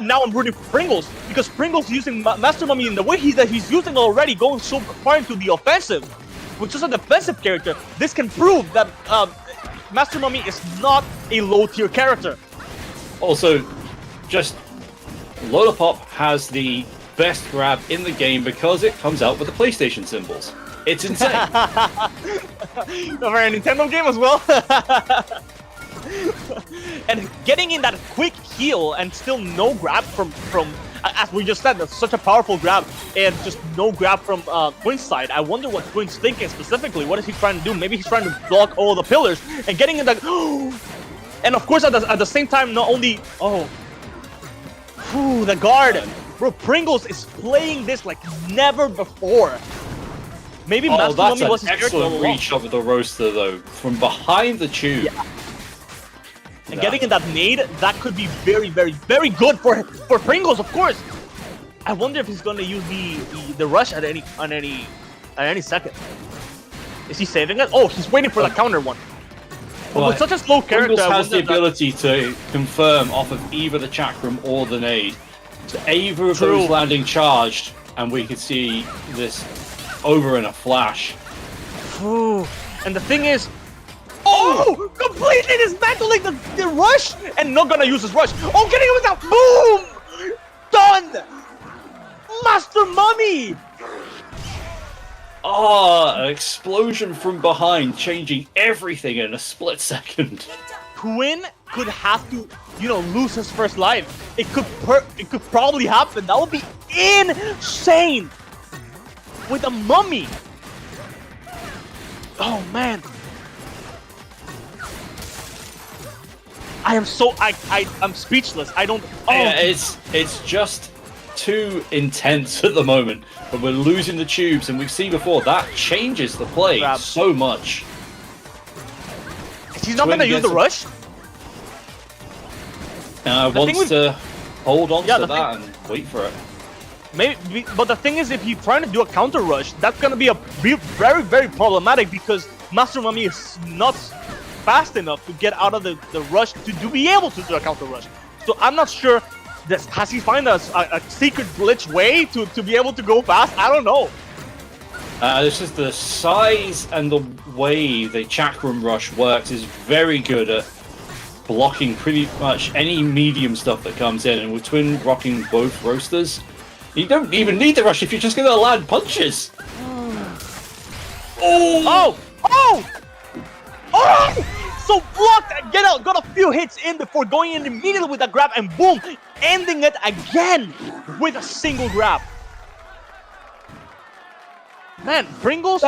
now I'm rooting for Pringles, because Pringles using Master Mummy in the way he's using already, going so far into the offensive, with just a defensive character. This can prove that Master Mummy is not a low-tier character. Also, just Lollipop has the best grab in the game because it comes out with the PlayStation symbols. It's insane. Over a Nintendo game as well. And getting in that quick heal and still no grab from as we just said, that's such a powerful grab, and just no grab from Twin's side. I wonder what Twin's thinking specifically. What is he trying to do? Maybe he's trying to block all the pillars and getting in that. And of course, at the same time, not only the guard. Bro, Pringles is playing this like never before. Maybe Master that's Mummy was an excellent reach of the roaster though, from behind the tube. Yeah. And getting in that nade, that could be very, very, very good for Pringles, of course. I wonder if he's gonna use the rush at any second. Is he saving it? Oh, he's waiting for the counter one. But with such a slow character, Pringles has the ability to confirm off of either the chakram or the nade. So either of those landing charged, and we could see this over in a flash. And the thing is, completely dismantling the rush and not gonna use his rush. Oh, getting it with that boom! Done! Master Mummy! An explosion from behind, changing everything in a split second. Twin could have to, lose his first life. It could probably happen. That would be insane! With a mummy! Oh, man. I'm speechless. I don't. Yeah, it's just too intense at the moment. But we're losing the tubes, and we've seen before that changes the play so much. He's not gonna use the rush. Wants to hold on to that and wait for it. Maybe, but the thing is, if you're trying to do a counter rush, that's gonna be very, very problematic because Master Mummy is not fast enough to get out of the rush to be able to do a counter rush. So I'm not sure. Has he found a secret glitch way to be able to go fast? I don't know. This is the size and the way the chakram rush works is very good at blocking pretty much any medium stuff that comes in. And with Twin rocking both roasters, you don't even need the rush if you're just going to land punches. So blocked and got a few hits in before going in immediately with a grab and boom, ending it again with a single grab. Man, Pringles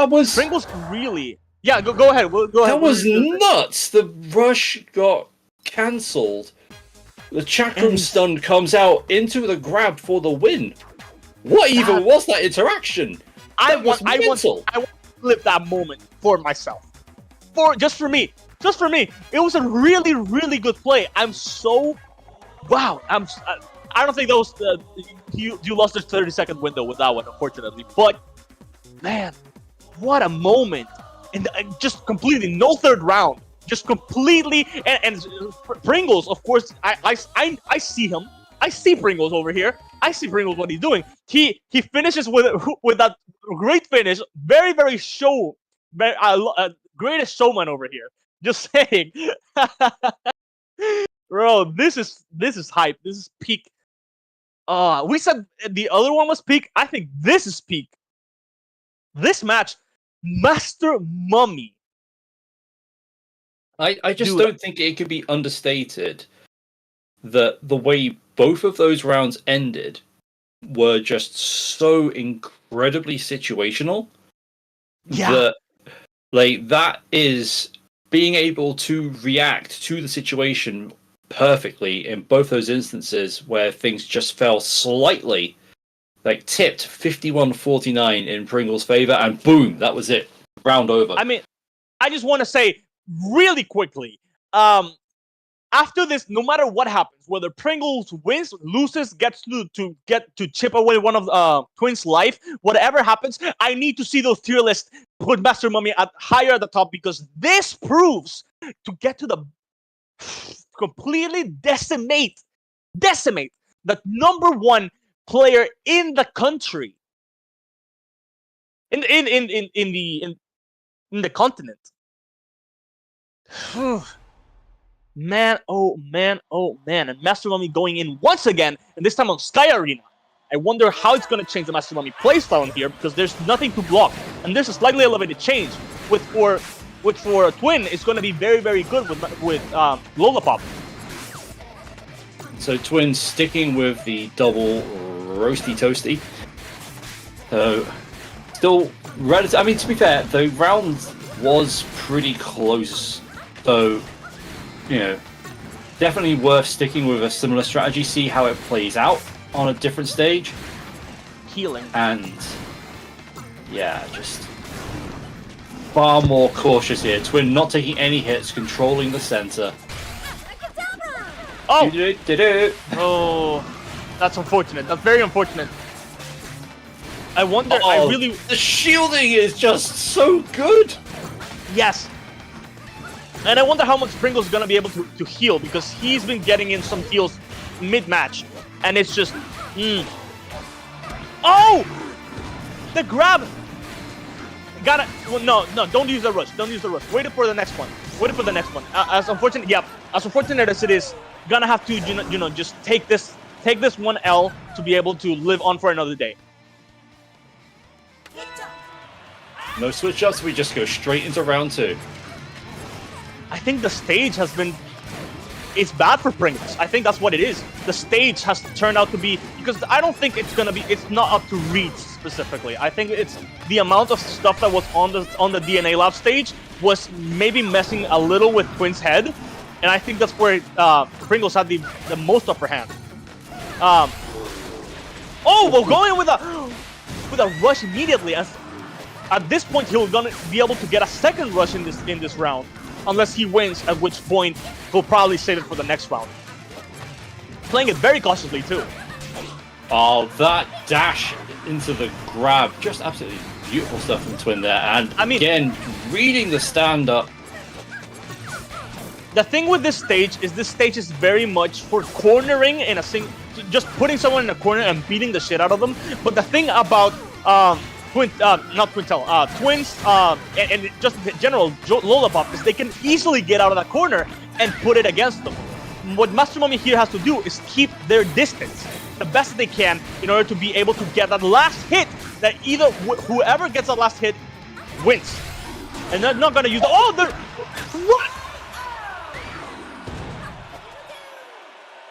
really. Yeah, go ahead. Go ahead. That was nuts. The rush got cancelled. The chakram stun comes out into the grab for the win. What even was that interaction? I want to flip that moment for myself. Just for me. It was a really, really good play. I'm so wow. I don't think that was you lost the 30-second window with that one, unfortunately. But man, what a moment! And just completely no third round. Just completely and Pringles, of course. I see him. I see Pringles over here. I see Pringles what he's doing. He finishes with that great finish. Very, very greatest showman over here. Just saying. Bro, this is hype. This is peak. We said the other one was peak. I think this is peak. This match, Master Mummy. I just don't think it could be understated that the way both of those rounds ended were just so incredibly situational. Yeah. That is being able to react to the situation perfectly in both those instances where things just fell slightly, tipped 51-49 in Pringles' favor, and boom, that was it. Round over. I mean, I just want to say really quickly, after this, no matter what happens, whether Pringles wins, loses, gets to chip away one of Twin's life, whatever happens, I need to see those tier lists put Master Mummy higher at the top because this proves to get to the completely decimate the number one player in the country, in the continent. Man, oh man, and Master Mummy going in once again, and this time on Sky Arena. I wonder how it's going to change the Master Mummy playstyle in here, because there's nothing to block. And there's a slightly elevated change, which for a Twin is going to be very, very good with Lollapop. So Twin sticking with the double roasty toasty. So still relative. I mean, to be fair, the round was pretty close. So, you know, definitely worth sticking with a similar strategy. See how it plays out on a different stage. Healing. And yeah, just far more cautious here. Twin not taking any hits, controlling the center. Oh! Oh, that's unfortunate. That's very unfortunate. I wonder. The shielding is just so good. Yes. And I wonder how much Pringle's gonna be able to heal, because he's been getting in some heals mid-match, and it's just. Oh! The grab. Well, no, don't use the rush. Don't use the rush. Wait for the next one. Wait for the next one. As unfortunate as it is, gonna have to just take this one L to be able to live on for another day. No switch ups. We just go straight into round 2. I think the stage has been. It's bad for Pringles. I think that's what it is. The stage has turned out to be, because I don't think it's gonna be. It's not up to reach specifically. I think it's the amount of stuff that was on the DNA Lab stage was maybe messing a little with Twin's head, and I think that's where Pringles had the most upper hand. We're going with a rush immediately. At this point, he'll gonna be able to get a second rush in this round. Unless he wins, at which point he'll probably save it for the next round. Playing it very cautiously too. Oh, that dash into the grab. Just absolutely beautiful stuff from Twin there. And I mean, again, reading the stand-up. The thing with this stage is very much for cornering in just putting someone in a corner and beating the shit out of them. But the thing about Twins, and just in general, Lollapop, is they can easily get out of that corner and put it against them. What Master Mummy here has to do is keep their distance the best they can in order to be able to get that last hit that whoever gets that last hit wins. And they're not going to use what?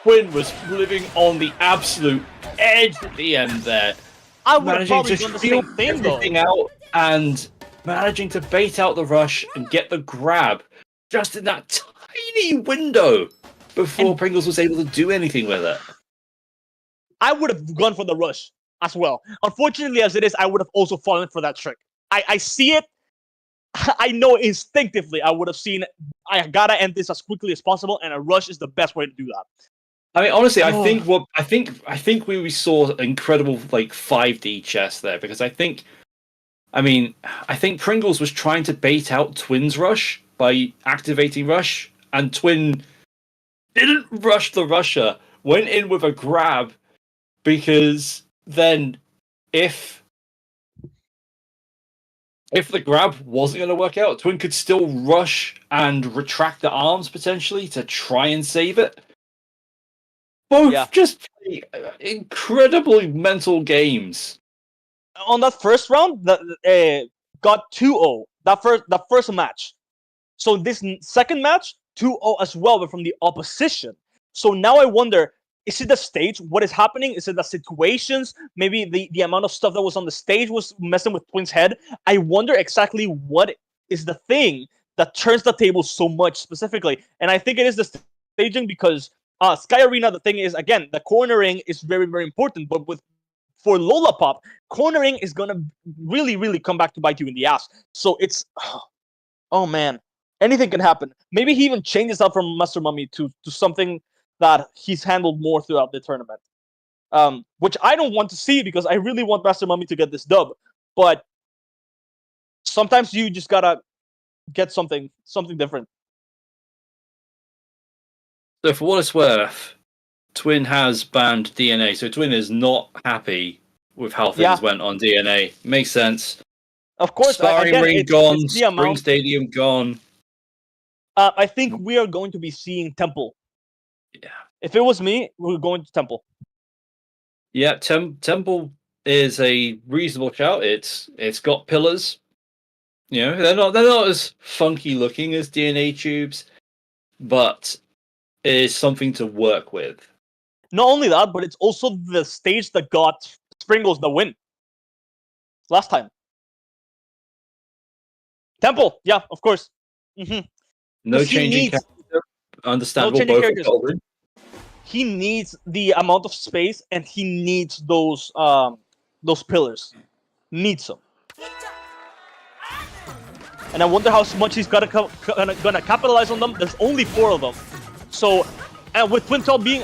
Twin was living on the absolute edge at the end there. I would have probably done the same thing, though. Out and managing to bait out the rush and get the grab just in that tiny window before Pringles was able to do anything with it. I would have gone for the rush as well. Unfortunately, as it is, I would have also fallen for that trick. I see it. I know instinctively I would have seen I gotta end this as quickly as possible, and a rush is the best way to do that. I mean, honestly, I think we saw incredible 5D chess there, because I think Pringles was trying to bait out Twin's rush by activating rush, and Twin didn't rush the rusher, went in with a grab, because then if the grab wasn't going to work out, Twin could still rush and retract the arms potentially to try and save it. Both just play incredibly mental games. On that first round, got 2-0. That first match. So this second match, 2-0 as well, but from the opposition. So now I wonder, is it the stage? What is happening? Is it the situations? Maybe the amount of stuff that was on the stage was messing with Twin's head. I wonder exactly what is the thing that turns the table so much specifically. And I think it is the staging, because Sky Arena, the thing is, again, the cornering is very, very important. But for Lollapop, cornering is going to really, really come back to bite you in the ass. So it's, oh man, anything can happen. Maybe he even changes up from Master Mummy to something that he's handled more throughout the tournament. Which I don't want to see, because I really want Master Mummy to get this dub. But sometimes you just gotta get something different. So for what it's worth, Twin has banned DNA, so Twin is not happy with how things went on DNA. Makes sense. Of course, Sparring ring gone, Spring Stadium gone. I think we are going to be seeing Temple. Yeah. If it was me, we're going to Temple. Yeah, Temple is a reasonable shout. It's got pillars. You know, they're not as funky looking as DNA tubes, but it is something to work with. Not only that, but it's also the stage that got Pringles the win last time. Temple, yeah, of course. Mm-hmm. No changing character. Understandable. No changing both he needs the amount of space, and he needs those pillars. Needs them. And I wonder how much he's gonna capitalize on them. There's only 4 of them. So, and with Twintail being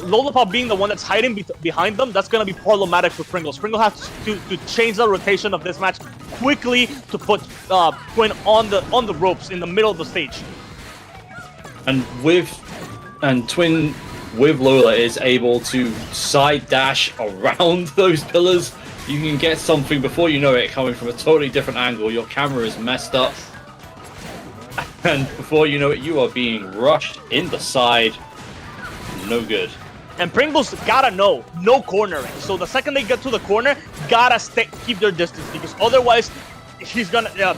Lollipop being the one that's hiding behind them, that's gonna be problematic for Pringles. Pringle has to change the rotation of this match quickly to put Twin on the ropes in the middle of the stage. And Twin with Lola is able to side dash around those pillars. You can get something before you know it coming from a totally different angle. Your camera is messed up. And before you know it, you are being rushed in the side. No good. And Pringles gotta know, no cornering. So the second they get to the corner, gotta keep their distance, because otherwise he's gonna,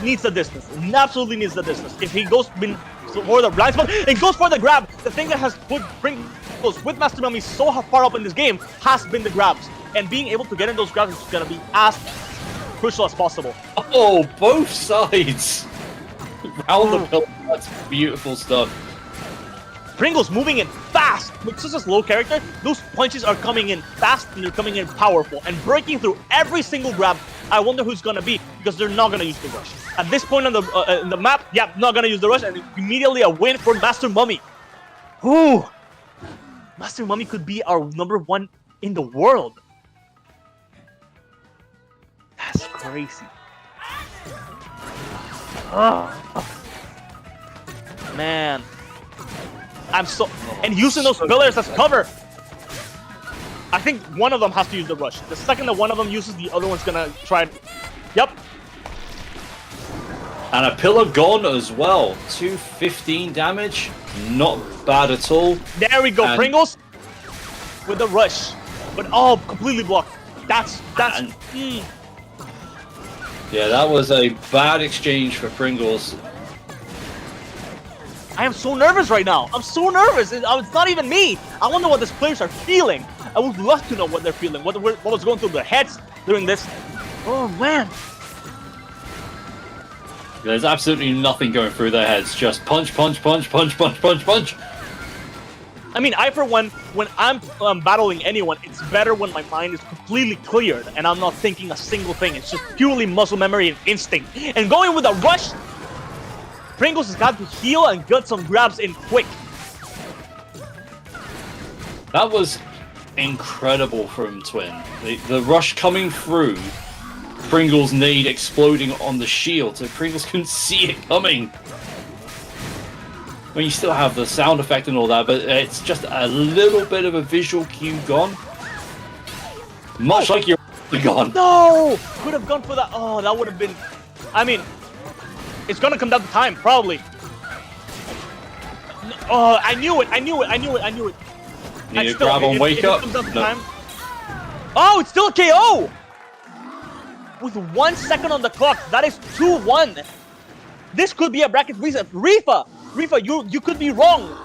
needs the distance. Absolutely needs the distance. If he goes for the blind spot and goes for the grab, the thing that has put Pringles with Master Mummy so far up in this game has been the grabs. And being able to get in those grabs is gonna be as crucial as possible. Oh, both sides! Round the pillar, that's beautiful stuff. Pringles moving in fast. With such a slow character, those punches are coming in fast and they're coming in powerful and breaking through every single grab. I wonder who's gonna be, because they're not gonna use the rush. At this point on the map, yeah, not gonna use the rush, and immediately a win for Master Mummy. Ooh, Master Mummy could be our #1 in the world. That's crazy. Oh. Man. And using those pillars as cover. I think one of them has to use the rush. The second that one of them uses, the other one's gonna try. Yep. And a pillar gone as well. 215 damage. Not bad at all. There we go, Pringles. With the rush. But completely blocked. That's Yeah, that was a bad exchange for Pringles. I am so nervous right now. I'm so nervous. It's not even me. I wonder what these players are feeling. I would love to know what they're feeling. What was going through their heads during this. Oh, man. There's absolutely nothing going through their heads. Just punch, punch, punch, punch, punch, punch, punch. I mean, for one, when I'm battling anyone, it's better when my mind is completely cleared and I'm not thinking a single thing. It's just purely muscle memory and instinct. And going with a rush, Pringles has got to heal and get some grabs in quick. That was incredible from Twin. The rush coming through, Pringles' nade exploding on the shield, so Pringles couldn't see it coming. I mean, you still have the sound effect and all that, but it's just a little bit of a visual cue gone. Much like you're gone. No! Could have gone for that. Oh, that would have been... I mean, it's gonna come down to time, probably. Oh, I knew it. Need to grab on wake up? No. Time. Oh, it's still a KO! With 1 second on the clock, that is 2-1. This could be a bracket reset. Rifa, you could be wrong.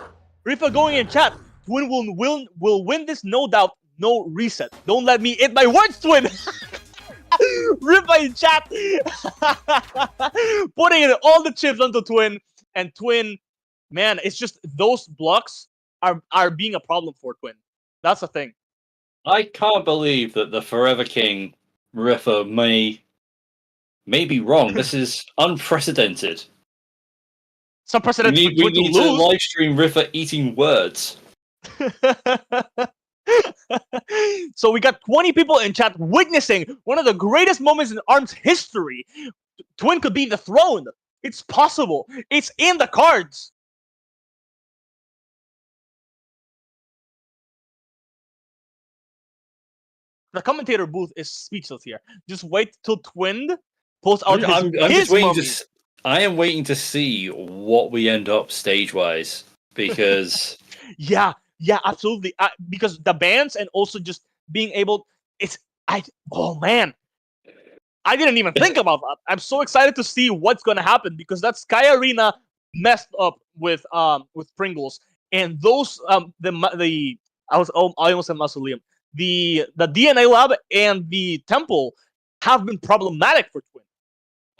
Rifa going in chat. Twin will win this, no doubt. No reset. Don't let me eat my words, Twin. Rifa in chat. Putting in all the chips onto Twin. And Twin, man, it's just those blocks are being a problem for Twin. That's the thing. I can't believe that the Forever King Rifa may be wrong. This is unprecedented. It's unprecedented. We need to live stream Rifa eating words. So we got 20 people in chat witnessing one of the greatest moments in ARM's history. Twin could be the throne. It's possible. It's in the cards. The commentator booth is speechless here. Just wait till Twin pulls out his mummy. I am waiting to see what we end up stage-wise, because... Yeah, Yeah, absolutely. Because the bands and also just being able, oh man, I didn't even think about that. I'm so excited to see what's gonna happen because that Sky Arena messed up with Pringles and those I almost said mausoleum. The DNA lab and the temple have been problematic for Twin.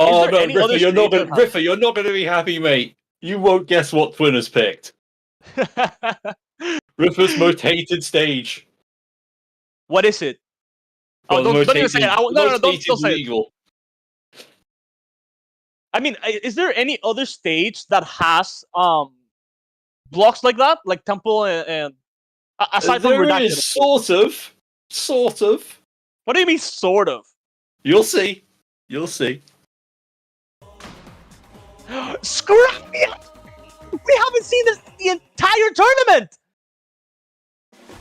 Oh no, Riffer, you're not gonna be happy, mate. You won't guess what Twin has picked. Riffer's most hated stage. What is it? Well, don't even say it. Don't say legal. it. I mean, is there any other stage that has blocks like that, like temple and aside from redacted? Sort of. What do you mean, sort of? You'll see. Scrap me up! We haven't seen this the entire tournament!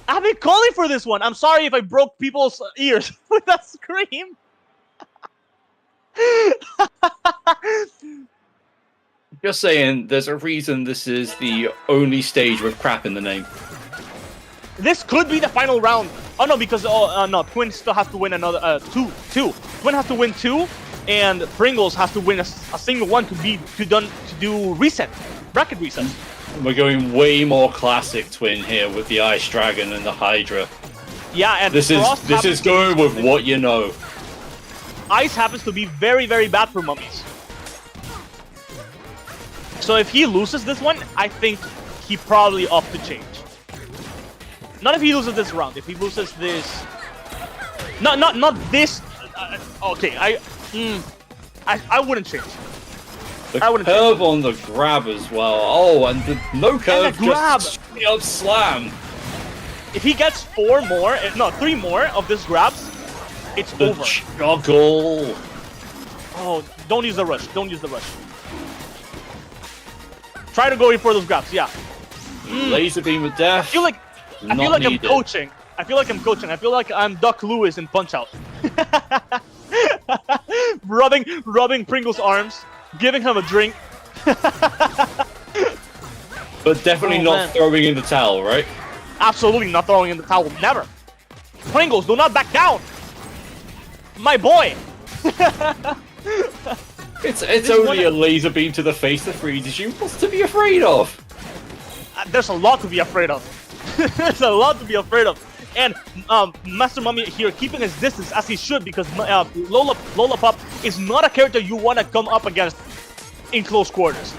I've been calling for this one. I'm sorry if I broke people's ears with that scream. Just saying, there's a reason this is the only stage with crap in the name. This could be the final round. Oh no, because no, Twin still has to win another two. Twin has to win 2, and Pringles has to win a single one to do bracket reset. We're going way more classic Twin here with the Ice Dragon and the Hydra. Yeah, and this is going with what you know. Ice happens to be very, very bad for mummies. So if he loses this one, I think he probably opt to change. Not if he loses this round. If he loses this, not this. Okay, I wouldn't change. The curve on the grab as well. Oh, and the no curve, just straight up slam. If he gets 3 more of these grabs, it's over. Juggle. Oh, don't use the rush. Try to go in for those grabs. Yeah. Laser beam of death. I feel like I'm coaching. I feel like I'm Doc Lewis in Punch-Out. rubbing Pringle's arms, giving him a drink. But definitely not throwing in the towel, right? Absolutely not throwing in the towel. Never. Pringles, do not back down. My boy. It's only a laser beam to the face that freezes you. What's to be afraid of? There's a lot to be afraid of. There's a lot to be afraid of. And Master Mummy here keeping his distance as he should because Lola Pup is not a character you want to come up against in close quarters.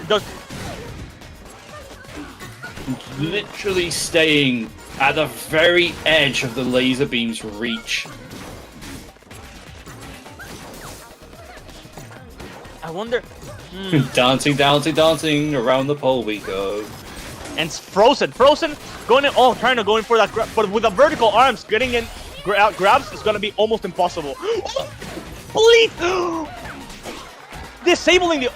Literally staying at the very edge of the laser beam's reach. I wonder. Dancing around the pole we go. And it's Frozen going in. Oh, trying to go in for that grab, but with the vertical arms getting in grabs is gonna be almost impossible. Bleep! Disabling the.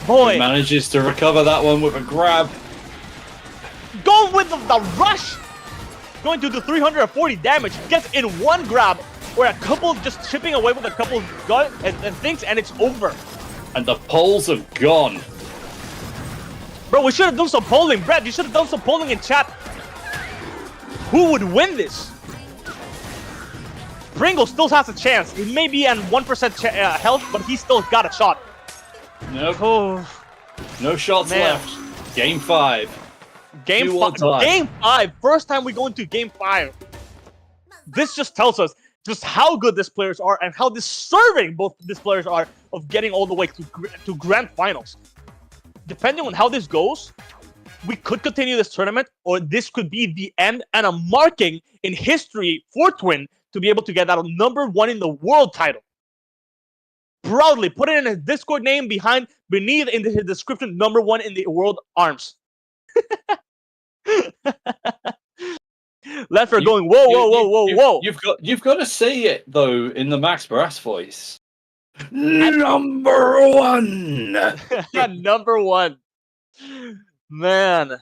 Boy, he manages to recover that one with a grab. Go with the rush. Going to do 340 damage. Gets in one grab. Or a couple just chipping away with a couple and things, and it's over. And the poles have gone. Bro, we should have done some polling. Brett, you should have done some polling in chat. Who would win this? Pringle still has a chance. He may be at 1% health, but he still got a shot. Nope. Oh, no shots left. Game 5. Game 5. First time we go into Game 5. This just tells us just how good these players are and how deserving both these players are of getting all the way to grand finals. Depending on how this goes, we could continue this tournament, or this could be the end and a marking in history for Twin to be able to get that #1 in the world title. Proudly put it in his Discord name beneath in his description, #1 in the world arms. Leffer going, whoa. You've got to say it though in the Max Brass voice. #1. #1. Man,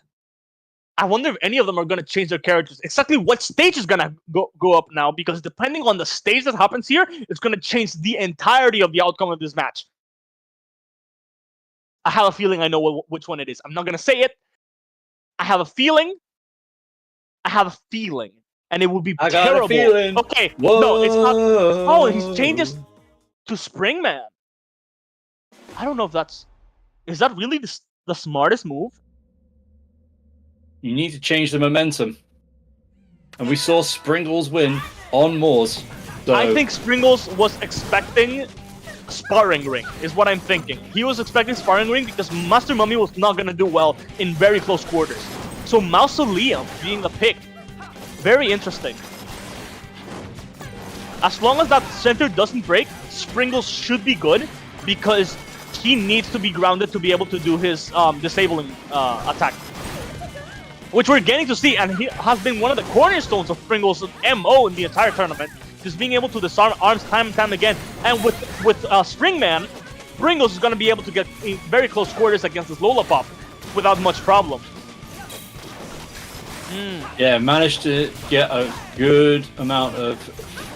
I wonder if any of them are going to change their characters. Exactly what stage is going to go up now, because depending on the stage that happens here, it's going to change the entirety of the outcome of this match. I have a feeling I know which one it is. I'm not going to say it, I have a feeling, and it would be I got terrible. a feeling. Okay, Whoa. no, it's not. Oh, he changes to Springman. I don't know if is that really the smartest move? You need to change the momentum. And we saw Pringles win on Moors. So I think Pringles was expecting Sparring Ring, is what I'm thinking. He was expecting Sparring Ring because Master Mummy was not going to do well in very close quarters. So Mausoleum being the pick, very interesting. As long as that center doesn't break, Pringles should be good because he needs to be grounded to be able to do his disabling attack. Which we're getting to see, and he has been one of the cornerstones of Pringles' MO in the entire tournament. Just being able to disarm arms time and time again. And with Springman, Pringles is going to be able to get in very close quarters against this Lollipop without much problem. Yeah, managed to get a good amount of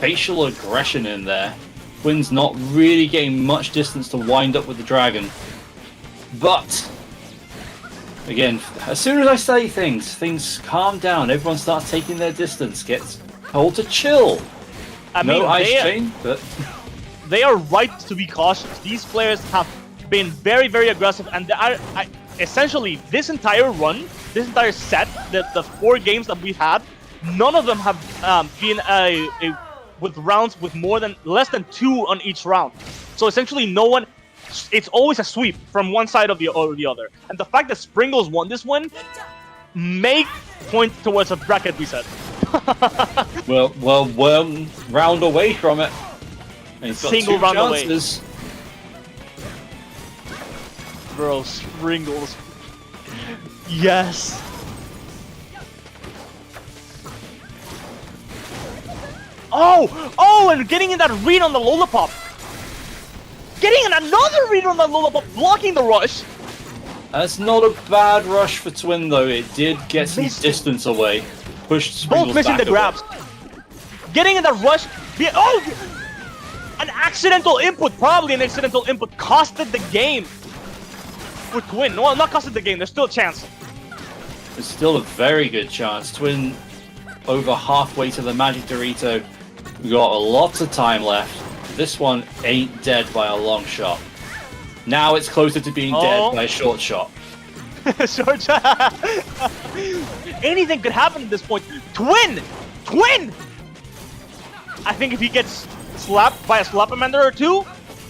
facial aggression in there. Twin's not really getting much distance to wind up with the dragon. But again, as soon as I say things calm down. Everyone starts taking their distance, gets told to chill. I mean, no ice chain, but they are right to be cautious. These players have been very, very aggressive, and essentially this entire run, this entire set, the 4 games that we've had, none of them have been with rounds with less than 2 on each round. So essentially, no one. It's always a sweep from one side or the other. And the fact that Pringles won this one may point towards a bracket reset. well, 1 round away from it. And he's got Single 2 round chances. away. Bro, Pringles. Yes. Oh, and getting in that read on the Lollipop. Getting in another read on that Lollipop, blocking the rush. That's not a bad rush for Twin, though. It did get some distance away. Pushed Pringles both missing back the grabs. Getting in that rush. An accidental input, probably an accidental input, costed the game for Twin. No, not costed the game. There's still a chance. There's still a very good chance. Twin over halfway to the Magic Dorito. We got lots of time left. This one ain't dead by a long shot. Now it's closer to being dead by a short shot. Short shot. Anything could happen at this point. Twin! I think if he gets slapped by a Slapamander or 2.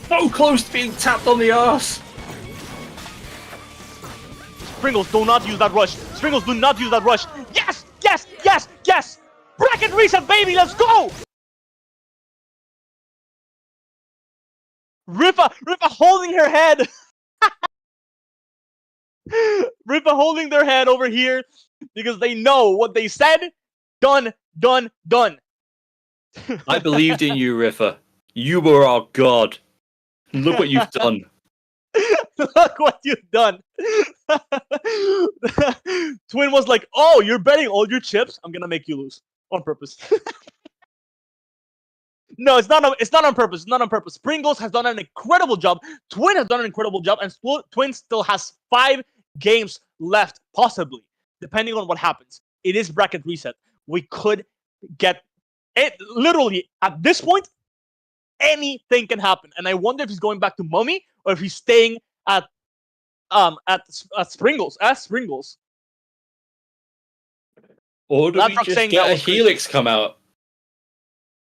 So close to being tapped on the ass. Pringles, do not use that rush. Pringles, do not use that rush. Yes! Bracket reset, baby, let's go! Ripa holding her head. Ripa holding their head over here because they know what they said. Done. I believed in you, Rifa. You were our god. Look what you've done. Look what you've done. Twin was like, "Oh, you're betting all your chips? I'm gonna make you lose on purpose." No, it's not on purpose. It's not on purpose. Pringles has done an incredible job. Twin has done an incredible job, and Twin still has 5 games left, possibly, depending on what happens. It is bracket reset. We could get it. Literally, at this point, anything can happen. And I wonder if he's going back to Mummy or if he's staying at Pringles. As Pringles. Or do we just get a Helix come out?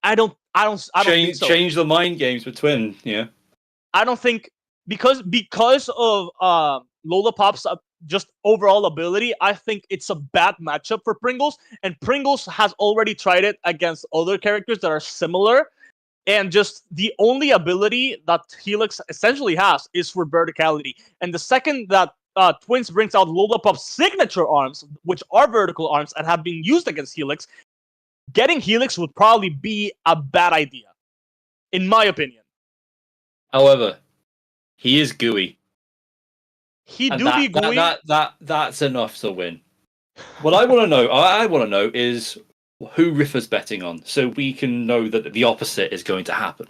I don't think so. Change the mind games for Twin, yeah. I don't think because of Lollipop's just overall ability, I think it's a bad matchup for Pringles, and Pringles has already tried it against other characters that are similar, and just the only ability that Helix essentially has is for verticality. And the second that Twins brings out Lollipop's signature arms, which are vertical arms and have been used against Helix, getting Helix would probably be a bad idea, in my opinion. However, he is gooey. He and do be gooey. That's enough to win. What I want to know is who Rifa's betting on, so we can know that the opposite is going to happen.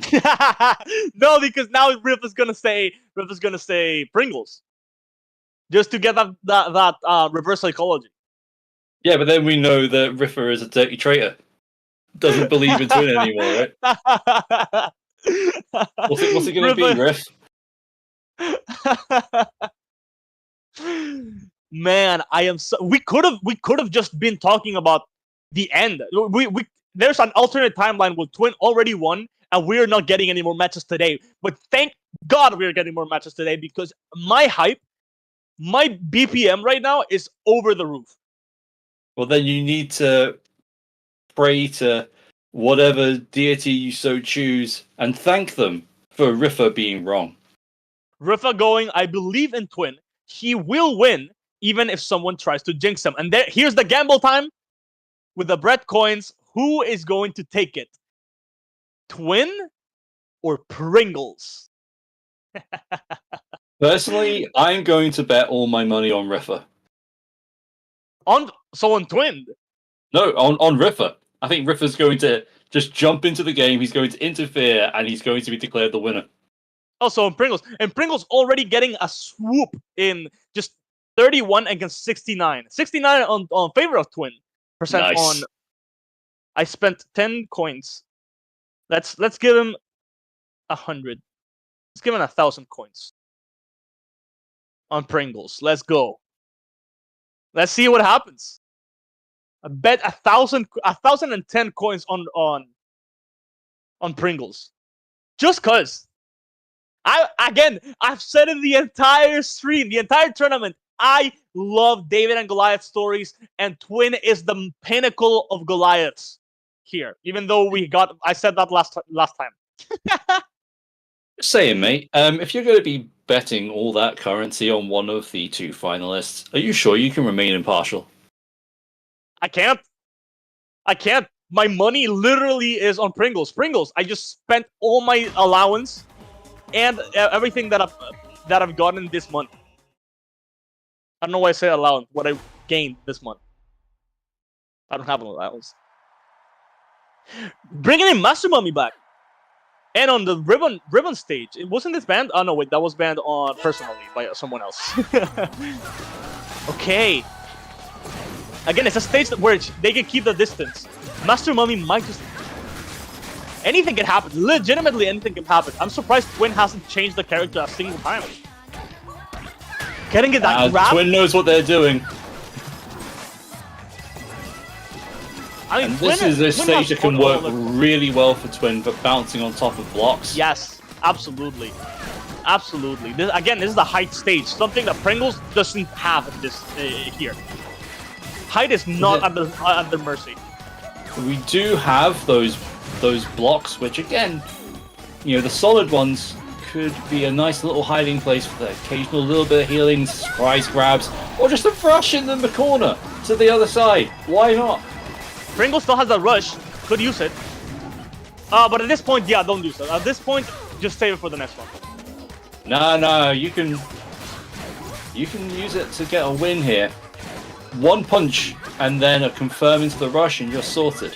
No, because now Rifa's gonna say Pringles, just to get that reverse psychology. Yeah, but then we know that Riffer is a dirty traitor. Doesn't believe in Twin anymore, right? What's it going to be, Riff? Man, I am so. We could have just been talking about the end. There's an alternate timeline where Twin already won, and we're not getting any more matches today. But thank God we're getting more matches today because my hype, my BPM right now is over the roof. Well, then you need to pray to whatever deity you so choose and thank them for Riffer being wrong. Riffer going, I believe in Twin. He will win, even if someone tries to jinx him. And here's the gamble time with the Brett coins. Who is going to take it? Twin or Pringles? Personally, I'm going to bet all my money on Riffer. On Twin? No, on Riffer. I think Riffer's going to just jump into the game. He's going to interfere, and he's going to be declared the winner. Also on Pringles. And Pringles already getting a swoop in just 31 against 69. 69 on favor of Twin. Percent Nice. on. I spent 10 coins. Let's give him 100. Let's give him 1,000 coins. On Pringles. Let's go. Let's see what happens. I bet 1,010 coins on Pringles. Just cause. I've said in the entire stream, the entire tournament, I love David and Goliath stories, and Twin is the pinnacle of Goliaths here. Even though I said that last time. Just saying, mate. If you're going to be betting all that currency on one of the two finalists, are you sure you can remain impartial? I can't. My money literally is on Pringles. Pringles. I just spent all my allowance and everything that I've gotten this month. I don't know why I say allowance. What I gained this month. I don't have an allowance. Bringing in Master Mummy back. And on the ribbon stage, it wasn't this banned? Oh no, wait, that was banned on personally by someone else. Okay. Again, it's a stage where they can keep the distance. Master Mummy might just... Anything can happen. Legitimately, anything can happen. I'm surprised Twin hasn't changed the character a single time. Getting it that grab? Twin knows what they're doing. I mean, And this is a stage that can work really well for Twin, but bouncing on top of blocks. Yes, absolutely. Absolutely. This is the height stage. Something that Pringles doesn't have in this here. Height is not under mercy. We do have those blocks, which again, the solid ones could be a nice little hiding place for the occasional little bit of healing, surprise grabs, or just a rush in the corner to the other side. Why not? Pringle still has a rush. Could use it. But at this point, yeah, don't use it. At this point, just save it for the next one. No, you can use it to get a win here. One punch and then a confirm into the rush and you're sorted.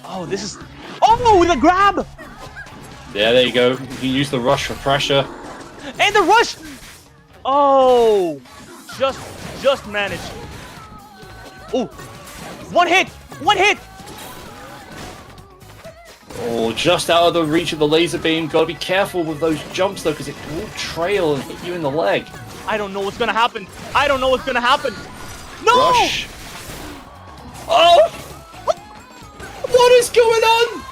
Oh, this is... Oh, with a grab! Yeah, there you go. You can use the rush for pressure. And the rush! Oh! Just managed. Oh! One hit! One hit! Oh, just out of the reach of the laser beam. Gotta be careful with those jumps though, because it will trail and hit you in the leg. I don't know what's gonna happen. I don't know what's gonna happen. No! Rush. Oh! What is going on?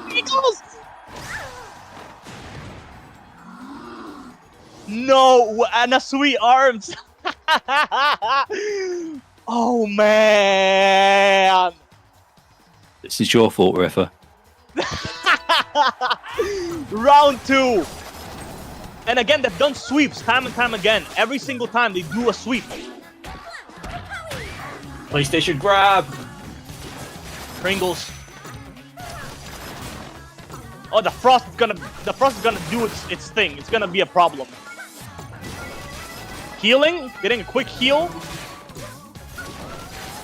Pringles! No! And sweet arms! Oh, man! This is your fault, Riffer. Round 2. And again, they've done sweeps time and time again. Every single time they do a sweep. PlayStation grab. Pringles. Oh, the frost is gonna do its thing. It's gonna be a problem. Healing, getting a quick heal.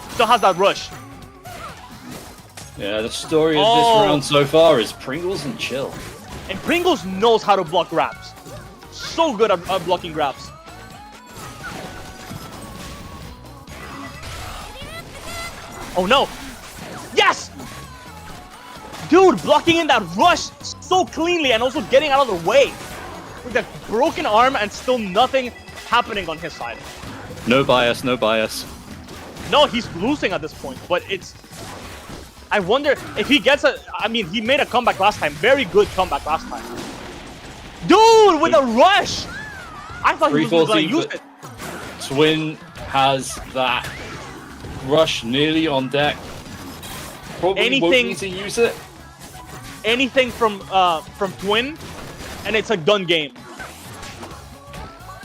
Still has that rush. Yeah, the story of this round so far is Pringles and chill. And Pringles knows how to block grabs. So good at blocking grabs. Oh no! Yes! Dude, blocking in that rush so cleanly and also getting out of the way. With that broken arm and still nothing happening on his side. No bias, no bias. No, he's losing at this point, but it's... I wonder if he gets a... I mean, he made a comeback last time. Very good comeback last time. Dude, with a rush! I thought he was going to use it. Twin has that rush nearly on deck. Probably won't need to use it. Anything from Twin, and it's a done game.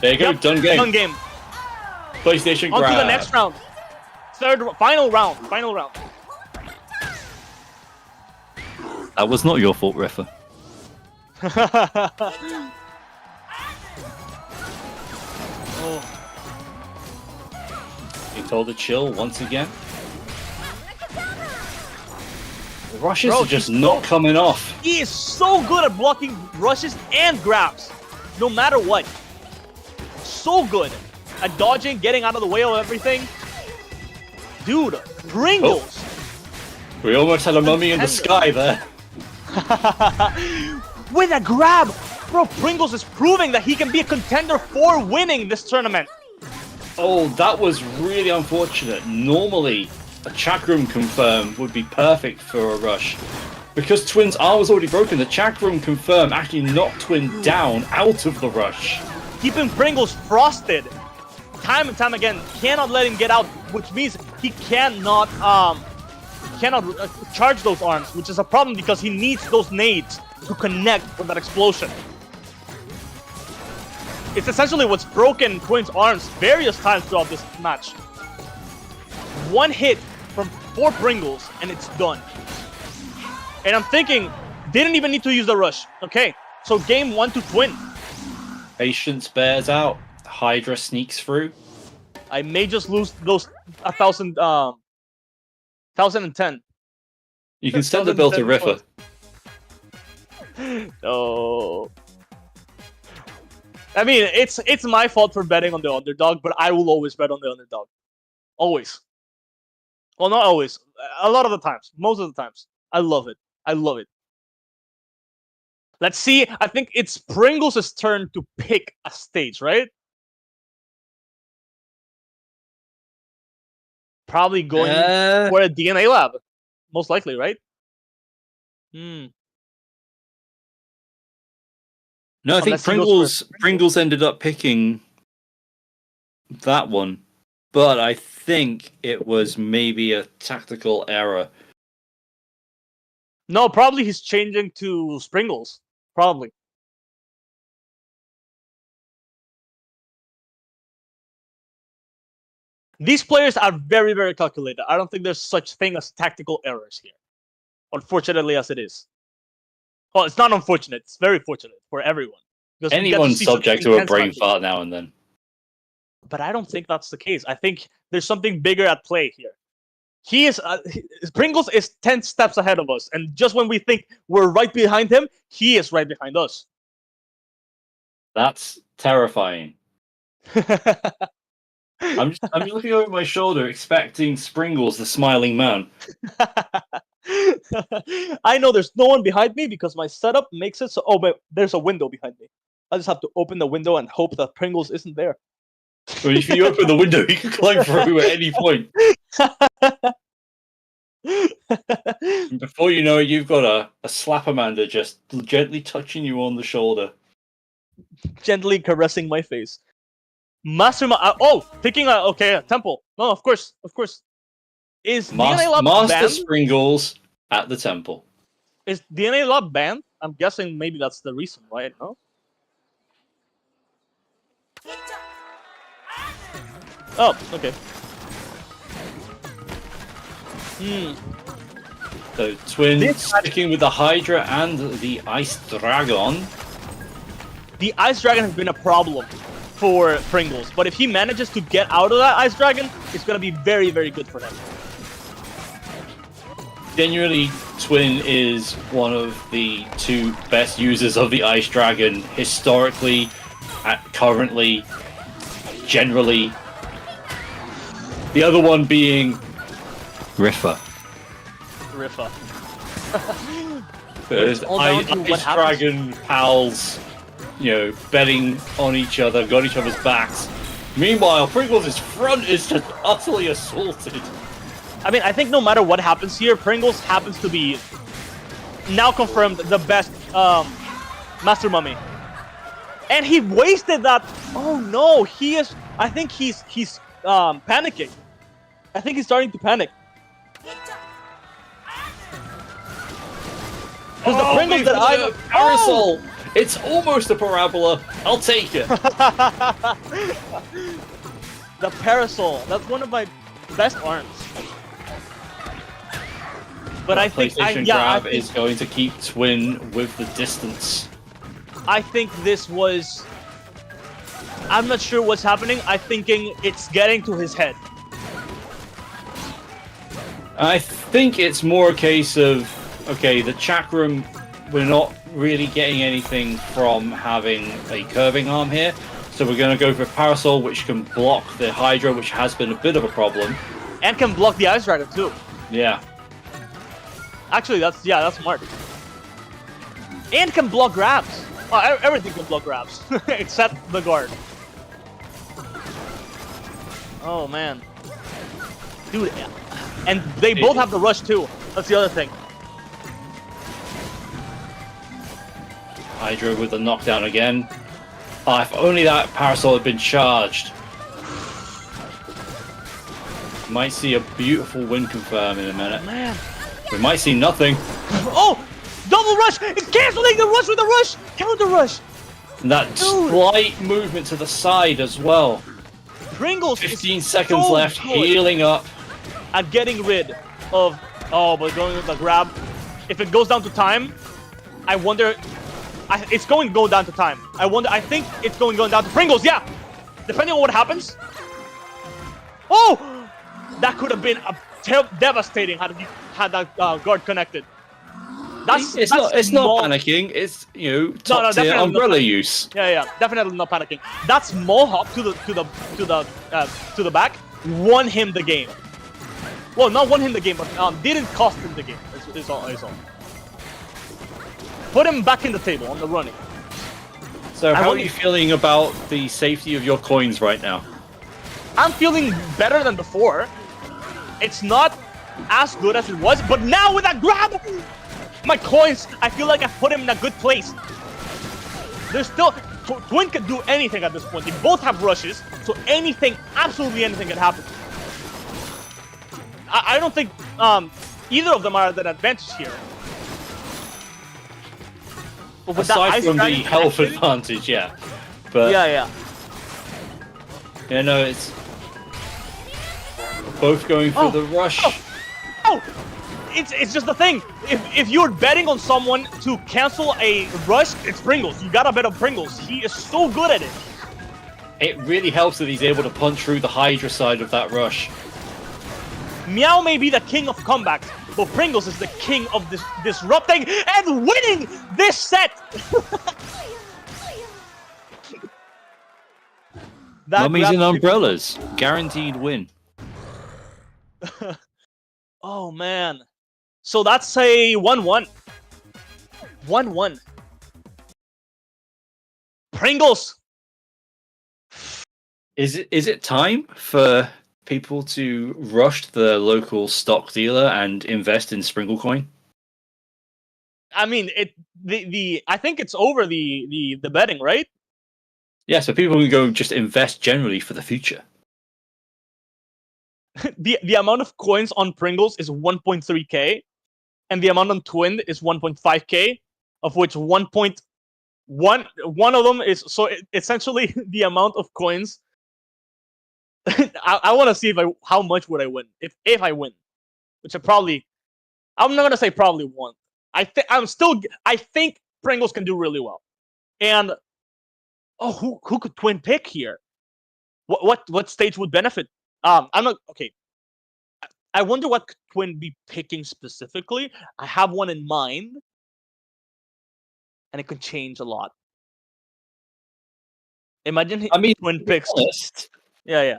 There you go, done game. Done game. PlayStation grab. On to the next round. Final round. That was not your fault, Refa. Oh. You told to chill once again. The rushes are just not coming off. He is so good at blocking rushes and grabs, no matter what. So good at dodging, getting out of the way of everything. Dude, Pringles. Oh. We almost had a mummy in the sky there. With a grab. Bro, Pringles is proving that he can be a contender for winning this tournament. Oh, that was really unfortunate. Normally, a chakram confirm would be perfect for a rush. Because Twin's arm was already broken, the chakram confirm actually knocked Twin down out of the rush. Keeping Pringles frosted time and time again. Cannot let him get out, which means he cannot charge those arms, which is a problem because he needs those nades to connect with that explosion. It's essentially what's broken Twin's arms various times throughout this match. One hit from 4 Pringles and it's done. And I'm thinking, didn't even need to use the rush. Okay, so game 1 to Twin. Patience bears out. Hydra sneaks through. I may just lose those 1,010. You can send the bill to Riffa. No. I mean, it's my fault for betting on the underdog, but I will always bet on the underdog. Always. Well, not always. A lot of the times. Most of the times. I love it. I love it. Let's see. I think it's Pringles' turn to pick a stage, right? Probably going for a DNA lab. Most likely, right? No, I think Pringles ended up picking that one. But I think it was maybe a tactical error. No, probably he's changing to Pringles. Probably. These players are very, very calculated. I don't think there's such thing as tactical errors here. Unfortunately as it is. Well, it's not unfortunate. It's very fortunate for everyone. Anyone's subject to a brain fart now and then. But I don't think that's the case. I think there's something bigger at play here. He is Pringles is 10 steps ahead of us, and just when we think we're right behind him, he is right behind us. That's terrifying. I'm just looking over my shoulder, expecting Pringles, the smiling man. I know there's no one behind me because my setup makes it so. Oh, but there's a window behind me. I just have to open the window and hope that Pringles isn't there. Well, if you open the window, you can climb through at any point. Before you know it, you've got a Slap-Amanda just gently touching you on the shoulder. Gently caressing my face. Picking a temple. No, of course. Is DNA Lab Master banned? Pringles at the temple. Is DNA Lab banned? I'm guessing maybe that's the reason, right? No? Oh, okay. So Twin sticking with the Hydra and the Ice Dragon. The Ice Dragon has been a problem for Pringles, but if he manages to get out of that Ice Dragon, it's going to be very, very good for them. Genuinely, Twin is one of the 2 best users of the Ice Dragon historically, currently, generally. The other one being Griffer. There's all down to what Ice Dragon pals, betting on each other, got each other's backs. Meanwhile, Pringles' front is just utterly assaulted. I mean, I think no matter what happens here, Pringles happens to be now confirmed the best Master Mummy. And he wasted that. Oh no, he is. I think he's panicking. I think he's starting to panic. Because the Pringles that I parasol. It's almost a parabola. I'll take it. The parasol. That's one of my best arms. But I think PlayStation Grab is going to keep Twin with the distance. I think this was. I'm not sure what's happening. I'm thinking it's getting to his head. I think it's more a case of, okay, the chakram, we're not really getting anything from having a curving arm here, so we're going to go for Parasol, which can block the Hydra, which has been a bit of a problem. And can block the Ice Dragon too. Yeah. Actually, that's smart. And can block grabs. Everything can block grabs, except the guard. Oh man. Dude, and they both have the rush too. That's the other thing. Hydra with the knockdown again. If only that Parasol had been charged. Might see a beautiful win confirm in a minute. Man. We might see nothing. Oh! Double rush! It's canceling the rush with the rush! Counter rush! And that slight movement to the side as well. Pringles 15 seconds left, healing up. At getting rid of... Oh, but going with the grab. If it goes down to time, I wonder... it's going to go down to time. I think it's going down to Pringles, yeah! Depending on what happens. Oh! That could have been devastating had that guard connected. It's not panicking. It's top tier umbrella use. Yeah, definitely not panicking. That small hop to the back won him the game. Well, not won him the game, but didn't cost him the game. Is all. Put him back in the table on the running. So how are you feeling about the safety of your coins right now? I'm feeling better than before. It's not as good as it was, but now with that grab, my coins, I feel like I put him in a good place. There's still... Twin can do anything at this point. They both have rushes, so anything, absolutely anything can happen. I don't think either of them are at an advantage here. But aside from the health advantage, yeah. But yeah. It's both going for the rush. Oh! It's just the thing. If you're betting on someone to cancel a rush, it's Pringles. You gotta bet on Pringles. He is so good at it. It really helps that he's able to punch through the Hydra side of that rush. Meow may be the king of comebacks, but Pringles is the king of disrupting and winning this set. Mummies and umbrellas, guaranteed win. Oh man. So that's a 1-1. 1-1. Pringles. Is it time for people to rush to the local stock dealer and invest in Pringle coin? I mean, I think it's over the betting, right? Yeah, so people can go just invest generally for the future. The amount of coins on Pringles is 1.3k, and the amount on Twin is 1.5k, of which 1.1 of them is essentially the amount of coins. I want to see how much would I win if I win, which I'm not gonna say probably won. I think Pringles can do really well, and who could Twin pick here? What stage would benefit? I'm not okay. I wonder what could Twin be picking specifically. I have one in mind, and it could change a lot. Imagine Twin picks. Honest, Yeah.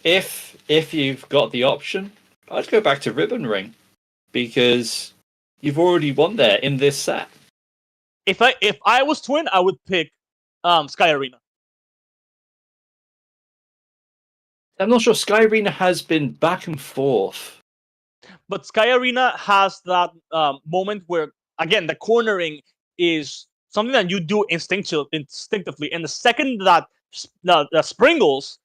If you've got the option, I'd go back to Ribbon Ring because you've already won there in this set. If I was Twin, I would pick Sky Arena. I'm not sure. Sky Arena has been back and forth. But Sky Arena has that moment where, again, the cornering is something that you do instinctively. And the second that the Pringles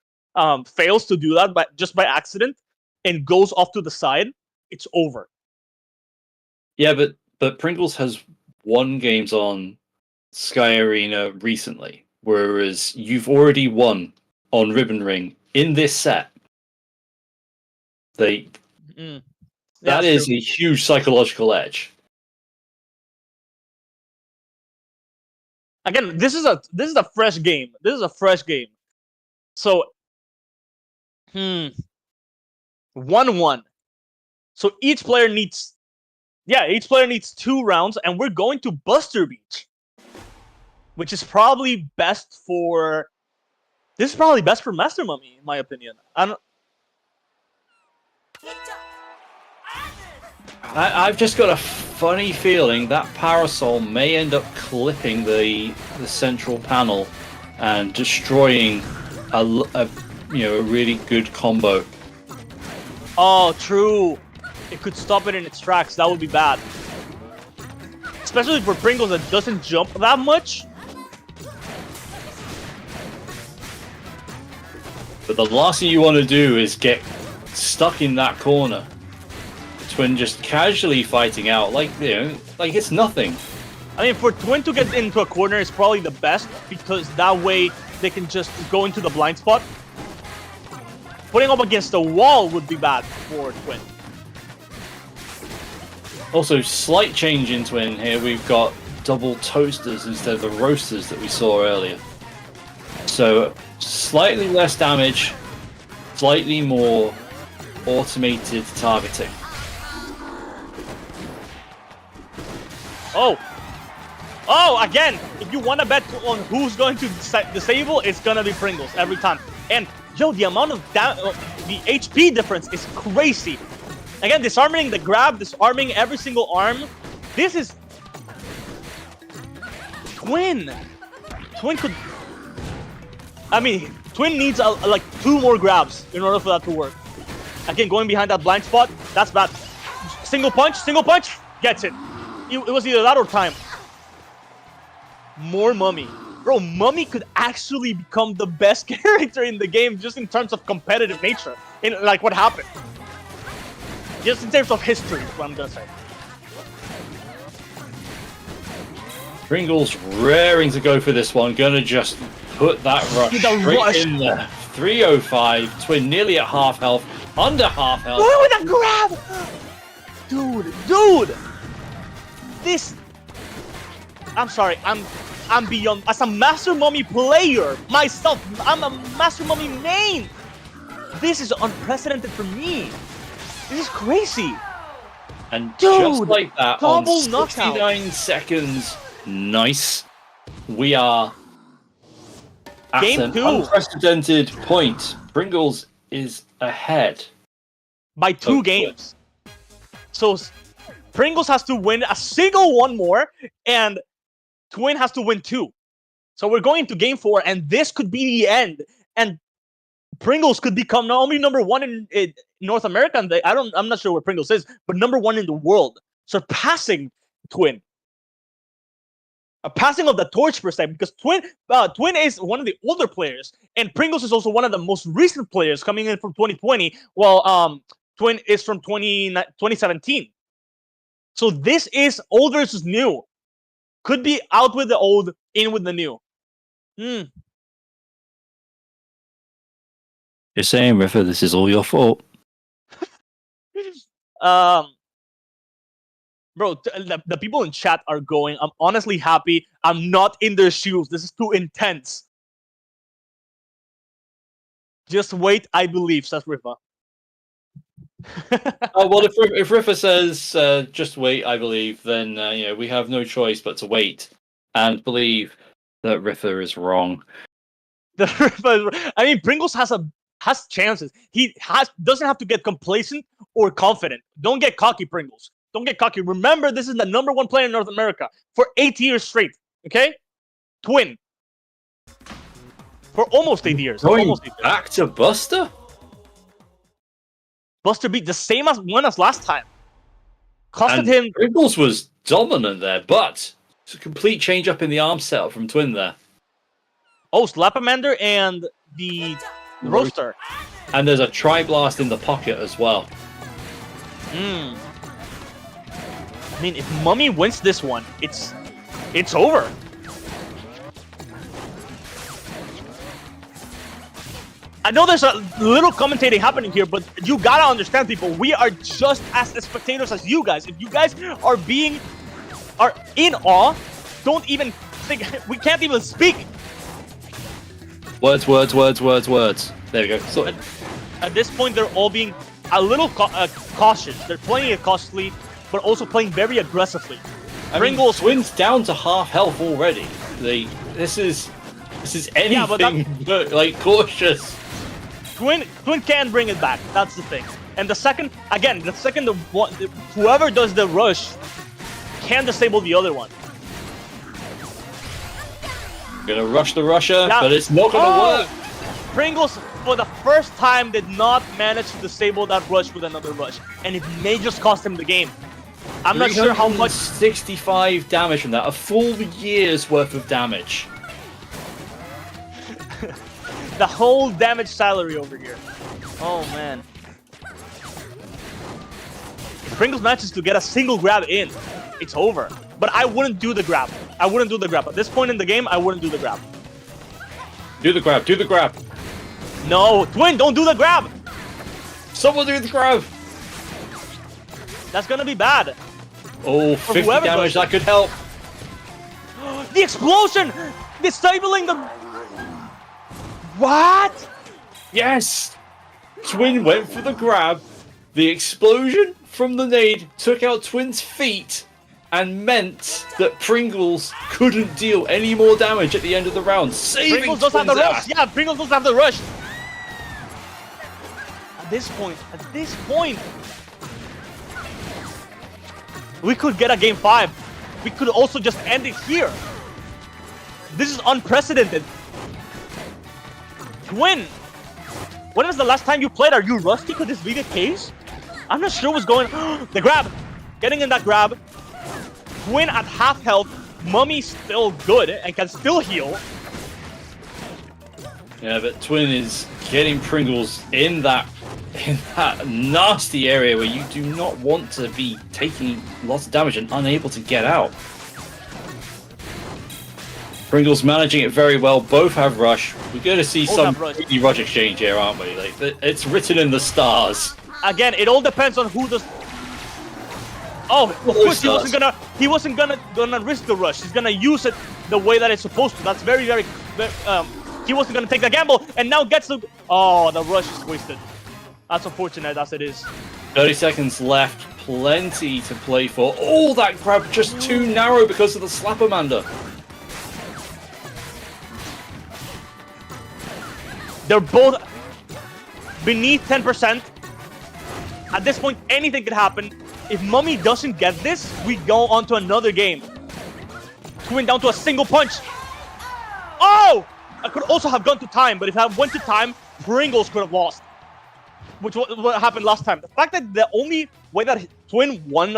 fails to do that just by accident and goes off to the side, it's over. Yeah, but Pringles has won games on Sky Arena recently, whereas you've already won on Ribbon Ring in this set. That is true. a huge psychological edge. Again, this is a fresh game. This is a fresh game. So 1-1. So each player needs 2 rounds, and we're going to Buster Beach, which is probably best for. This is probably best for Master Mummy, in my opinion. I've just got a funny feeling that Parasol may end up clipping the central panel and destroying a really good combo. Oh, true. It could stop it in its tracks. That would be bad. Especially for Pringles that doesn't jump that much. But the last thing you want to do is get stuck in that corner. Twin just casually fighting out like it's nothing. I mean, for Twin to get into a corner is probably the best, because that way they can just go into the blind spot. Putting up against the wall would be bad for Twin. Also, slight change in Twin here. We've got double toasters instead of the roasters that we saw earlier. So, slightly less damage, slightly more automated targeting. Oh, again, if you want to bet on who's going to disable, it's going to be Pringles every time. And, yo, the amount of the HP difference is crazy. Again, disarming the grab, disarming every single arm. This is... Twin could... I mean, Twin needs like 2 more grabs in order for that to work. Again, going behind that blind spot, that's bad. Single punch, gets it. It was either that or time. More Mummy. Bro, Mummy could actually become the best character in the game just in terms of competitive nature. In like what happened. Just in terms of history, is what I'm gonna say. Pringles raring to go for this one. Gonna just put that rush straight in there. 305. Twin nearly at half health. Under half health. With a grab! Dude! This... I'm sorry, I'm beyond... As a Master Mummy player, myself, I'm a Master Mummy main! This is unprecedented for me. This is crazy. And just like that, on double 69 knockout. seconds, nice. We are at Game an 2. unprecedented point. Pringles is ahead. By 2 games. So Pringles has to win a single one more, and Twin has to win 2. So we're going to game 4, and this could be the end. And Pringles could become not only number 1 in North America, and I'm not sure where Pringles is, but number 1 in the world, surpassing Twin. A passing of the torch per se, because Twin is one of the older players, and Pringles is also one of the most recent players coming in from 2020, while Twin is from 2017. So this is old versus new. Could be out with the old, in with the new. You're saying, Riffer, this is all your fault. Bro, the people in chat are going, I'm honestly happy. I'm not in their shoes. This is too intense. Just wait, I believe, says Riffa. Well, if Riffa says, just wait, I believe, then we have no choice but to wait and believe that Riffa is wrong. I mean, Pringles has a has chances. He doesn't have to get complacent or confident. Don't get cocky, Pringles. Don't get cocky. Remember, this is the #1 player in North America for 8 years straight. Okay? Twin. For almost 8 years. Going Almost 8 years. back to Buster? Buster beat the same as last time. Costed him. Pringles was dominant there, but it's a complete change up in the arm setup from Twin there. Oh, Slapamander and the Roaster. And there's a Tri-Blast in the pocket as well. I mean, if Mummy wins this one, it's over. I know there's a little commentating happening here, but you gotta understand, people. We are just as spectators as you guys. If you guys are in awe, don't even think. We can't even speak. Words. There we go. So, At this point, they're all being a little cautious. They're playing it cautiously, but also playing very aggressively. Pringles Twin's down to half health already. This is anything but like cautious. Twin can bring it back. That's the thing. And the second whoever does the rush can disable the other one. Gonna rush the rusher, but it's not gonna work. Pringles, for the first time, did not manage to disable that rush with another rush, and it may just cost him the game. I'm not sure how much. 65 damage from that. A full year's worth of damage. The whole damage salary over here. Oh man. If Pringles manages to get a single grab in, it's over. But I wouldn't do the grab. At this point in the game, I wouldn't do the grab. Do the grab. No, Twin, don't do the grab. Someone do the grab. That's gonna be bad. Oh, 50 damage, that could help. The explosion! Disabling the... What? Yes! Twin went for the grab. The explosion from the nade took out Twin's feet and meant that Pringles couldn't deal any more damage at the end of the round, saving Pringles does have the Twin's rush. ass. Yeah, Pringles does have the rush. At this point, we could get a game 5. We could also just end it here. This is unprecedented. Twin, when was the last time you played? Are you rusty? Could this be the case? I'm not sure what's going on. The grab. Getting in that grab. Twin at half health. Mummy's still good and can still heal. Yeah, but Twin is getting Pringles in that nasty area where you do not want to be taking lots of damage and unable to get out. Pringles managing it very well. Both have rush. We're going to see some rush exchange here, aren't we? Like it's written in the stars. Again, it all depends on who does. Oh, of course he wasn't gonna risk the rush. He's gonna use it the way that it's supposed to. That's very he wasn't gonna take the gamble, and now gets the. Oh, the rush is wasted. That's unfortunate as it is. 30 seconds left. Plenty to play for. Oh, that grab just too narrow because of the Slapamander. They're both beneath 10%. At this point, anything could happen. If Mummy doesn't get this, we go on to another game. Twin down to a single punch. Oh! I could also have gone to time, but if I went to time, Pringles could have lost. Which was what happened last time. The fact that the only way that Twin won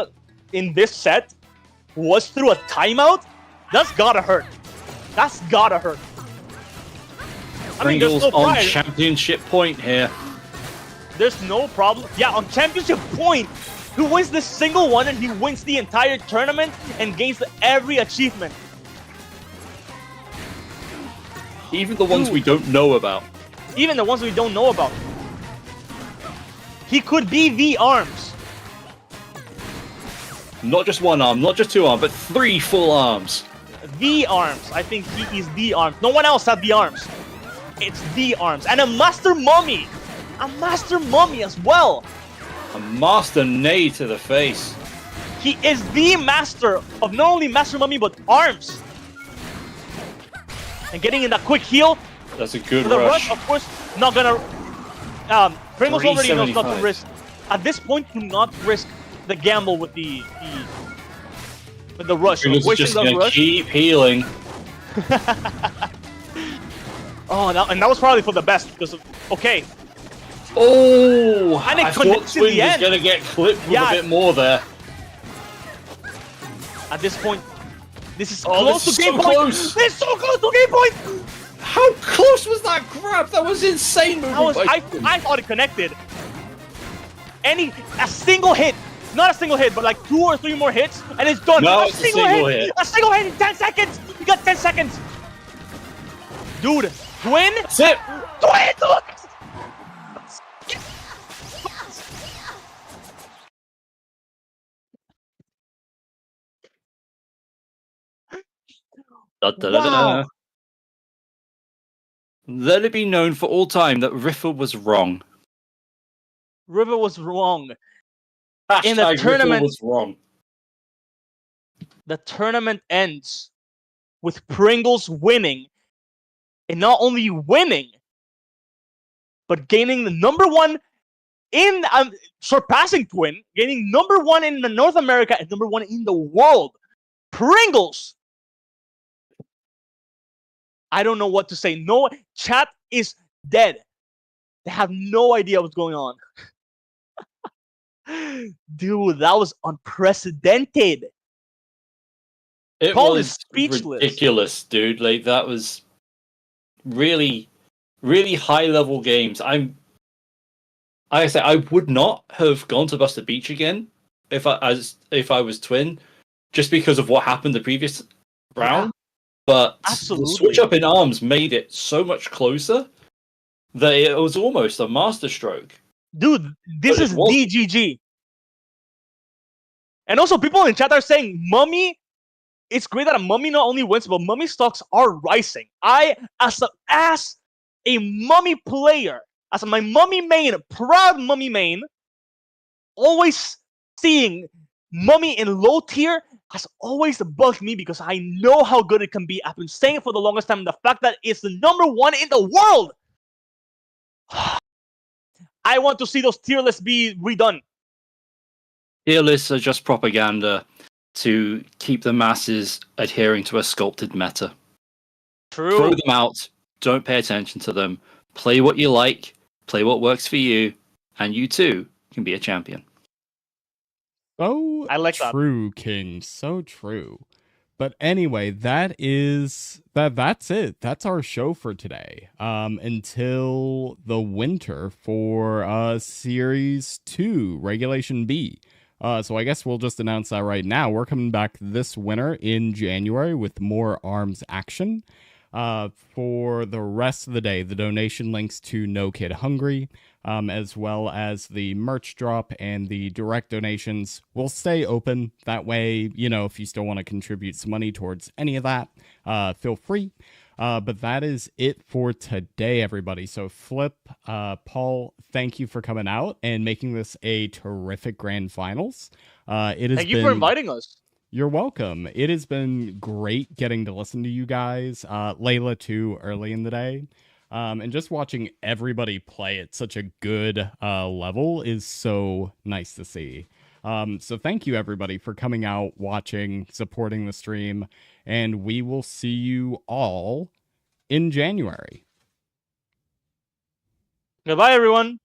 in this set was through a timeout, that's gotta hurt. That's gotta hurt. I mean, Pringles there's no on pride. championship point here. There's no problem. Yeah, on championship point, he wins this single one and he wins the entire tournament and gains every achievement. Even the ones we don't know about. Even the ones we don't know about. He could be the arms. Not just one arm, not just two arms, but 3 full arms. The arms. I think he is the arms. No one else had the arms. It's the arms. And a master mummy. A master mummy as well. A master nade to the face. He is the master of not only master mummy, but arms. And getting in that quick heal. That's a good The rush. rush, of course, not gonna Pringles already knows not to 375. risk. At this point, do not risk the gamble with the rush. Pringles is Wasting just the gonna rush. keep healing. Oh, and that was probably for the best because of, okay. Oh, And it I thought connects in Twin the was end. gonna get clipped with Yeah. a bit more there. At this point, this is Oh, close this to is game so point. close. This is so close to game point. How close was that grab? That was insane movement. I thought it connected. A single hit, not a single hit, but like 2 or 3 more hits, and it's done. No, a it's a single hit. A single hit in 10 seconds. You got 10 seconds. Dude, Twin. That's it. Twin, look. Wow. Let it be known for all time that Riffle was wrong. River was wrong. Hashtag In the tournament- Riffle was wrong. The tournament ends with Pringles winning, and not only winning, but gaining the #1 in surpassing Twin, gaining #1 in the North America and #1 in the world. Pringles. I don't know what to say. No, chat is dead. They have no idea what's going on. Dude, that was unprecedented. It Paul was is speechless. ridiculous, dude. Like that was really, really high level games. Like I said, I would not have gone to Buster Beach again if I was Twin, just because of what happened the previous round. But Absolutely. the switch up in arms made it so much closer that it was almost a masterstroke. Dude, this But it is wasn't. DGG. And also, people in chat are saying, Mummy, it's great that a Mummy not only wins, but Mummy stocks are rising. As a Mummy player, as my Mummy main, proud Mummy main, always seeing Mummy in low tier has always bugged me because I know how good it can be. I've been saying it for the longest time. The fact that it's the #1 in the world. I want to see those tier lists be redone. Tier lists are just propaganda to keep the masses adhering to a sculpted meta. True. Throw them out. Don't pay attention to them. Play what you like. Play what works for you, and you too can be a champion. So I like that. true, King. So true. But anyway, that's it. That's our show for today. Until the winter for Series 2, Regulation B. So I guess we'll just announce that right now. We're coming back this winter in January with more ARMS action. For the rest of the day, the donation links to No Kid Hungry, as well as the merch drop and the direct donations will stay open. That way, if you still want to contribute some money towards any of that, feel free. But that is it for today, everybody. So Flip, Paul, thank you for coming out and making this a terrific grand finals. Thank you for inviting us. You're welcome. It has been great getting to listen to you guys. Layla, too, early in the day. And just watching everybody play at such a good level is so nice to see. So thank you, everybody, for coming out, watching, supporting the stream. And we will see you all in January. Goodbye, everyone.